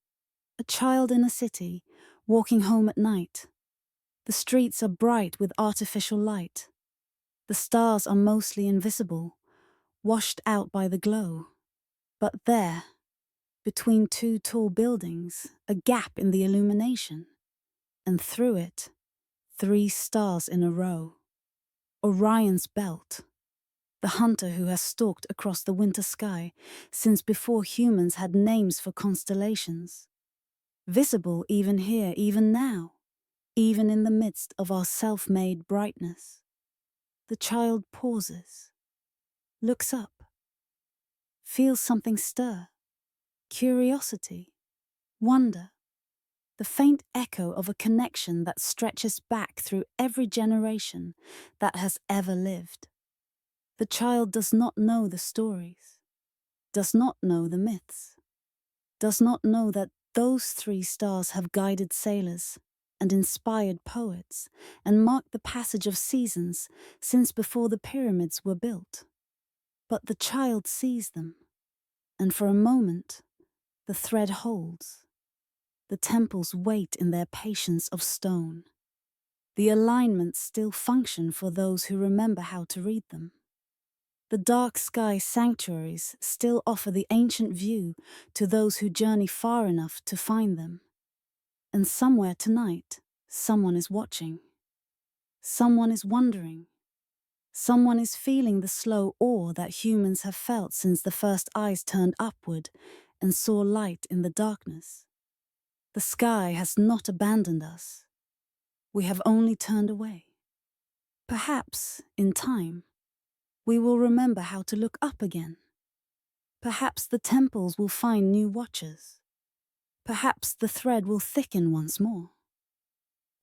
S1: A child in a city, walking home at night. The streets are bright with artificial light. The stars are mostly invisible, washed out by the glow. But there, between two tall buildings, a gap in the illumination, and through it, 3 stars in a row. Orion's belt, the hunter who has stalked across the winter sky since before humans had names for constellations. Visible even here, even now, even in the midst of our self-made brightness. The child pauses, looks up, feels something stir, curiosity, wonder, the faint echo of a connection that stretches back through every generation that has ever lived. The child does not know the stories, does not know the myths, does not know that those 3 stars have guided sailors and inspired poets and marked the passage of seasons since before the pyramids were built. But the child sees them, and for a moment the thread holds. The temples wait in their patience of stone. The alignments still function for those who remember how to read them. The dark sky sanctuaries still offer the ancient view to those who journey far enough to find them. And somewhere tonight, someone is watching. Someone is wondering. Someone is feeling the slow awe that humans have felt since the first eyes turned upward and saw light in the darkness. The sky has not abandoned us. We have only turned away. Perhaps, in time, we will remember how to look up again. Perhaps the temples will find new watchers. Perhaps the thread will thicken once more.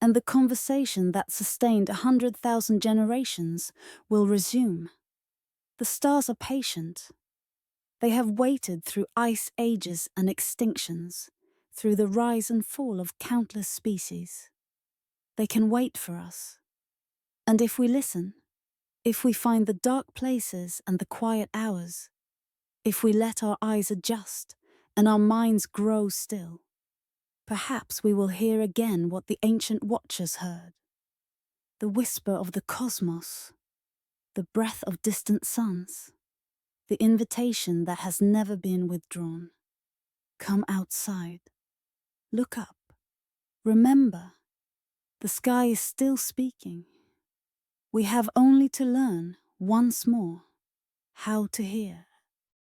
S1: And the conversation that sustained 100,000 generations will resume. The stars are patient. They have waited through ice ages and extinctions, through the rise and fall of countless species. They can wait for us. And if we listen, if we find the dark places and the quiet hours, if we let our eyes adjust and our minds grow still, Perhaps we will hear again what the ancient watchers heard. The whisper of the cosmos, the breath of distant suns, the invitation that has never been withdrawn. Come outside. Look up. Remember, the sky is still speaking. We have only to learn once more how to hear.